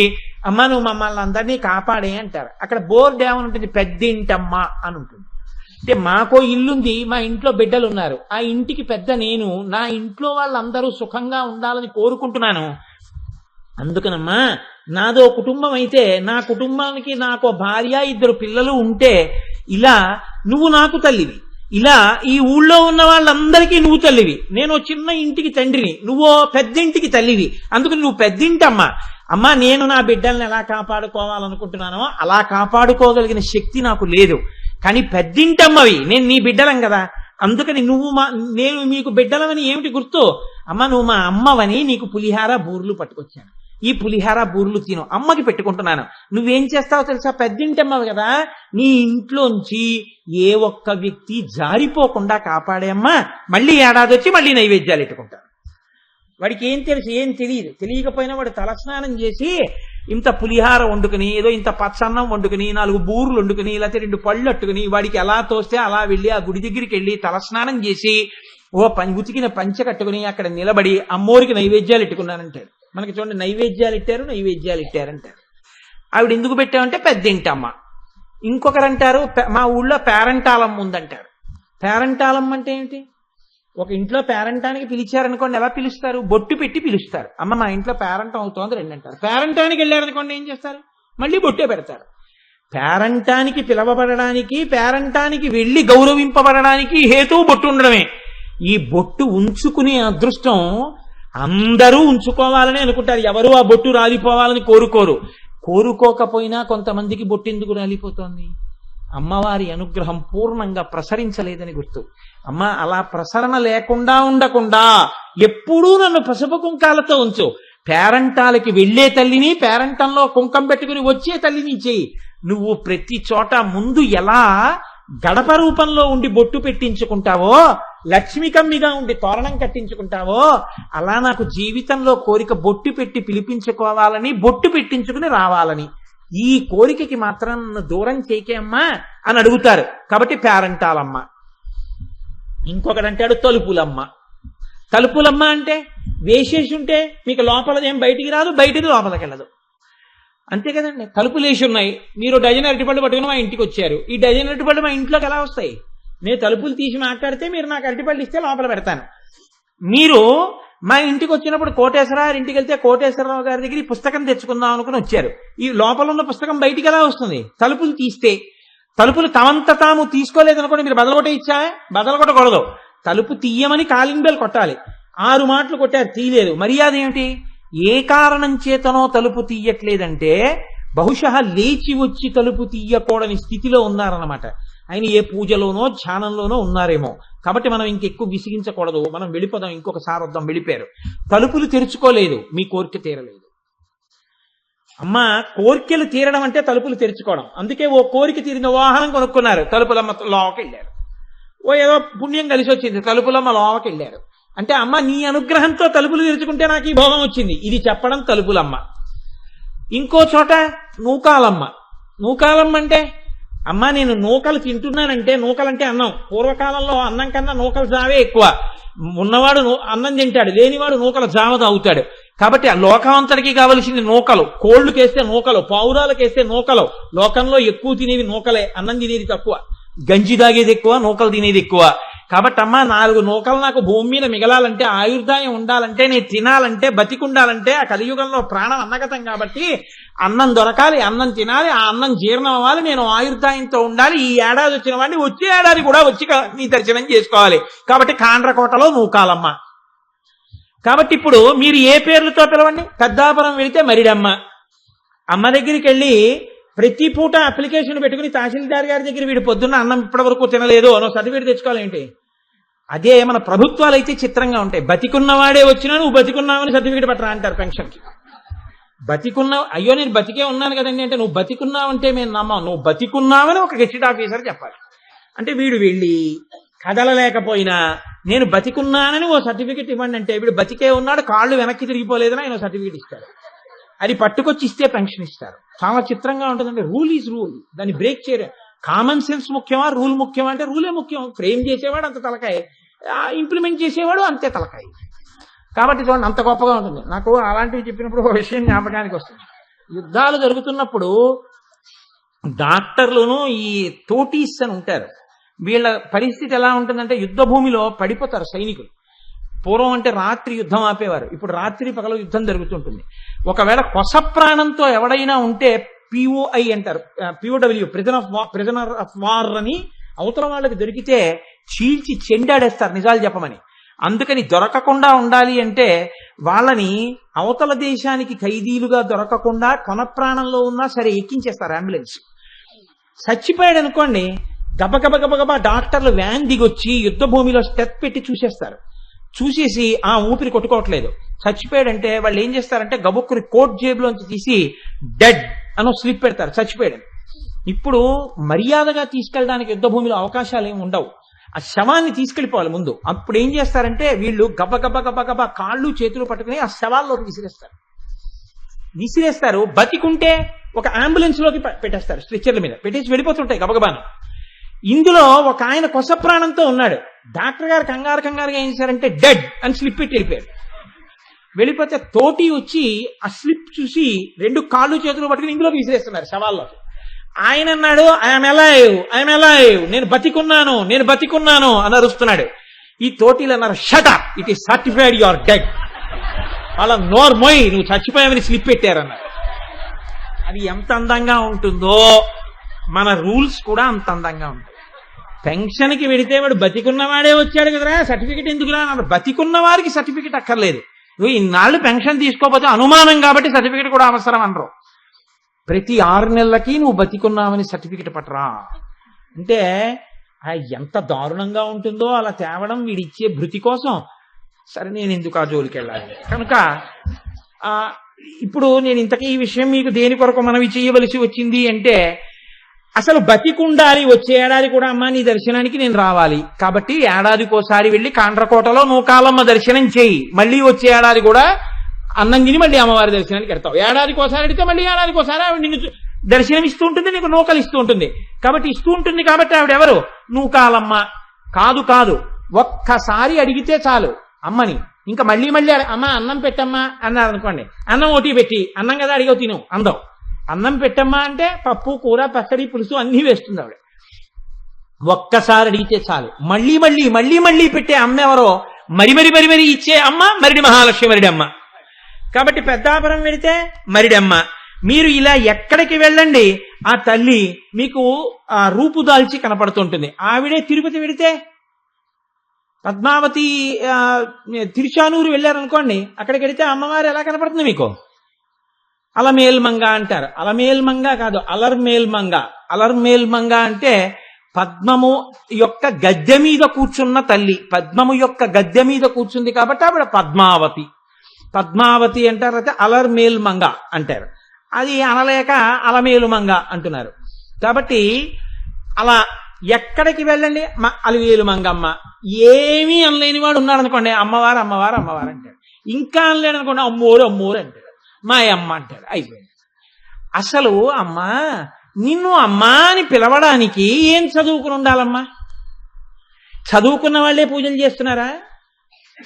అమ్మ నువ్వు మమ్మల్ని అందరినీ కాపాడే అంటారు. అక్కడ బోర్డు ఏమని ఉంటుంది? పెద్దింటమ్మ అని ఉంటుంది. అంటే మాకో ఇల్లుంది, మా ఇంట్లో బిడ్డలు ఉన్నారు, ఆ ఇంటికి పెద్ద నేను, నా ఇంట్లో వాళ్ళందరూ సుఖంగా ఉండాలని కోరుకుంటున్నాను. అందుకనమ్మా నాదో కుటుంబం అయితే, నా కుటుంబానికి నాకు భార్య, 2 పిల్లలు ఉంటే, ఇలా నువ్వు నాకు తల్లివి, ఇలా ఈ ఊళ్ళో ఉన్న వాళ్ళందరికీ నువ్వు తల్లివి, నేను చిన్న ఇంటికి తండ్రిని, నువ్వు పెద్దింటికి తల్లివి, అందుకని నువ్వు పెద్దింటమ్మా. అమ్మా నేను నా బిడ్డల్ని ఎలా కాపాడుకోవాలనుకుంటున్నానో అలా కాపాడుకోగలిగిన శక్తి నాకు లేదు, కానీ పెద్దింటమ్మవి, నేను నీ బిడ్డలం కదా, అందుకని నేను మీకు బిడ్డలమని ఏమిటి గుర్తు? అమ్మ నువ్వు మా అమ్మవని నీకు పులిహార బూర్లు పట్టుకొచ్చాను, ఈ పులిహార బూర్లు తిను, అమ్మకి పెట్టుకుంటున్నాను. నువ్వేం చేస్తావో తెలుసా? పెద్దింటమ్మవి కదా, నీ ఇంట్లోంచి ఏ ఒక్క వ్యక్తి జారిపోకుండా కాపాడే అమ్మ. మళ్ళీ ఏడాది వచ్చి మళ్ళీ నైవేద్యాలు పెట్టుకుంటారు. వాడికి ఏం తెలుసు? ఏం తెలియదు. తెలియకపోయినా వాడు తలస్నానం చేసి ఇంత పులిహార వండుకుని, ఏదో ఇంత పచ్చన్నం వండుకుని, 4 బూర్లు వండుకుని, లేకపోతే 2 పళ్ళు అట్టుకుని, వాడికి ఎలా తోస్తే అలా వెళ్ళి ఆ గుడి దగ్గరికి వెళ్ళి తలస్నానం చేసి ఓ ఉతికిన పంచె కట్టుకుని అక్కడ నిలబడి అమ్మోరికి నైవేద్యాలు పెట్టుకున్నానంటాడు. మనకి చూడండి, నైవేద్యాలు ఇట్టారంటారు. ఆవిడ ఎందుకు పెట్టామంటే పెద్దింటమ్మ. ఇంకొకరు అంటారు మా ఊళ్ళో పేరంటాలమ్మ ఉందంటారు. పేరంటాలమ్మ అంటే ఏంటి? ఒక ఇంట్లో పేరంటానికి పిలిచారనుకోండి, ఎలా పిలుస్తారు? బొట్టు పెట్టి పిలుస్తారు. అమ్మ మా ఇంట్లో పేరంటం అవుతోంది రండి అంటారు. పేరంటానికి వెళ్ళారనుకోండి ఏం చేస్తారు? మళ్ళీ బొట్టే పెడతారు. పేరంటానికి పిలవబడడానికి, పేరంటానికి వెళ్ళి గౌరవింపబడడానికి హేతువు బొట్టు ఉండడమే. ఈ బొట్టు ఉంచుకునే అదృష్టం అందరూ ఉంచుకోవాలని అనుకుంటారు. ఎవరు ఆ బొట్టు రాలిపోవాలని కోరుకోకపోయినా కొంతమందికి బొట్టు ఎందుకు రాలిపోతోంది? అమ్మవారి అనుగ్రహం పూర్ణంగా ప్రసరించలేదని గుర్తు. అమ్మ అలా ప్రసరణ లేకుండా ఉండకుండా ఎప్పుడూ నన్ను పసుపు కుంకాలతో ఉంచు. పేరంటాలకి వెళ్లే తల్లిని, పేరంటంలో కుంకం పెట్టుకుని వచ్చే తల్లిని చేయి. నువ్వు ప్రతి చోట ముందు ఎలా గడప రూపంలో ఉండి బొట్టు పెట్టించుకుంటావో, లక్ష్మికమ్మిగా ఉండి తోరణం కట్టించుకుంటావో, అలా నాకు జీవితంలో కోరిక బొట్టు పెట్టి పిలిపించుకోవాలని, బొట్టు పెట్టించుకుని రావాలని. ఈ కోరికకి మాత్రం నన్ను దూరం చేయకే అమ్మా అని అడుగుతారు. కాబట్టి పేరంటాలమ్మ. ఇంకొకడంటాడు తలుపులమ్మ. తలుపులమ్మ అంటే వేసేసి ఉంటే మీకు లోపలదేం బయటికి రాదు, బయటిది లోపలికి వెళ్ళదు, అంతే కదండి. తలుపులేసి ఉన్నాయి, మీరు డజన్ అరటిపళ్ళు పట్టుకుని మా ఇంటికి వచ్చారు. ఈ డజన్ అరటిపళ్ళు మా ఇంట్లోకి ఎలా వస్తాయి? నేను తలుపులు తీసి మాట్లాడితే మీరు నాకు అరటిపళ్ళు ఇస్తే లోపల పెడతాను. మీరు మా ఇంటికి వచ్చినప్పుడు కోటేశ్వరరావు ఇంటికి వెళ్తే కోటేశ్వరరావు గారి దగ్గర ఈ పుస్తకం తెచ్చుకుందాం అనుకుని వచ్చారు. ఈ లోపల ఉన్న పుస్తకం బయటికి ఎలా వస్తుంది? తలుపులు తీస్తే. తలుపులు తమంత తాము తీసుకోలేదనుకోండి, మీరు బదలగొట్ట ఇచ్చా, బదలగొట్టకూడదు. తలుపు తీయమని కాలింగ్ బెల్ కొట్టాలి. 6 మాటలు కొట్టారు, తీయలేదు. మర్యాద ఏమిటి? ఏ కారణం చేతనో తలుపు తీయట్లేదంటే బహుశः లేచి వచ్చి తలుపు తీయకూడని స్థితిలో ఉన్నారన్నమాట. ఆయన ఏ పూజలోనో ధ్యానంలోనో ఉన్నారేమో. కాబట్టి మనం ఇంకెక్కువ విసిగించకూడదు, మనం వెళ్ళిపోదాం, ఇంకొకసారి వద్దాం. వెళ్ళిపోయారు. తలుపులు తెరుచుకోలేదు, మీ కోరిక తీరలేదు. అమ్మ, కోరికలు తీరడం అంటే తలుపులు తెరుచుకోవడం. అందుకే ఓ కోరిక తీరిన వాహనం కొనుక్కున్నారు, తలుపులమ్మ లోకి వెళ్ళారు. ఓ ఏదో పుణ్యం కలిసి వచ్చింది, తలుపులమ్మ లోకి వెళ్ళారు. అంటే అమ్మ నీ అనుగ్రహంతో తలుపులు తెరుచుకుంటే నాకు ఈ భోగం వచ్చింది, ఇది చెప్పడం తలుపులమ్మ. ఇంకో చోట నూకాలమ్మ. నూకాలమ్మ అంటే అమ్మ నేను నూకలు తింటున్నానంటే, నూకలంటే అన్నం. పూర్వకాలంలో అన్నం కన్నా నూకల జావే ఎక్కువ. ఉన్నవాడు అన్నం తింటాడు, లేనివాడు నూకల జావ తాగుతాడు. కాబట్టి ఆ లోకం అంతటికి కావలసింది నూకలు. కోళ్లుకేస్తే నూకలు, పావురాలకేస్తే నూకలు. లోకంలో ఎక్కువ తినేది నూకలే, అన్నం తినేది తక్కువ. గంజి తాగేది ఎక్కువ, నూకలు తినేది ఎక్కువ. కాబట్టి అమ్మ 4 నూకలు నాకు భూమి మీద మిగలాలంటే, ఆయుర్దాయం ఉండాలంటే, నేను తినాలంటే, బతికుండాలంటే, ఆ కలియుగంలో ప్రాణం అన్నగతం కాబట్టి అన్నం దొరకాలి, అన్నం తినాలి, ఆ అన్నం జీర్ణం అవ్వాలి, నేను ఆయుర్దాయంతో ఉండాలి. ఈ ఏడాది వచ్చిన వాడిని వచ్చే ఏడాది కూడా వచ్చి నీ దర్శనం చేసుకోవాలి. కాబట్టి కాండ్రకోటలో నూకాలమ్మ. కాబట్టి ఇప్పుడు మీరు ఏ పేర్లతో పిలవండి. పెద్దాపురం వెళితే మరిడమ్మ. అమ్మ దగ్గరికి వెళ్ళి ప్రతి పూట అప్లికేషన్ పెట్టుకుని తహసీల్దార్ గారి దగ్గర వీడు పొద్దున్న అన్నం ఇప్పటి వరకు తినలేదు అనో సర్టిఫికేట్ తెచ్చుకోవాలేంటి? అదే మన ప్రభుత్వాలు అయితే చిత్రంగా ఉంటాయి. బతికున్నవాడే వచ్చినా నువ్వు బతికున్నావని సర్టిఫికేట్ పట్టరా అంటారు పెన్షన్కి. అయ్యో నేను బతికే ఉన్నాను కదండి అంటే, నువ్వు బతికున్నావంటే మేము నమ్మం, నువ్వు బతికున్నావని ఒక గెజిట్ ఆఫీసర్ చెప్పాలి. అంటే వీడు వెళ్ళి కదలలేకపోయినా నేను బతికున్నానని ఓ సర్టిఫికేట్ ఇవ్వండి అంటే, వీడు బతికే ఉన్నాడు, కాళ్ళు వెనక్కి తిరిగిపోలేదని ఆయన సర్టిఫికేట్ ఇస్తారు. అది పట్టుకొచ్చి ఇస్తే పెన్షన్ ఇస్తారు. చాలా చిత్రంగా ఉంటుందండి. రూల్ ఈజ్ రూల్, దాన్ని బ్రేక్ చేయరు. కామన్ సెన్స్ ముఖ్యమా, రూల్ ముఖ్యమా అంటే రూలే ముఖ్యం. ఫ్రేమ్ చేసేవాడు అంత తలకాయ, ఇంప్లిమెంట్ చేసేవాడు అంతే తలకాయ. కాబట్టి చూడండి అంత గొప్పగా ఉంటుంది. నాకు అలాంటివి చెప్పినప్పుడు ఒక విషయం జ్ఞాపకానికి వస్తుంది. యుద్ధాలు జరుగుతున్నప్పుడు డాక్టర్లును ఈ తోటీస్ అని ఉంటారు. వీళ్ళ పరిస్థితి ఎలా ఉంటుందంటే, యుద్ధ భూమిలో పడిపోతారు సైనికులు. పూర్వం అంటే రాత్రి యుద్ధం ఆపేవారు, ఇప్పుడు రాత్రి పగలు యుద్ధం జరుగుతుంటుంది. ఒకవేళ కొస ప్రాణంతో ఎవడైనా ఉంటే పిఓఐ అంటారు, పిఓడబ్ల్యూ ప్రిజనర్ ఆఫ్ వార్ అని అవతల వాళ్ళకి దొరికితే చీల్చి చెండాడేస్తారు నిజాలు చెప్పమని. అందుకని దొరకకుండా ఉండాలి అంటే వాళ్ళని అవతల దేశానికి ఖైదీలుగా దొరకకుండా కొన ప్రాణంలో ఉన్నా సరే ఎక్కించేస్తారు అంబులెన్స్. చచ్చిపోయాడు అనుకోండి, గబగబగబగబా డాక్టర్లు వ్యాన్ దిగొచ్చి యుద్ధ భూమిలో స్టెప్ పెట్టి చూసేస్తారు. చూసేసి ఆ ఊపిరి కొట్టుకోవట్లేదు, చచ్చిపోయాడంటే వాళ్ళు ఏం చేస్తారంటే గబుక్కుని కోట్ జేబులోంచి తీసి డెడ్ అనో స్లిప్ పెడతారు, చచ్చిపోయాడు. ఇప్పుడు మర్యాదగా తీసుకెళ్ళడానికి యుద్ధ భూమిలో అవకాశాలు ఏమి ఉండవు. ఆ శవాన్ని తీసుకెళ్లిపోవాలి ముందు. అప్పుడు ఏం చేస్తారంటే వీళ్ళు గబగబగబగబా కాళ్ళు చేతులు పట్టుకుని ఆ శవాల్లోకి విసిరేస్తారు. బతికుంటే ఒక అంబులెన్స్ లోకి పెట్టేస్తారు, స్ట్రెచ్చర్ల మీద పెట్టేసి వెళ్ళిపోతుంటాయి గబగబాను. ఇందులో ఒక ఆయన కొస ప్రాణంతో ఉన్నాడు. డాక్టర్ గారు కంగారుగా ఏం చేశారంటే డెడ్ అని స్లిప్ పెట్టి వెళ్ళిపోయాడు. వెళ్ళిపోతే తోటి వచ్చి ఆ స్లిప్ చూసి 2 కాళ్ళు చేతులు పట్టుకుని ఇందులోకి విసిరేస్తున్నారు శవాల్లోకి. ఆయన అన్నాడు ఐఎమ్ అలైవ్, నేను బతికున్నాను అని అరుస్తున్నాడు. ఈ తోటీలు అన్నారు shut up, it is certified you are dead. వాళ్ళ నోర్మోయ్, నువ్వు చచ్చిపోయావని స్లిప్ పెట్టారన్నారు. అది ఎంత అందంగా ఉంటుందో మన రూల్స్ కూడా అంత అందంగా ఉంటాయి. పెన్షన్కి వెడితే వాడు బతికున్నవాడే వచ్చాడు కదరా, సర్టిఫికెట్ ఎందుకురా అన్నాడు. బతికున్న వారికి సర్టిఫికెట్ అక్కర్లేదు. నువ్వు ఇన్నాళ్ళు పెన్షన్ తీసుకోకపోతే అనుమానం కాబట్టి సర్టిఫికెట్ కూడా అవసరం అనరు. ప్రతి 6 నెలలకి నువ్వు బతికున్నావని సర్టిఫికెట్ పట్టరా అంటే ఎంత దారుణంగా ఉంటుందో అలా తేవడం వీడిచ్చే భృతి కోసం. సరే నేను ఎందుకు ఆ జోలికి వెళ్ళాలి. కనుక ఇప్పుడు నేను ఇంతకీ ఈ విషయం మీకు దేని కొరకు మనవి చేయవలసి వచ్చింది అంటే, అసలు బతికుండాలి, వచ్చే ఏడాది కూడా అమ్మ నీ దర్శనానికి నేను రావాలి. కాబట్టి ఏడాదికోసారి వెళ్ళి కాండ్రకోటలో నూకాలమ్మ దర్శనం చేయి. మళ్ళీ వచ్చే ఏడాది కూడా అన్నం తిని మళ్ళీ అమ్మవారి దర్శనానికి వెళ్తావు. ఏడాదికోసారి అడిగితే మళ్ళీ ఏడాదికోసారి ఆవిడ నిన్ను దర్శనం ఇస్తూ ఉంటుంది, నీకు నూకలు ఇస్తూ ఉంటుంది. కాబట్టి ఇస్తూ ఉంటుంది కాబట్టి ఆవిడ ఎవరు? నూకాలమ్మ. కాదు, ఒక్కసారి అడిగితే చాలు అమ్మని. ఇంకా మళ్ళీ అమ్మ అన్నం పెట్టమ్మా అన్నారు అనుకోండి, అన్నం ఓటీ పెట్టి అన్నం కదా అడిగావు తిను అందం. అన్నం పెట్టమ్మా అంటే పప్పు కూర పచ్చడి పులుసు అన్నీ వేస్తుంది ఆవిడ. ఒక్కసారి అడిగితే చాలు. మళ్ళీ పెట్టే అమ్మ ఎవరో మరి మరి మరి మరి ఇచ్చే అమ్మ మరిడి మహాలక్ష్మి మరిడి అమ్మ. కాబట్టి పెద్దాపురం వెళితే మరిడమ్మ. మీరు ఇలా ఎక్కడికి వెళ్ళండి ఆ తల్లి మీకు ఆ రూపు దాల్చి కనపడుతుంటుంది. ఆవిడే తిరుపతి వెళితే పద్మావతి తిరుచానూరు వెళ్ళారనుకోండి, అక్కడికి వెళితే అమ్మవారు ఎలా కనపడుతుంది మీకు? అలమేల్మంగ అంటారు. అలమేల్మంగ కాదు, అలర్మేల్మంగ. అలర్మేల్మంగ అంటే పద్మము యొక్క గద్దె మీద కూర్చున్న తల్లి. పద్మము యొక్క గద్దె మీద కూర్చుంది కాబట్టి ఆవిడ పద్మావతి. పద్మావతి అంటారు, అయితే అలర్మేల్మంగ అంటారు. అది అనలేక అలమేలుమంగ అంటున్నారు. కాబట్టి అలా ఎక్కడికి వెళ్ళండి అలివేలు మంగమ్మ. ఏమీ అనలేని వాడు ఉన్నాడు అనుకోండి, అమ్మవారు అమ్మవారు అమ్మవారు అంటాడు. ఇంకా అనలేడు అనుకోండి, అమ్మోరు అమ్మోరు అంటాడు, మా అమ్మ అంటాడు. అయిపోయింది. అసలు అమ్మ నిన్ను అమ్మా అని పిలవడానికి ఏం చదువుకుని ఉండాలమ్మా? చదువుకున్న వాళ్ళే పూజలు చేస్తున్నారా?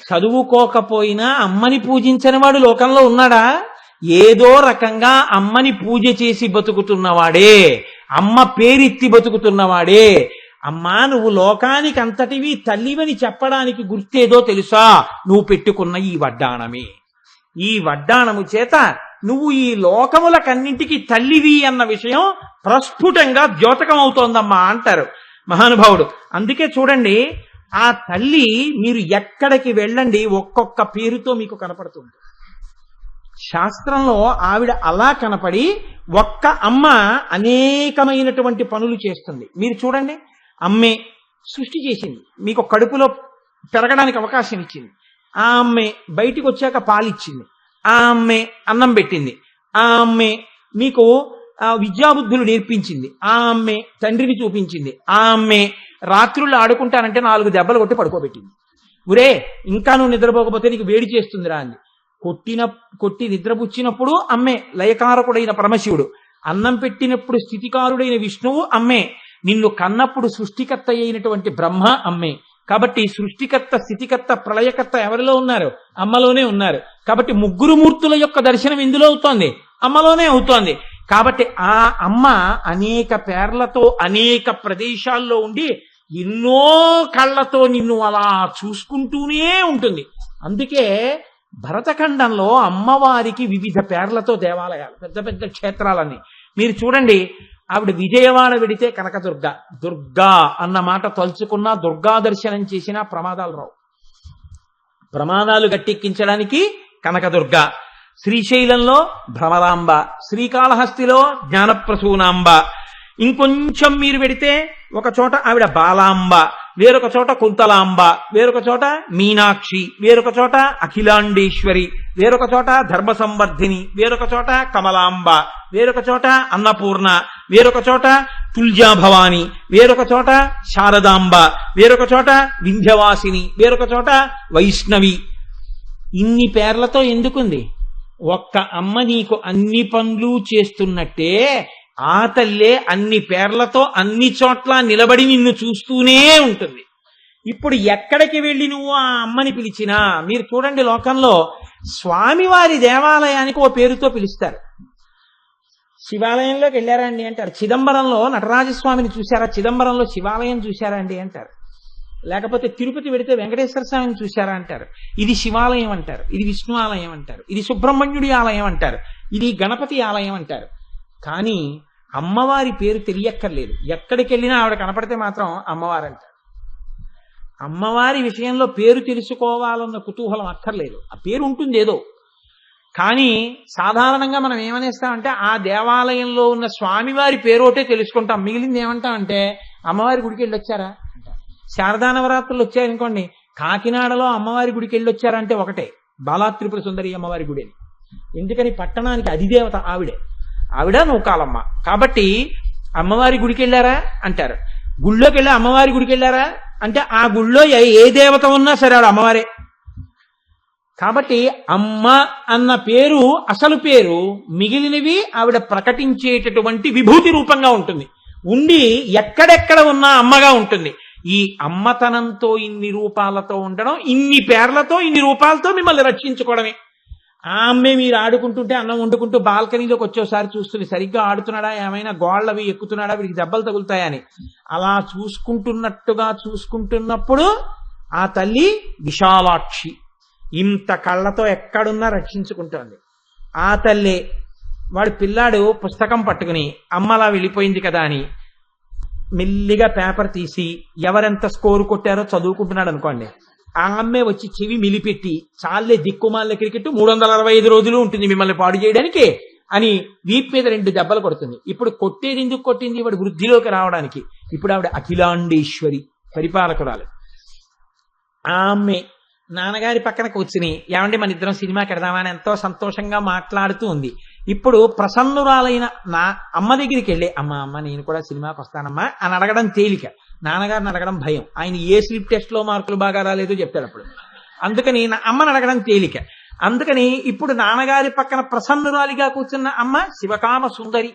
చదువుకోకపోయినా అమ్మని పూజించని వాడు లోకంలో ఉన్నాడా? ఏదో రకంగా అమ్మని పూజ చేసి బతుకుతున్నవాడే, అమ్మ పేరెత్తి బతుకుతున్నవాడే. అమ్మా నువ్వు లోకానికి అంతటివి తల్లివని చెప్పడానికి గుర్తేదో తెలుసా? నువ్వు పెట్టుకున్న ఈ వడ్డాణమే. ఈ వడ్డాణము చేత నువ్వు ఈ లోకములకన్నింటికి తల్లివి అన్న విషయం ప్రస్ఫుటంగా ద్యోతకం అవుతోందమ్మా అంటారు మహానుభావుడు. అందుకే చూడండి, ఆ తల్లి మీరు ఎక్కడికి వెళ్ళండి ఒక్కొక్క పేరుతో మీకు కనపడుతుంది. శాస్త్రంలో ఆవిడ అలా కనపడి ఒక్క అమ్మ అనేకమైనటువంటి పనులు చేస్తుంది. మీరు చూడండి, అమ్మే సృష్టి చేసింది, మీకు కడుపులో పెరగడానికి అవకాశం ఇచ్చింది. ఆ అమ్మే బయటికి వచ్చాక పాలిచ్చింది. ఆ అమ్మే అన్నం పెట్టింది. ఆ అమ్మే మీకు విద్యాబుద్ధులు నేర్పించింది. ఆ అమ్మే తండ్రిని చూపించింది. ఆ అమ్మే రాత్రుళ్ళు ఆడుకుంటానంటే 4 దెబ్బలు కొట్టి పడుకోబెట్టింది. ఉరే ఇంకా నువ్వు నిద్రపోకపోతే నీకు వేడి చేస్తుందిరా అంది. కొట్టి నిద్రపుచ్చినప్పుడు అమ్మే. లయకారకుడైన పరమశివుడు. అన్నం పెట్టినప్పుడు స్థితికారుడైన విష్ణువు అమ్మే. నిన్ను కన్నప్పుడు సృష్టికర్త అయినటువంటి బ్రహ్మ అమ్మే. కాబట్టి సృష్టికర్త, స్థితికర్త, ప్రళయకర్త ఎవరిలో ఉన్నారు? అమ్మలోనే ఉన్నారు. కాబట్టి ముగ్గురు మూర్తుల యొక్క దర్శనం ఎందులో అవుతోంది? అమ్మలోనే అవుతోంది. కాబట్టి ఆ అమ్మ అనేక పేర్లతో అనేక ప్రదేశాల్లో ఉండి ఎన్నో కళ్ళతో నిన్ను అలా చూసుకుంటూనే ఉంటుంది. అందుకే భరతఖండంలో అమ్మవారికి వివిధ పేర్లతో దేవాలయాలు, పెద్ద పెద్ద క్షేత్రాలన్నీ. మీరు చూడండి, ఆవిడ విజయవాడ వెడితే కనకదుర్గ. దుర్గా అన్న మాట తలుచుకున్నా, దుర్గా దర్శనం చేసినా ప్రమాదాలు రావు. ప్రమాదాలు గట్టెక్కించడానికి కనకదుర్గ. శ్రీశైలంలో భ్రమరాంబ, శ్రీకాళహస్తిలో జ్ఞానప్రసూనాంబ. ఇంకొంచెం మీరు వెడితే ఒక చోట ఆవిడ బాలాంబ, వేరొక చోట కుంతలాంబ, వేరొక చోట మీనాక్షి, వేరొక చోట అఖిలాండేశ్వరి, వేరొక చోట ధర్మ సంవర్ధిని, వేరొక చోట కమలాంబ, వేరొక చోట అన్నపూర్ణ, వేరొక చోట తుల్జాభవాని, వేరొక చోట శారదాంబ, వేరొక చోట వింధ్యవాసిని, వేరొక చోట వైష్ణవి. ఇన్ని పేర్లతో ఎందుకుంది? ఒక్క అమ్మ నీకు అన్ని పనులు చేస్తున్నట్టే ఆ తల్లే అన్ని పేర్లతో అన్ని చోట్ల నిలబడి నిన్ను చూస్తూనే ఉంటుంది. ఇప్పుడు ఎక్కడికి వెళ్ళి నువ్వు ఆ అమ్మని పిలిచినా, మీరు చూడండి, లోకంలో స్వామివారి దేవాలయానికి ఓ పేరుతో పిలుస్తారు. శివాలయంలోకి వెళ్ళారా అండి అంటారు. చిదంబరంలో నటరాజస్వామిని చూశారా? చిదంబరంలో శివాలయం చూశారా అండి అంటారు. లేకపోతే తిరుపతి వెడితే వెంకటేశ్వర స్వామిని చూశారా అంటారు. ఇది శివాలయం అంటారు, ఇది విష్ణు ఆలయం అంటారు, ఇది సుబ్రహ్మణ్యుడి ఆలయం అంటారు, ఇది గణపతి ఆలయం అంటారు. కానీ అమ్మవారి పేరు తెలియక్కర్లేదు. ఎక్కడికి వెళ్ళినా ఆవిడ కనపడితే మాత్రం అమ్మవారు అంటారు. అమ్మవారి విషయంలో పేరు తెలుసుకోవాలన్న కుతూహలం అక్కర్లేదు. ఆ పేరు ఉంటుంది ఏదో. కానీ సాధారణంగా మనం ఏమనేస్తామంటే ఆ దేవాలయంలో ఉన్న స్వామివారి పేరోటే తెలుసుకుంటాం. మిగిలింది ఏమంటామంటే అమ్మవారి గుడికి వెళ్ళొచ్చారా అంటాం. శారదా నవరాత్రులు వచ్చాయనుకోండి, కాకినాడలో అమ్మవారి గుడికి వెళ్ళొచ్చారంటే ఒకటే, బాలా త్రిపుర సుందరి అమ్మవారి గుడి. ఎందుకని? పట్టణానికి అధిదేవత ఆవిడే. ఆవిడ నూకాలమ్మ. కాబట్టి అమ్మవారి గుడికి వెళ్ళారా అంటారు. గుళ్ళోకి వెళ్ళి అమ్మవారి గుడికి వెళ్ళారా అంటే ఆ గుళ్ళో ఏ దేవత ఉన్నా సరే ఆవిడ అమ్మవారే. కాబట్టి అమ్మ అన్న పేరు అసలు పేరు, మిగిలినవి ఆవిడ ప్రకటించేటటువంటి విభూతి రూపంగా ఉంటుంది. ఉండి ఎక్కడెక్కడ ఉన్నా అమ్మగా ఉంటుంది. ఈ అమ్మతనంతో ఇన్ని రూపాలతో ఉండడం, ఇన్ని పేర్లతో ఇన్ని రూపాలతో మిమ్మల్ని రక్షించుకోవడమే. ఆ అమ్మే మీరు ఆడుకుంటుంటే, అన్నం వండుకుంటూ బాల్కనీలోకి వచ్చేసారి చూస్తుంది, సరిగ్గా ఆడుతున్నాడా, ఏమైనా గోళ్ళవి ఎక్కుతున్నాడా, వీడికి దెబ్బలు తగులుతాయని. అలా చూసుకుంటున్నట్టుగా చూసుకుంటున్నప్పుడు ఆ తల్లి విశాలాక్షి, ఇంత కళ్ళతో ఎక్కడున్నా రక్షించుకుంటోంది. ఆ తల్లే వాడు పిల్లాడు పుస్తకం పట్టుకుని అమ్మలా వెళ్ళిపోయింది కదా అని మెల్లిగా పేపర్ తీసి ఎవరెంత స్కోరు కొట్టారో చదువుకుంటున్నాడు అనుకోండి, ఆ అమ్మే వచ్చి చెవి మిలిపెట్టి చాలే దిక్కుమాల క్రికెట్ 365 రోజులు ఉంటుంది మిమ్మల్ని పాడు చేయడానికి అని వీపు మీద 2 దెబ్బలు కొడుతుంది. ఇప్పుడు కొట్టేది ఎందుకు కొట్టింది? వాడు వృద్ధిలోకి రావడానికి. ఇప్పుడు ఆవిడ అఖిలాండేశ్వరి పరిపాలకురాలు. ఆమె నాన్నగారి పక్కన కూర్చుని ఏమంటే మన ఇద్దరం సినిమాకి వెడదామా అని ఎంతో సంతోషంగా మాట్లాడుతూ ఉంది. ఇప్పుడు ప్రసన్నురాలైన నా అమ్మ దగ్గరికి వెళ్ళి అమ్మ నేను కూడా సినిమాకి వస్తానమ్మా అని అడగడం తేలిక, నాన్నగారిని అడగడం భయం. ఆయన ఏ స్లిప్ టెస్ట్ లో మార్కులు బాగా రాలేదో చెప్తాడు అప్పుడు. అందుకని నా అమ్మని అడగడం తేలిక. అందుకని ఇప్పుడు నాన్నగారి పక్కన ప్రసన్నురాలిగా కూర్చున్న అమ్మ శివకామ సుందరి,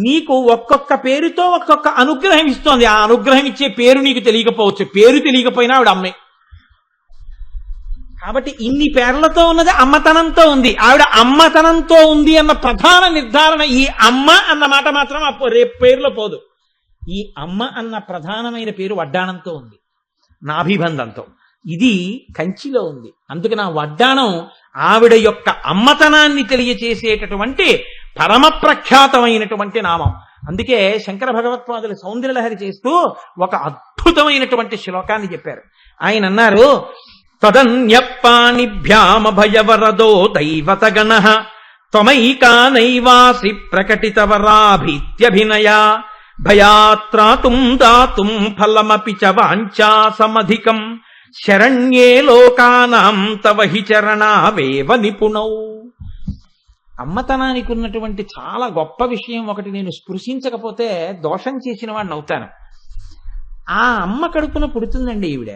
నీకు ఒక్కొక్క పేరుతో ఒక్కొక్క అనుగ్రహం ఇస్తోంది. ఆ అనుగ్రహం ఇచ్చే పేరు నీకు తెలియకపోవచ్చు, పేరు తెలియకపోయినా ఆవిడ అమ్మే. కాబట్టి ఇన్ని పేర్లతో ఉన్నది అమ్మతనంతో ఉంది. ఆవిడ అమ్మతనంతో ఉంది అన్న ప్రధాన నిర్ధారణ ఈ అమ్మ అన్న మాట మాత్రం రేపు పేరులో పోదు. ఈ అమ్మ అన్న ప్రధానమైన పేరు వడ్డాణంతో ఉంది, నాభిబంధంతో. ఇది కంచిలో ఉంది. అందుకని ఆ వడ్డాణం ఆవిడ యొక్క అమ్మతనాన్ని తెలియచేసేటటువంటి పరమ ప్రఖ్యాతమైనటువంటి నామం. అందుకే శంకర భగవత్పాదులు సౌందర్యలహరి చేస్తూ ఒక అద్భుతమైనటువంటి శ్లోకాన్ని చెప్పారు. ఆయన అన్నారు, తదన్యపాణిభ్యామభయవరదో దైవతగణః త్వమైకా నైవాసి ప్రకటితవరాభీత్యభినయ భయాత్రాతుం దాతుం ఫలమపి చ వాంఛా సమధికం శరణ్యే లోకానాం తవ హి చరణావేవ నిపుణౌ. అమ్మతనానికి ఉన్నటువంటి చాలా గొప్ప విషయం ఒకటి నేను స్పృశించకపోతే దోషం చేసిన వాడిని అవుతాను. ఆ అమ్మ కడుపున పుడుతుందండి ఈవిడ.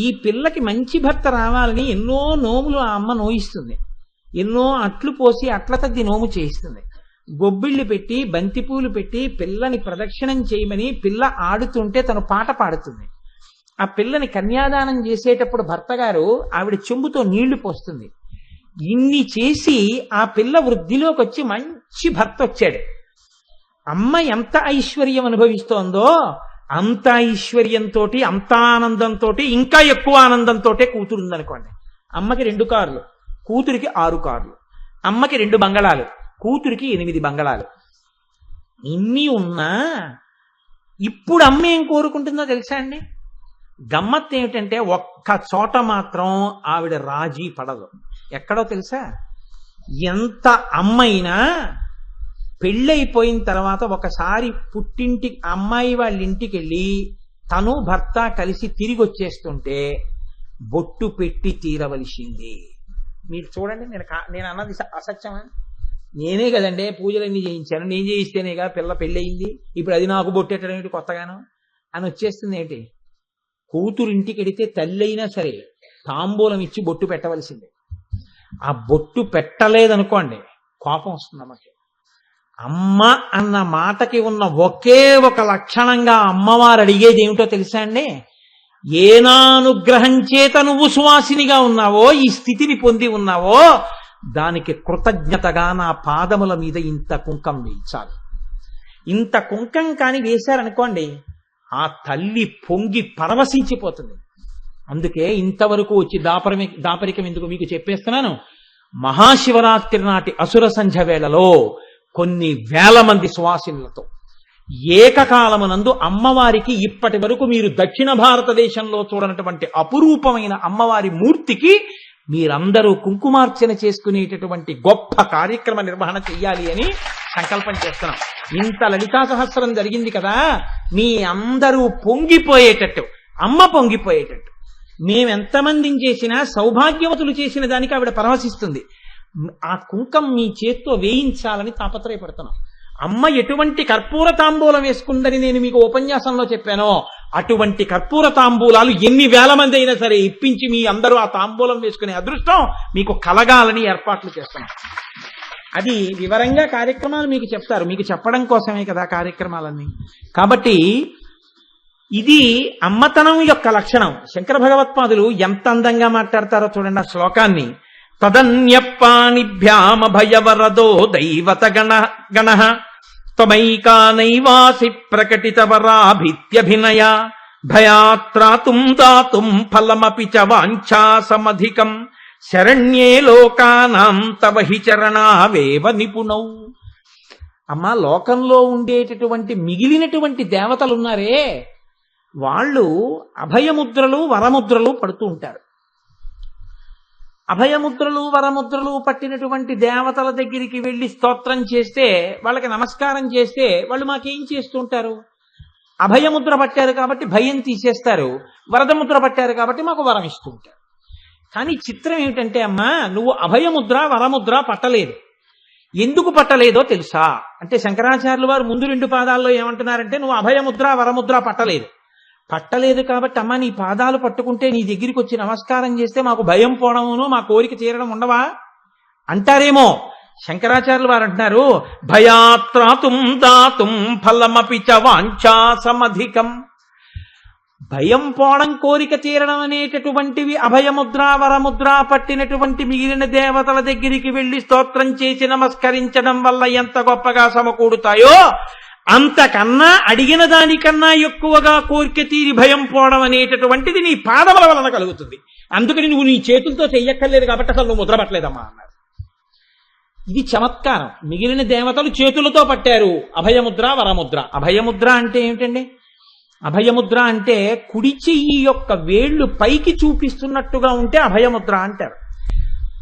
ఈ పిల్లకి మంచి భర్త రావాలని ఎన్నో నోములు ఆ అమ్మ నోయిస్తుంది, ఎన్నో అట్లు పోసి అట్ల తద్ది నోము చేయిస్తుంది, గొబ్బిళ్ళు పెట్టి బంతిపూలు పెట్టి పిల్లని ప్రదక్షిణం చేయమని పిల్ల ఆడుతుంటే తను పాట పాడుతుంది. ఆ పిల్లని కన్యాదానం చేసేటప్పుడు భర్త గారు ఆవిడ చెంబుతో నీళ్లు పోస్తుంది. ఇన్ని చేసి ఆ పిల్ల వృద్ధిలోకి వచ్చి మంచి భర్త వచ్చాడు. అమ్మ ఎంత ఐశ్వర్యం అనుభవిస్తోందో అంత ఐశ్వర్యంతో, అంత ఆనందంతో, ఇంకా ఎక్కువ ఆనందంతో కూతురు ఉందనుకోండి. అమ్మకి 2 కార్లు, కూతురికి 6 కార్లు, అమ్మకి 2 బంగళాలు, కూతురికి 8 బంగళాలు. ఇన్ని ఉన్నా ఇప్పుడు అమ్మ ఏం కోరుకుంటుందో తెలుసా అండి? గమ్మత్ ఏమిటంటే ఒక్క చోట మాత్రం ఆవిడ రాజీ పడదు. ఎక్కడో తెలుసా? ఎంత అమ్మైనా పెళ్ళైపోయిన తర్వాత ఒకసారి పుట్టింటి అమ్మాయి వాళ్ళ ఇంటికి వెళ్ళి తను భర్త కలిసి తిరిగి వచ్చేస్తుంటే బొట్టు పెట్టి తీరవలసింది. మీరు చూడండి, నేను అన్నది అసత్యమా? నేనే కదండి పూజలన్నీ చేయించాను, నేను చేయిస్తేనేగా పిల్ల పెళ్ళయింది, ఇప్పుడు అది నాకు బొట్టెట్టడం ఏంటి కొత్తగాను అని వచ్చేస్తుంది ఏంటి? కూతురు ఇంటికి వెడితే తల్లి అయినా సరే తాంబూలం ఇచ్చి బొట్టు పెట్టవలసిందే. ఆ బొట్టు పెట్టలేదనుకోండి కోపం వస్తుంది అమ్మకి. అమ్మ అన్న మాటకి ఉన్న ఒకే ఒక లక్షణంగా అమ్మవారు అడిగేది ఏమిటో తెలుసా అండి? ఏనానుగ్రహం చేత నువ్వు సువాసినిగా ఉన్నావో, ఈ స్థితిని పొంది ఉన్నావో, దానికి కృతజ్ఞతగా నా పాదముల మీద ఇంత కుంకం వేయించాలి. ఇంత కుంకం కాని వేశారనుకోండి ఆ తల్లి పొంగి పరవశించిపోతుంది. అందుకే ఇంతవరకు వచ్చి దాపరికం ఎందుకు మీకు చెప్పేస్తున్నాను. మహాశివరాత్రి నాటి అసుర సంధ్య వేళలో కొన్ని వేల మంది సువాసినులతో ఏకకాలమునందు అమ్మవారికి ఇప్పటి వరకు మీరు దక్షిణ భారతదేశంలో చూడనటువంటి అపురూపమైన అమ్మవారి మూర్తికి మీరందరూ కుంకుమార్చన చేసుకునేటటువంటి గొప్ప కార్యక్రమ నిర్వహణ చెయ్యాలి అని సంకల్పం చేస్తున్నాం. ఇంత లలితా సహస్రం జరిగింది కదా, మీ అందరూ పొంగిపోయేటట్టు, అమ్మ పొంగిపోయేటట్టు, మేమెంతమందిని చేసినా సౌభాగ్యవతులు చేసిన దానికి ఆవిడ పరవశిస్తుంది. ఆ కుంకం మీ చేత్తో వేయించాలని తాపత్రయపడుతున్నాం. అమ్మ ఎటువంటి కర్పూర తాంబూలం వేసుకుందని నేను మీకు ఉపన్యాసంలో చెప్పానో అటువంటి కర్పూర తాంబూలాలు ఎన్ని వేల మంది అయినా సరే ఇప్పించి మీ అందరూ ఆ తాంబూలం వేసుకునే అదృష్టం మీకు కలగాలని ఏర్పాట్లు చేస్తున్నాం. అది వివరంగా కార్యక్రమాలు మీకు చెప్తారు, మీకు చెప్పడం కోసమే కదా కార్యక్రమాలన్నీ. కాబట్టి ఇది అమ్మతనం యొక్క లక్షణం. శంకర భగవత్పాదులు ఎంత అందంగా మాట్లాడతారో చూడండి ఆ శ్లోకాన్ని. తదన్యపాణిభ్యామభయవరదో దైవత గణః త్వమైకా నైవాసి ప్రకటితవరాభిత్యభినయ భయాత్రాతుం దాతుం ఫలమపి చ వాంఛాసమధికం శరణ్యే లోకానాం తవ హి చరణావేవ నిపుణౌ. అమ్మా, లోకంలో ఉండేటటువంటి మిగిలినటువంటి దేవతలున్నారే, వాళ్ళు అభయముద్రలు వరముద్రలు పడుతూ ఉంటారు. అభయముద్రలు వరముద్రలు పట్టినటువంటి దేవతల దగ్గరికి వెళ్ళి స్తోత్రం చేస్తే, వాళ్ళకి నమస్కారం చేస్తే వాళ్ళు మాకేం చేస్తుంటారు? అభయముద్ర పట్టారు కాబట్టి భయం తీసేస్తారు, వరదముద్ర పట్టారు కాబట్టి మాకు వరం ఇస్తూ ఉంటారు. కానీ చిత్రం ఏమిటంటే, అమ్మా, నువ్వు అభయముద్ర వరముద్ర పట్టలేదు. ఎందుకు పట్టలేదో తెలుసా అంటే, శంకరాచార్యులు వారు ముందు 2 పాదాల్లో ఏమంటున్నారంటే, నువ్వు అభయముద్ర వరముద్ర పట్టలేదు కాబట్టి అమ్మ నీ పాదాలు పట్టుకుంటే, నీ దగ్గరికి వచ్చి నమస్కారం చేస్తే మాకు భయం పోవడమును మా కోరిక తీరడం ఉండవా అంటారేమో. శంకరాచార్యులు వారు అంటున్నారు, భయాత్రాతుం దాతుం ఫలమపి చ వాంఛాసమధికం. భయం పోవడం, కోరిక తీరడం అనేటటువంటివి అభయముద్ర వరముద్ర పట్టినటువంటి మిగిలిన దేవతల దగ్గరికి వెళ్ళి స్తోత్రం చేసి నమస్కరించడం వల్ల ఎంత గొప్పగా సమకూడుతాయో, అంతకన్నా అడిగిన దానికన్నా ఎక్కువగా కోరిక తీరి భయం పోవడం అనేటటువంటిది నీ పాదముల వలన కలుగుతుంది. అందుకని నువ్వు నీ చేతులతో చెయ్యక్కర్లేదు కాబట్టి అసలు నువ్వు ముద్ర పట్టలేదమ్మా అన్నారు. ఇది చమత్కారం. మిగిలిన దేవతలు చేతులతో పట్టారు అభయముద్ర వరముద్ర. అభయముద్ర అంటే ఏమిటండి? అభయముద్ర అంటే కుడి చెయ్యి యొక్క వేళ్లు పైకి చూపిస్తున్నట్టుగా ఉంటే అభయముద్ర అంటారు.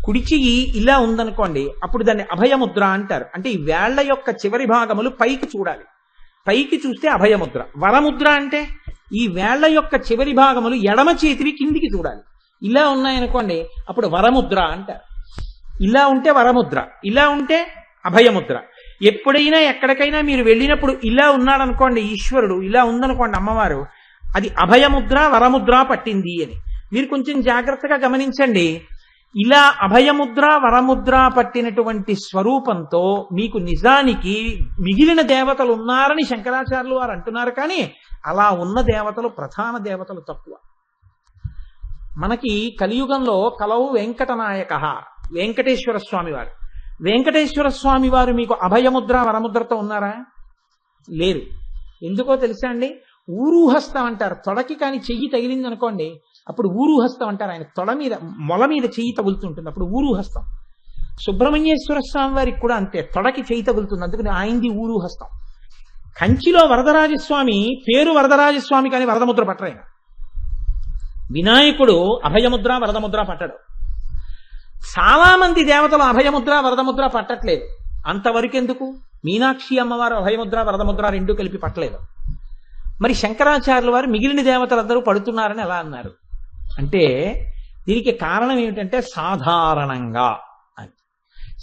కుడి చెయ్యి ఇలా ఉందనుకోండి, అప్పుడు దాన్ని అభయముద్ర అంటారు. అంటే ఈ వేళ్ల యొక్క చివరి భాగములు పైకి చూడాలి, పైకి చూస్తే అభయముద్ర. వరముద్ర అంటే ఈ వేళ్ల యొక్క చివరి భాగములు ఎడమ చేతివి కిందికి చూడాలి. ఇలా ఉన్నాయనుకోండి, అప్పుడు వరముద్ర అంటారు. ఇలా ఉంటే వరముద్ర, ఇలా ఉంటే అభయముద్ర. ఎప్పుడైనా ఎక్కడికైనా మీరు వెళ్ళినప్పుడు ఇలా ఉన్నాడనుకోండి ఈశ్వరుడు, ఇలా ఉందనుకోండి అమ్మవారు, అది అభయముద్ర వరముద్ర పట్టింది అని మీరు కొంచెం జాగ్రత్తగా గమనించండి. ఇలా అభయముద్ర వరముద్ర పట్టినటువంటి స్వరూపంతో మీకు నిజానికి మిగిలిన దేవతలు ఉన్నారని శంకరాచార్యులు వారు అంటున్నారు. కానీ అలా ఉన్న దేవతలు, ప్రధాన దేవతలు తక్కువ. మనకి కలియుగంలో కలవు వెంకటనాయక వెంకటేశ్వర స్వామి వారు. వెంకటేశ్వర స్వామి వారు మీకు అభయముద్ర వరముద్రతో ఉన్నారా? లేరు. ఎందుకో తెలుసా అండి? ఊరుహస్తం అంటారు. తొడకి కానీ చెయ్యి తగిలింది అనుకోండి, అప్పుడు ఊరుహస్తం అంటారు. ఆయన తొడ మీద మొల మీద చెయ్యి తగులుతుంటుంది, అప్పుడు ఊరుహస్తం. సుబ్రహ్మణ్యేశ్వర స్వామి వారికి కూడా అంతే, తొడకి చెయ్యి తగులుతుంది, అందుకని ఆయనది ఊరుహస్తం. కంచిలో వరదరాజస్వామి పేరు వరదరాజస్వామి, కానీ వరదముద్ర పట్టరాయన. వినాయకుడు అభయముద్ర వరదముద్ర పట్టడు. చాలా మంది దేవతలు అభయముద్ర వరదముద్ర పట్టట్లేదు. అంతవరకు ఎందుకు? మీనాక్షి అమ్మవారు అభయముద్ర వరదముద్ర 2 కలిపి పట్టలేదు. మరి శంకరాచార్యుల వారు మిగిలిన దేవతలందరూ పడుతున్నారని ఎలా అన్నారు అంటే, దీనికి కారణం ఏమిటంటే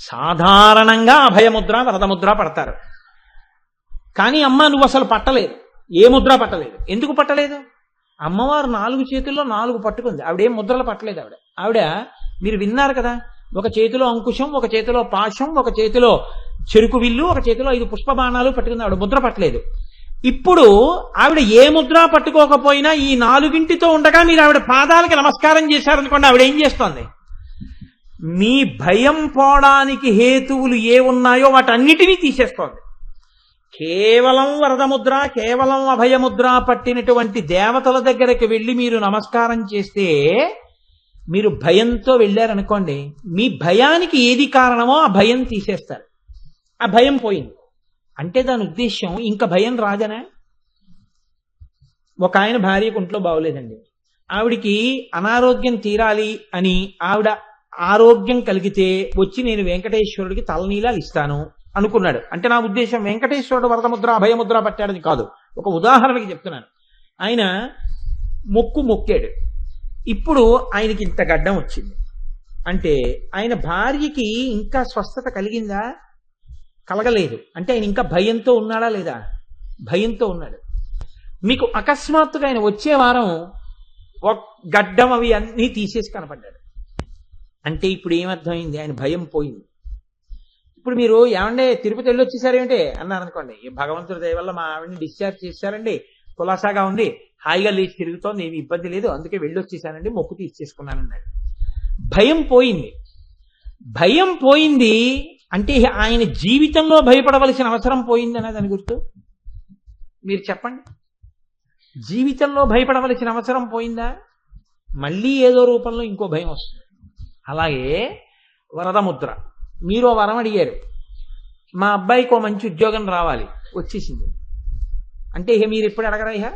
సాధారణంగా అభయముద్ర వరదముద్ర పడతారు. కానీ అమ్మ నువ్వు అసలు పట్టలేదు, ఏ ముద్ర పట్టలేదు. ఎందుకు పట్టలేదు? అమ్మవారు 4 చేతుల్లో 4 పట్టుకుంది, ఆవిడేం ముద్రలు పట్టలేదు. ఆవిడ మీరు విన్నారు కదా, ఒక చేతిలో అంకుశం, ఒక చేతిలో పాశం, ఒక చేతిలో చెరుకు విల్లు, ఒక చేతిలో 5 పుష్పబాణాలు పట్టుకుంది. ఆవిడ ముద్ర పట్టలేదు. ఇప్పుడు ఆవిడ ఏ ముద్ర పట్టుకోకపోయినా ఈ 4తో ఉండగా మీరు ఆవిడ పాదాలకి నమస్కారం చేశారనుకోండి, ఆవిడ ఏం చేస్తోంది? మీ భయం పోవడానికి హేతువులు ఏ ఉన్నాయో వాటన్నిటినీ తీసేస్తోంది. కేవలం వరదముద్ర, కేవలం అభయముద్ర పట్టినటువంటి దేవతల దగ్గరికి వెళ్ళి మీరు నమస్కారం చేస్తే, మీరు భయంతో వెళ్ళారనుకోండి, మీ భయానికి ఏది కారణమో ఆ భయం తీసేస్తారు. ఆ భయం పోయింది అంటే దాని ఉద్దేశం ఇంకా భయం రాదనా? ఒక ఆయన భార్యకు ఒంట్లో బాగోలేదండి, ఆవిడికి అనారోగ్యం తీరాలి అని ఆవిడ ఆరోగ్యం కలిగితే వచ్చి నేను వెంకటేశ్వరుడికి తలనీలాలు ఇస్తాను అనుకున్నాడు. అంటే నా ఉద్దేశం వెంకటేశ్వరుడు వరదముద్ర అభయముద్ర పట్టాడని కాదు, ఒక ఉదాహరణకి చెప్తున్నాను. ఆయన మొక్కాడు. ఇప్పుడు ఆయనకి ఇంత గడ్డం వచ్చింది అంటే ఆయన భార్యకి ఇంకా స్వస్థత కలిగిందా? కలగలేదు. అంటే ఆయన ఇంకా భయంతో ఉన్నాడా లేదా? భయంతో ఉన్నాడు. మీకు అకస్మాత్తుగా ఆయన వచ్చే వారం గడ్డం అవి అన్నీ తీసేసి కనపడ్డాడు. అంటే ఇప్పుడు ఏమర్థమైంది? ఆయన భయం పోయింది. ఇప్పుడు మీరు ఏమంటే తిరుపతి వెళ్ళి వచ్చేసారేమిటి అన్నారు అనుకోండి, భగవంతుడి దయ వల్ల మా ఆవిడని డిశ్చార్జ్ చేశారండి, కులాసాగా ఉంది, హాయిగా లేచి తిరుగుతోంది, ఏమి ఇబ్బంది లేదు, అందుకే వెళ్ళి వచ్చేసానండి, మొక్కు తీసేసుకున్నానన్నాడు. భయం పోయింది. భయం పోయింది అంటే ఆయన జీవితంలో భయపడవలసిన అవసరం పోయింది అనే దాని గుర్తు మీరు చెప్పండి. జీవితంలో భయపడవలసిన అవసరం పోయిందా? మళ్ళీ ఏదో రూపంలో ఇంకో భయం వస్తుంది. అలాగే వరదముద్ర, మీరు వరం అడిగారు, మా అబ్బాయికి ఓ మంచి ఉద్యోగం రావాలి, వచ్చేసింది అంటే ఇక మీరు ఎప్పుడు అడగరా? ఇక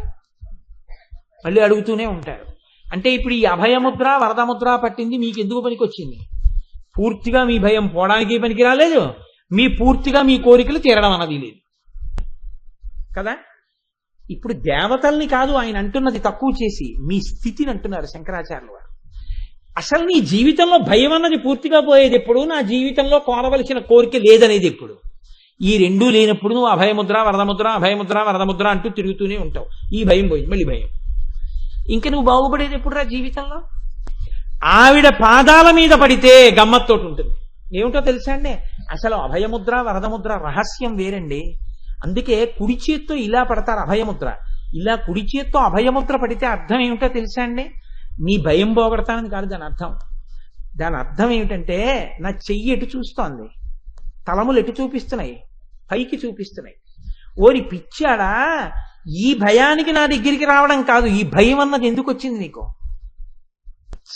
మళ్ళీ అడుగుతూనే ఉంటారు. అంటే ఇప్పుడు ఈ అభయముద్ర వరదముద్ర పట్టింది మీకు ఎందుకు పనికి వచ్చింది? పూర్తిగా మీ భయం పోవడానికి పనికి రాలేదు, మీ పూర్తిగా మీ కోరికలు తీరడం అన్నది లేదు కదా. ఇప్పుడు దేవతల్ని కాదు ఆయన అంటున్నది తక్కువ చేసి, మీ స్థితిని అంటున్నారు శంకరాచార్యుల వారు. అసలు నీ జీవితంలో భయం అన్నది పూర్తిగా పోయేది ఎప్పుడు? నా జీవితంలో కోరవలసిన కోరిక లేదనేది ఎప్పుడు? ఈ రెండూ లేనప్పుడు నువ్వు అభయముద్ర వరదముద్ర అభయముద్ర వరదముద్ర అంటూ తిరుగుతూనే ఉంటావు. ఈ భయం పోయింది, మళ్ళీ భయం. ఇంకా నువ్వు బాగుపడేది ఎప్పుడు రా జీవితంలో? ఆవిడ పాదాల మీద పడితే గమ్మత్తోటి ఉంటుంది. ఏమిటో తెలుసా అండి, అసలు అభయముద్ర వరదముద్ర రహస్యం వేరండి. అందుకే కుడి చేత్తో ఇలా పడతారు అభయముద్ర, ఇలా కుడి చేత్తో అభయముద్ర పడితే అర్థం ఏమిటో తెలుసా అండి? నీ భయం పోగొడతానని కాదు దాని అర్థం. దాని అర్థం ఏమిటంటే, నా చెయ్యి ఎటు చూస్తోంది, తలములు ఎటు చూపిస్తున్నాయి, పైకి చూపిస్తున్నాయి. ఓరి పిచ్చాడా, ఈ భయానికి నా దగ్గరికి రావడం కాదు, ఈ భయం అన్నది ఎందుకు వచ్చింది నీకు?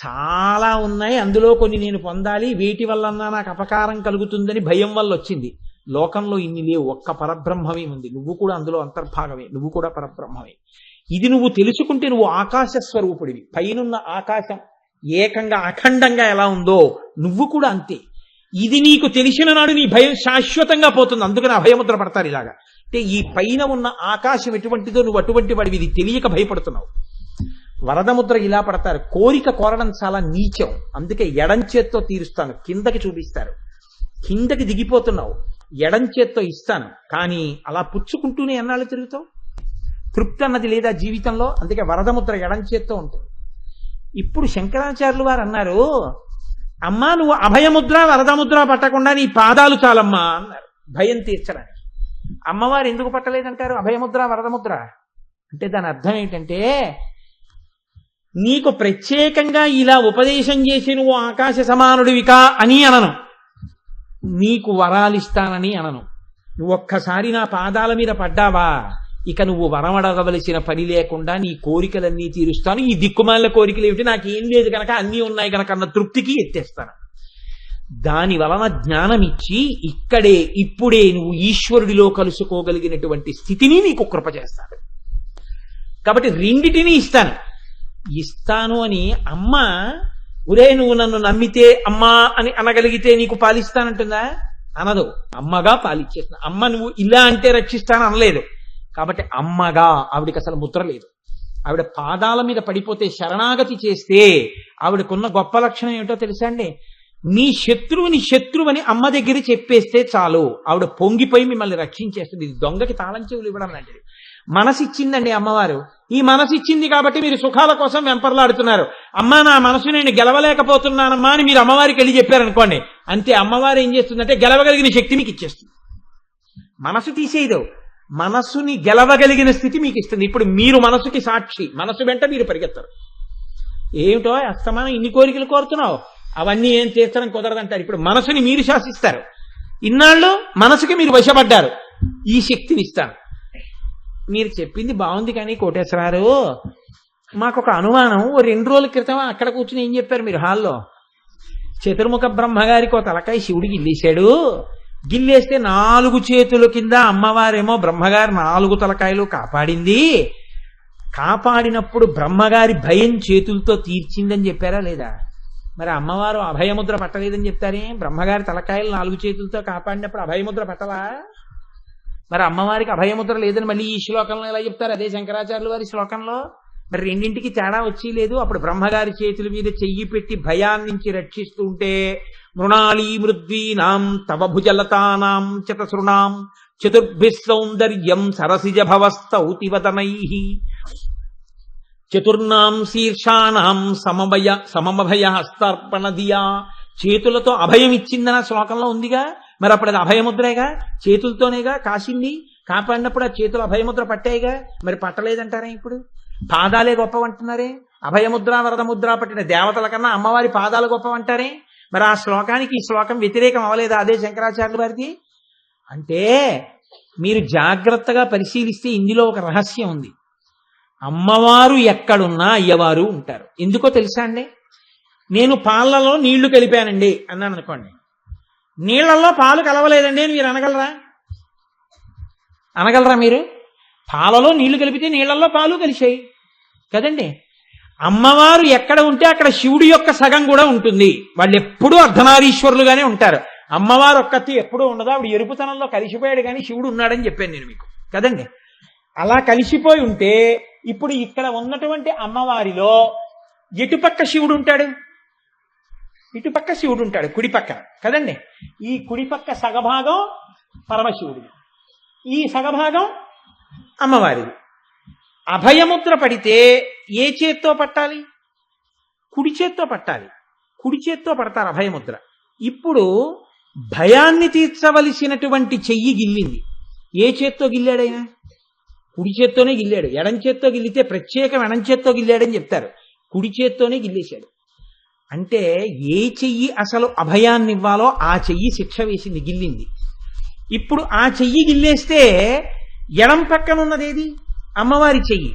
చాలా ఉన్నాయి, అందులో కొన్ని నేను పొందాలి, వేటి వల్లన్నా నాకు అపకారం కలుగుతుందని భయం వల్ల వచ్చింది. లోకంలో ఇన్ని లేవు, ఒక్క పరబ్రహ్మమే ఉంది, నువ్వు కూడా అందులో అంతర్భాగమే, నువ్వు కూడా పరబ్రహ్మమే. ఇది నువ్వు తెలుసుకుంటే నువ్వు ఆకాశ స్వరూపుడివి. పైనున్న ఆకాశం ఏకంగా అఖండంగా ఎలా ఉందో నువ్వు కూడా అంతే. ఇది నీకు తెలిసిన నాడు నీ భయం శాశ్వతంగా పోతుంది. అందుకని అభయముద్ర పడతారు ఇలాగా. అంటే ఈ పైన ఉన్న ఆకాశం ఎటువంటిదో నువ్వు అటువంటి వాడివి, ఇది తెలియక భయపడుతున్నావు. వరదముద్ర ఇలా పడతారు, కోరిక కోరడం చాలా నీచం, అందుకే ఎడం చేత్తో తీరుస్తాను, కిందకి చూపిస్తారు. కిందకి దిగిపోతున్నావు, ఎడం చేత్తో ఇస్తాను, కానీ అలా పుచ్చుకుంటూనే ఎన్నాళ్ళు తిరుగుతావు? తృప్తి అన్నది లేదా జీవితంలో? అందుకే వరదముద్ర ఎడం చేత్తో ఉంటుంది. ఇప్పుడు శంకరాచార్యులు వారు అన్నారు, అమ్మా నువ్వు అభయముద్ర వరదముద్ర పట్టకుండా నీ పాదాలు చాలమ్మా అన్నారు, భయం తీర్చడానికి. అమ్మవారు ఎందుకు పట్టలేదంటారు అభయముద్ర వరదముద్ర అంటే? దాని అర్థం ఏంటంటే, నీకు ప్రత్యేకంగా ఇలా ఉపదేశం చేసి నువ్వు ఆకాశ సమానుడివికా అని అనను, నీకు వరాలిస్తానని అనను. నువ్వు ఒక్కసారి నా పాదాల మీద పడ్డావా, ఇక నువ్వు వరం అడగవలసిన పని లేకుండా నీ కోరికలన్నీ తీరుస్తాను. ఈ దిక్కుమాలిన కోరికలు ఏమిటి, నాకేం లేదు కనుక అన్నీ ఉన్నాయి కనుక అన్న తృప్తికి ఎత్తేస్తాను. దాని వలన జ్ఞానం ఇచ్చి ఇక్కడే ఇప్పుడే నువ్వు ఈశ్వరుడిలో కలుసుకోగలిగినటువంటి స్థితిని నీకు కృప చేస్తాడు. కాబట్టి రెండిటిని ఇస్తాను అని అమ్మ, ఒరే నువ్వు నన్ను నమ్మితే అమ్మా అని అనగలిగితే నీకు పాలిస్తానంటుందా? అనదు. అమ్మగా పాలిచ్చేస్తున్నా. అమ్మ నువ్వు ఇలా అంటే రక్షిస్తాను అనలేదు. కాబట్టి అమ్మగా ఆవిడికి అసలు ముద్ర లేదు. ఆవిడ పాదాల మీద పడిపోతే శరణాగతి చేస్తే ఆవిడకున్న గొప్ప లక్షణం ఏమిటో తెలుసా అండి? నీ శత్రువుని శత్రువని అమ్మ దగ్గర చెప్పేస్తే చాలు, ఆవిడ పొంగిపోయి మిమ్మల్ని రక్షించేస్తుంది. ఇది దొంగకి తాళం చెవులు ఇవ్వడం లాంటిది. మనసు ఇచ్చిందండి అమ్మవారు. ఈ మనసు ఇచ్చింది కాబట్టి మీరు సుఖాల కోసం వెంపర్లాడుతున్నారు. అమ్మా నా మనసు నేను గెలవలేకపోతున్నానమ్మా అని మీరు అమ్మవారికి వెళ్ళి చెప్పారనుకోండి, అంతే. అమ్మవారు ఏం చేస్తుందంటే గెలవగలిగిన శక్తి మీకు ఇచ్చేస్తుంది. మనసు తీసేయదు, మనసుని గెలవగలిగిన స్థితి మీకు ఇస్తుంది. ఇప్పుడు మీరు మనసుకి సాక్షి, మనసు వెంట మీరు పరిగెత్తారు. ఏమిటో అస్తమానం ఇన్ని కోరికలు కోరుతున్నావు, అవన్నీ ఏం చేస్తారని కుదరదంటారు. ఇప్పుడు మనసుని మీరు శాసిస్తారు. ఇన్నాళ్ళు మనసుకి మీరు వశపడ్డారు, ఈ శక్తిని ఇస్తాను. మీరు చెప్పింది బాగుంది కానీ కోటేశ్వరారు, మాకు ఒక అనుమానం. ఓ 2 రోజుల క్రితం అక్కడ కూర్చుని ఏం చెప్పారు మీరు హాల్లో? చతుర్ముఖ బ్రహ్మగారికి ఒక తలకాయ శివుడికి గిల్లేశాడు, గిల్లేస్తే 4 చేతుల కింద అమ్మవారేమో బ్రహ్మగారి 4 తలకాయలు కాపాడింది. కాపాడినప్పుడు బ్రహ్మగారి భయం చేతులతో తీర్చిందని చెప్పారా లేదా? మరి అమ్మవారు అభయముద్ర పట్టలేదని చెప్తారే, బ్రహ్మగారి తలకాయలు 4 చేతులతో కాపాడినప్పుడు అభయముద్ర పట్టవా? మరి అమ్మవారికి అభయముద్ర లేదని మళ్ళీ ఈ శ్లోకంలో ఎలా చెప్తారు? అదే శంకరాచార్యుల వారి శ్లోకంలో. మరి రెండింటికి తేడా వచ్చి లేదు. అప్పుడు బ్రహ్మగారి చేతుల మీద చెయ్యి పెట్టి భయాన్ని నుంచి రక్షిస్తూ ఉంటే, మృణాళీ మృద్వీనాం తవ భుజలతానాం చతసృణాం చతుర్భిః సౌందర్యం సరసిజ భవస్తౌతివదనైః చతుర్నాం శీర్షాణాం సమభయ హస్తార్పణదియా. చేతులతో అభయం ఇచ్చిందన్న శ్లోకంలో ఉందిగా. మరి అప్పుడు అది అభయముద్రేగా, చేతులతోనేగా కాసింది. కాపాడినప్పుడు ఆ చేతులు అభయముద్ర పట్టాయిగా. మరి పట్టలేదంటారే ఇప్పుడు? పాదాలే గొప్పవంటున్నారే. అభయముద్ర వరదముద్ర పట్టిన దేవతల కన్నా అమ్మవారి పాదాలు గొప్పవంటారే. మరి ఆ శ్లోకానికి ఈ శ్లోకం వ్యతిరేకం అవ్వలేదా అదే శంకరాచార్యుల వారిది? అంటే మీరు జాగ్రత్తగా పరిశీలిస్తే ఇందులో ఒక రహస్యం ఉంది. అమ్మవారు ఎక్కడున్నా అయ్యవారు ఉంటారు. ఎందుకో తెలుసా అండి? నేను పాలలో నీళ్లు కలిపానండి అన్నాను అనుకోండి, నీళ్లలో పాలు కలవలేదండి అని మీరు అనగలరా? అనగలరా మీరు? పాలలో నీళ్లు కలిపితే నీళ్లలో పాలు కలిసాయి కదండి. అమ్మవారు ఎక్కడ ఉంటే అక్కడ శివుడి యొక్క సగం కూడా ఉంటుంది. వాళ్ళు ఎప్పుడూ అర్ధనారీశ్వరులుగానే ఉంటారు. అమ్మవారు ఒక్కతి ఎప్పుడూ ఉండదు. ఆవిడ ఎరుపుతనంలో కలిసిపోయాడు కానీ శివుడు ఉన్నాడని చెప్పాను నేను మీకు కదండి. అలా కలిసిపోయి ఉంటే ఇప్పుడు ఇక్కడ ఉన్నటువంటి అమ్మవారిలో ఎటుపక్క శివుడు ఉంటాడు? ఇటుపక్క శివుడు ఉంటాడు, కుడి పక్క కదండి. ఈ కుడిపక్క సగభాగం పరమశివుడిది, ఈ సగభాగం అమ్మవారిది. అభయముద్ర పడితే ఏ చేత్తో పట్టాలి? కుడి చేత్తో పట్టాలి. కుడి చేత్తో పడతారు అభయముద్ర. ఇప్పుడు భయాన్ని తీర్చవలసినటువంటి చెయ్యి గిల్లింది. ఏ చేత్తో గిల్లాడైనా? కుడి చేత్తోనే గిల్లాడు. ఎడం చేత్తో గిల్లితే ప్రత్యేకం ఎడం చేత్తో గిల్లాడని చెప్తారు. కుడి చేత్తోనే గిల్లేశాడు. అంటే ఏ చెయ్యి అసలు అభయాన్ని ఇవ్వాలో ఆ చెయ్యి శిక్ష వేసింది, గిల్లింది. ఇప్పుడు ఆ చెయ్యి గిల్లేస్తే ఎడం పక్కనున్నదేది? అమ్మవారి చెయ్యి.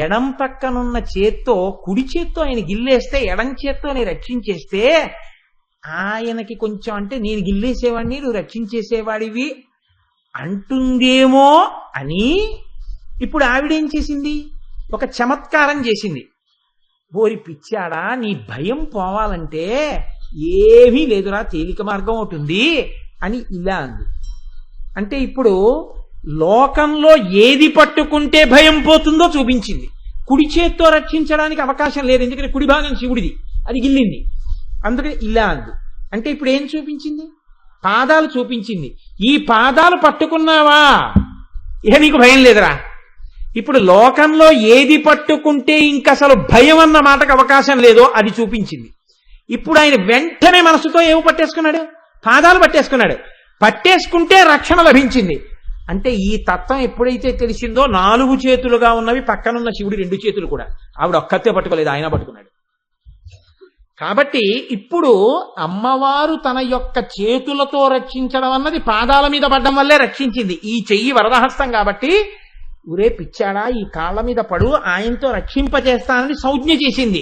ఎడం పక్కనున్న చేత్తో కుడి చేత్తో ఆయన గిల్లేస్తే, ఎడం చేత్తో నేను రక్షించేస్తే ఆయనకి కొంచెం అంటే నేను గిల్లేసేవాడిని నువ్వు రక్షించేసేవాడివి అంటుందేమో అని ఇప్పుడు ఆవిడేం చేసింది? ఒక చమత్కారం చేసింది. ఓరి పిచ్చాడా, నీ భయం పోవాలంటే ఏమీ లేదురా, తేలిక మార్గం అవుతుంది అని ఇలా అంది. అంటే ఇప్పుడు లోకంలో ఏది పట్టుకుంటే భయం పోతుందో చూపించింది. కుడి చేత్తో రక్షించడానికి అవకాశం లేదు, ఎందుకంటే కుడి భాగం శివుడిది, అది గిల్లింది. అందుకని ఇలా అంది. అంటే ఇప్పుడు ఏం చూపించింది? పాదాలు చూపించింది. ఈ పాదాలు పట్టుకున్నావా ఇక నీకు భయం లేదురా. ఇప్పుడు లోకంలో ఏది పట్టుకుంటే ఇంకసలు భయం అన్న మాటకు అవకాశం లేదో అది చూపించింది. ఇప్పుడు ఆయన వెంటనే మనసుతో ఏమి పట్టేసుకున్నాడు? పాదాలు పట్టేసుకున్నాడు. పట్టేసుకుంటే రక్షణ లభించింది. అంటే ఈ తత్వం ఎప్పుడైతే తెలిసిందో 4 చేతులుగా ఉన్నవి పక్కనున్న శివుడి 2 చేతులు కూడా ఆవిడ ఒక్కతే పట్టుకోలేదు, ఆయన పట్టుకున్నాడు. కాబట్టి ఇప్పుడు అమ్మవారు తన యొక్క చేతులతో రక్షించడం అన్నది పాదాల మీద పడ్డం వల్లే రక్షించింది. ఈ చెయ్యి వరదహస్తం కాబట్టి ఊరే పిచ్చాడా ఈ కాళ్ళ మీద పడు, ఆయనతో రక్షింపజేస్తానని సంజ్ఞ చేసింది.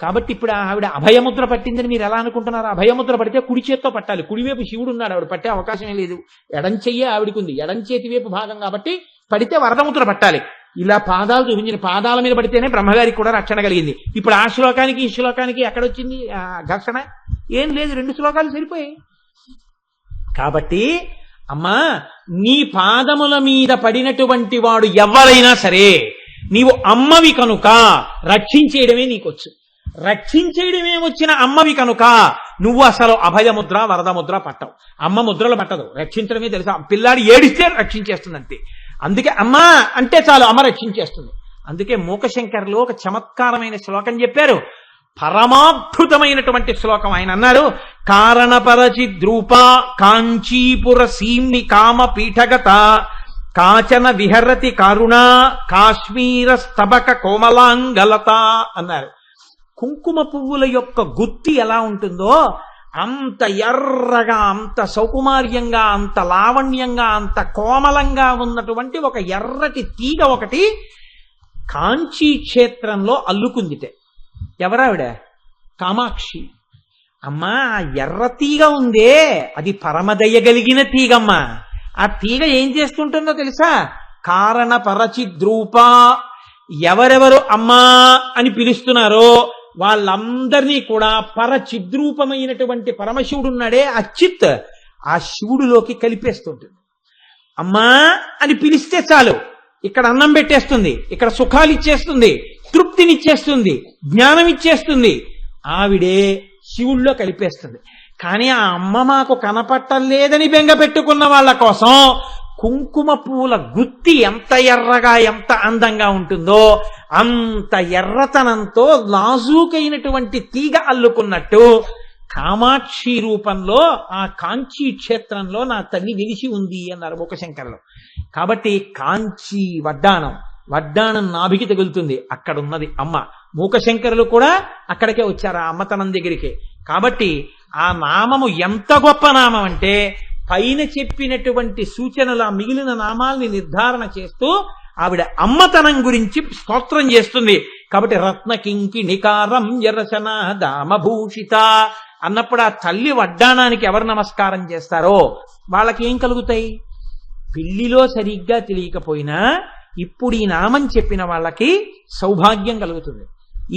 కాబట్టి ఇప్పుడు ఆవిడ అభయముద్ర పట్టిందని మీరు ఎలా అనుకుంటున్నారు? అభయముద్ర పడితే కుడి చేత్తో పట్టాలి. కుడివైపు శివుడు ఉన్నాడు, ఆవిడ పట్టే అవకాశమే లేదు. ఎడం చెయ్యే ఆవిడికి ఉంది, ఎడం చేతి వైపు భాగం కాబట్టి పడితే వరదముద్ర పట్టాలి. ఇలా పాదాలు చూపించిన పాదాల మీద పడితేనే బ్రహ్మగారికి కూడా రక్షణ కలిగింది. ఇప్పుడు ఆ శ్లోకానికి ఈ శ్లోకానికి ఎక్కడొచ్చింది ఘర్షణ? ఏం లేదు, 2 శ్లోకాలు సరిపోయాయి. కాబట్టి అమ్మా, నీ పాదముల మీద పడినటువంటి వాడు ఎవరైనా సరే నీవు అమ్మవి కనుక రక్షించేయడమే నీకొచ్చు. రక్షించేయడమే వచ్చిన అమ్మవి కనుక నువ్వు అసలు అభయముద్ర వరదముద్ర పట్టవు. అమ్మ ముద్రలు పట్టదు, రక్షించడమే తెలుసా. పిల్లాడు ఏడిస్తే రక్షించేస్తుంది అంతే. అందుకే అమ్మ అంటే చాలు, అమ్మ రక్షించేస్తుంది. అందుకే మూకశంకర్లు ఒక చమత్కారమైన శ్లోకం చెప్పారు, పరమాద్భుతమైనటువంటి శ్లోకం. ఆయన అన్నారు, కారణపరచిద్రూప కాంచీపుర సీమ్ని కామ పీఠగత కాచన విహరతి కారుణ కాశ్మీర స్తబక కోమలాంగలత అన్నారు. కుంకుమ పువ్వుల యొక్క గుత్తి ఎలా ఉంటుందో అంత ఎర్రగా, అంత సౌకుమార్యంగా, అంత లావణ్యంగా, అంత కోమలంగా ఉన్నటువంటి ఒక ఎర్రటి తీగ ఒకటి కాంచీ క్షేత్రంలో అల్లుకుందిటే. ఎవరావిడ? కామాక్షి. అమ్మా, ఆ ఎర్ర తీగ ఉందే అది పరమదయగలిగిన తీగమ్మ. ఆ తీగ ఏం చేస్తుంటుందో తెలుసా? కారణపరచిద్రూప, ఎవరెవరు అమ్మా అని పిలుస్తున్నారో వాళ్ళందరినీ కూడా పరచిద్రూపమైనటువంటి పరమశివుడున్నాడే అచ్చిత్, ఆ శివుడిలోకి కలిపేస్తుంటుంది. అమ్మా అని పిలిస్తే చాలు, ఇక్కడ అన్నం పెట్టేస్తుంది, ఇక్కడ సుఖాలు ఇచ్చేస్తుంది, తృప్తినిచ్చేస్తుంది, జ్ఞానం ఇచ్చేస్తుంది. ఆవిడే శివుల్లో కలిపేస్తుంది. కానీ ఆ అమ్మ మాకు కనపట్టలేదని బెంగ పెట్టుకున్న వాళ్ళ కోసం కుంకుమ పూల గుత్తి ఎంత ఎర్రగా ఎంత అందంగా ఉంటుందో అంత ఎర్రతనంతో నాజూకైనటువంటి తీగ అల్లుకున్నట్టు కామాక్షి రూపంలో ఆ కాంచీ క్షేత్రంలో నా తల్లి వెలిసి ఉంది అన్నారు మూకశంకరులు. కాబట్టి కాంచీ వడ్డాణం నాభికి తగులుతుంది, అక్కడ ఉన్నది అమ్మ. మూకశంకరులు కూడా అక్కడికే వచ్చారు, ఆ అమ్మతనం దగ్గరికే. కాబట్టి ఆ నామము ఎంత గొప్ప నామం అంటే పైన చెప్పినటువంటి సూచనల మిగిలిన నామాల్ని నిర్ధారణ చేస్తూ ఆవిడ అమ్మతనం గురించి స్తోత్రం చేస్తుంది. కాబట్టి రత్నకింకి నికారం యరసన దామభూషిత అన్నప్పుడు ఆ తల్లి వడ్డానానికి ఎవరు నమస్కారం చేస్తారో వాళ్ళకి ఏం కలుగుతాయి? పెళ్లిలో సరిగ్గా తెలియకపోయినా ఇప్పుడు ఈ నామం చెప్పిన వాళ్ళకి సౌభాగ్యం కలుగుతుంది.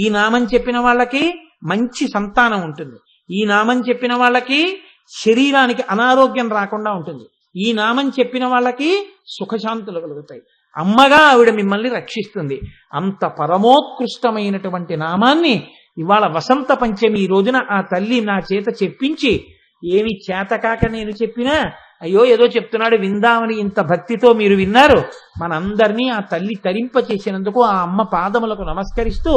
ఈ నామం చెప్పిన వాళ్ళకి మంచి సంతానం ఉంటుంది. ఈ నామం చెప్పిన వాళ్ళకి శరీరానికి అనారోగ్యం రాకుండా ఉంటుంది. ఈ నామం చెప్పిన వాళ్ళకి సుఖశాంతులు కలుగుతాయి. అమ్మగా ఆవిడ మిమ్మల్ని రక్షిస్తుంది. అంత పరమోత్కృష్టమైనటువంటి నామాన్ని ఇవాళ వసంత పంచమి రోజున ఆ తల్లి నా చేత చెప్పించి, ఏమి చేతకాక నేను చెప్పినా అయ్యో ఏదో చెప్తున్నాడు విందామని ఇంత భక్తితో మీరు విన్నారు. మనందరినీ ఆ తల్లి తరింప చేసినందుకు ఆ అమ్మ పాదములకు నమస్కరిస్తూ,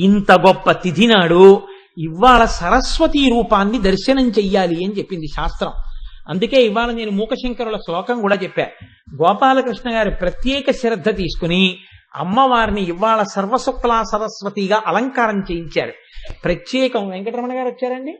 ఇంత గొప్ప తిథి నాడు ఇవాళ సరస్వతీ రూపాన్ని దర్శనం చెయ్యాలి అని చెప్పింది శాస్త్రం. అందుకే ఇవాళ నేను మూకశంకరుల శ్లోకం కూడా చెప్పా. గోపాలకృష్ణ గారు ప్రత్యేక శ్రద్ధ తీసుకుని అమ్మవారిని ఇవాళ సర్వశుక్లా సరస్వతిగా అలంకారం చేయించారు. ప్రత్యేకం వెంకటరమణ గారు వచ్చారండి.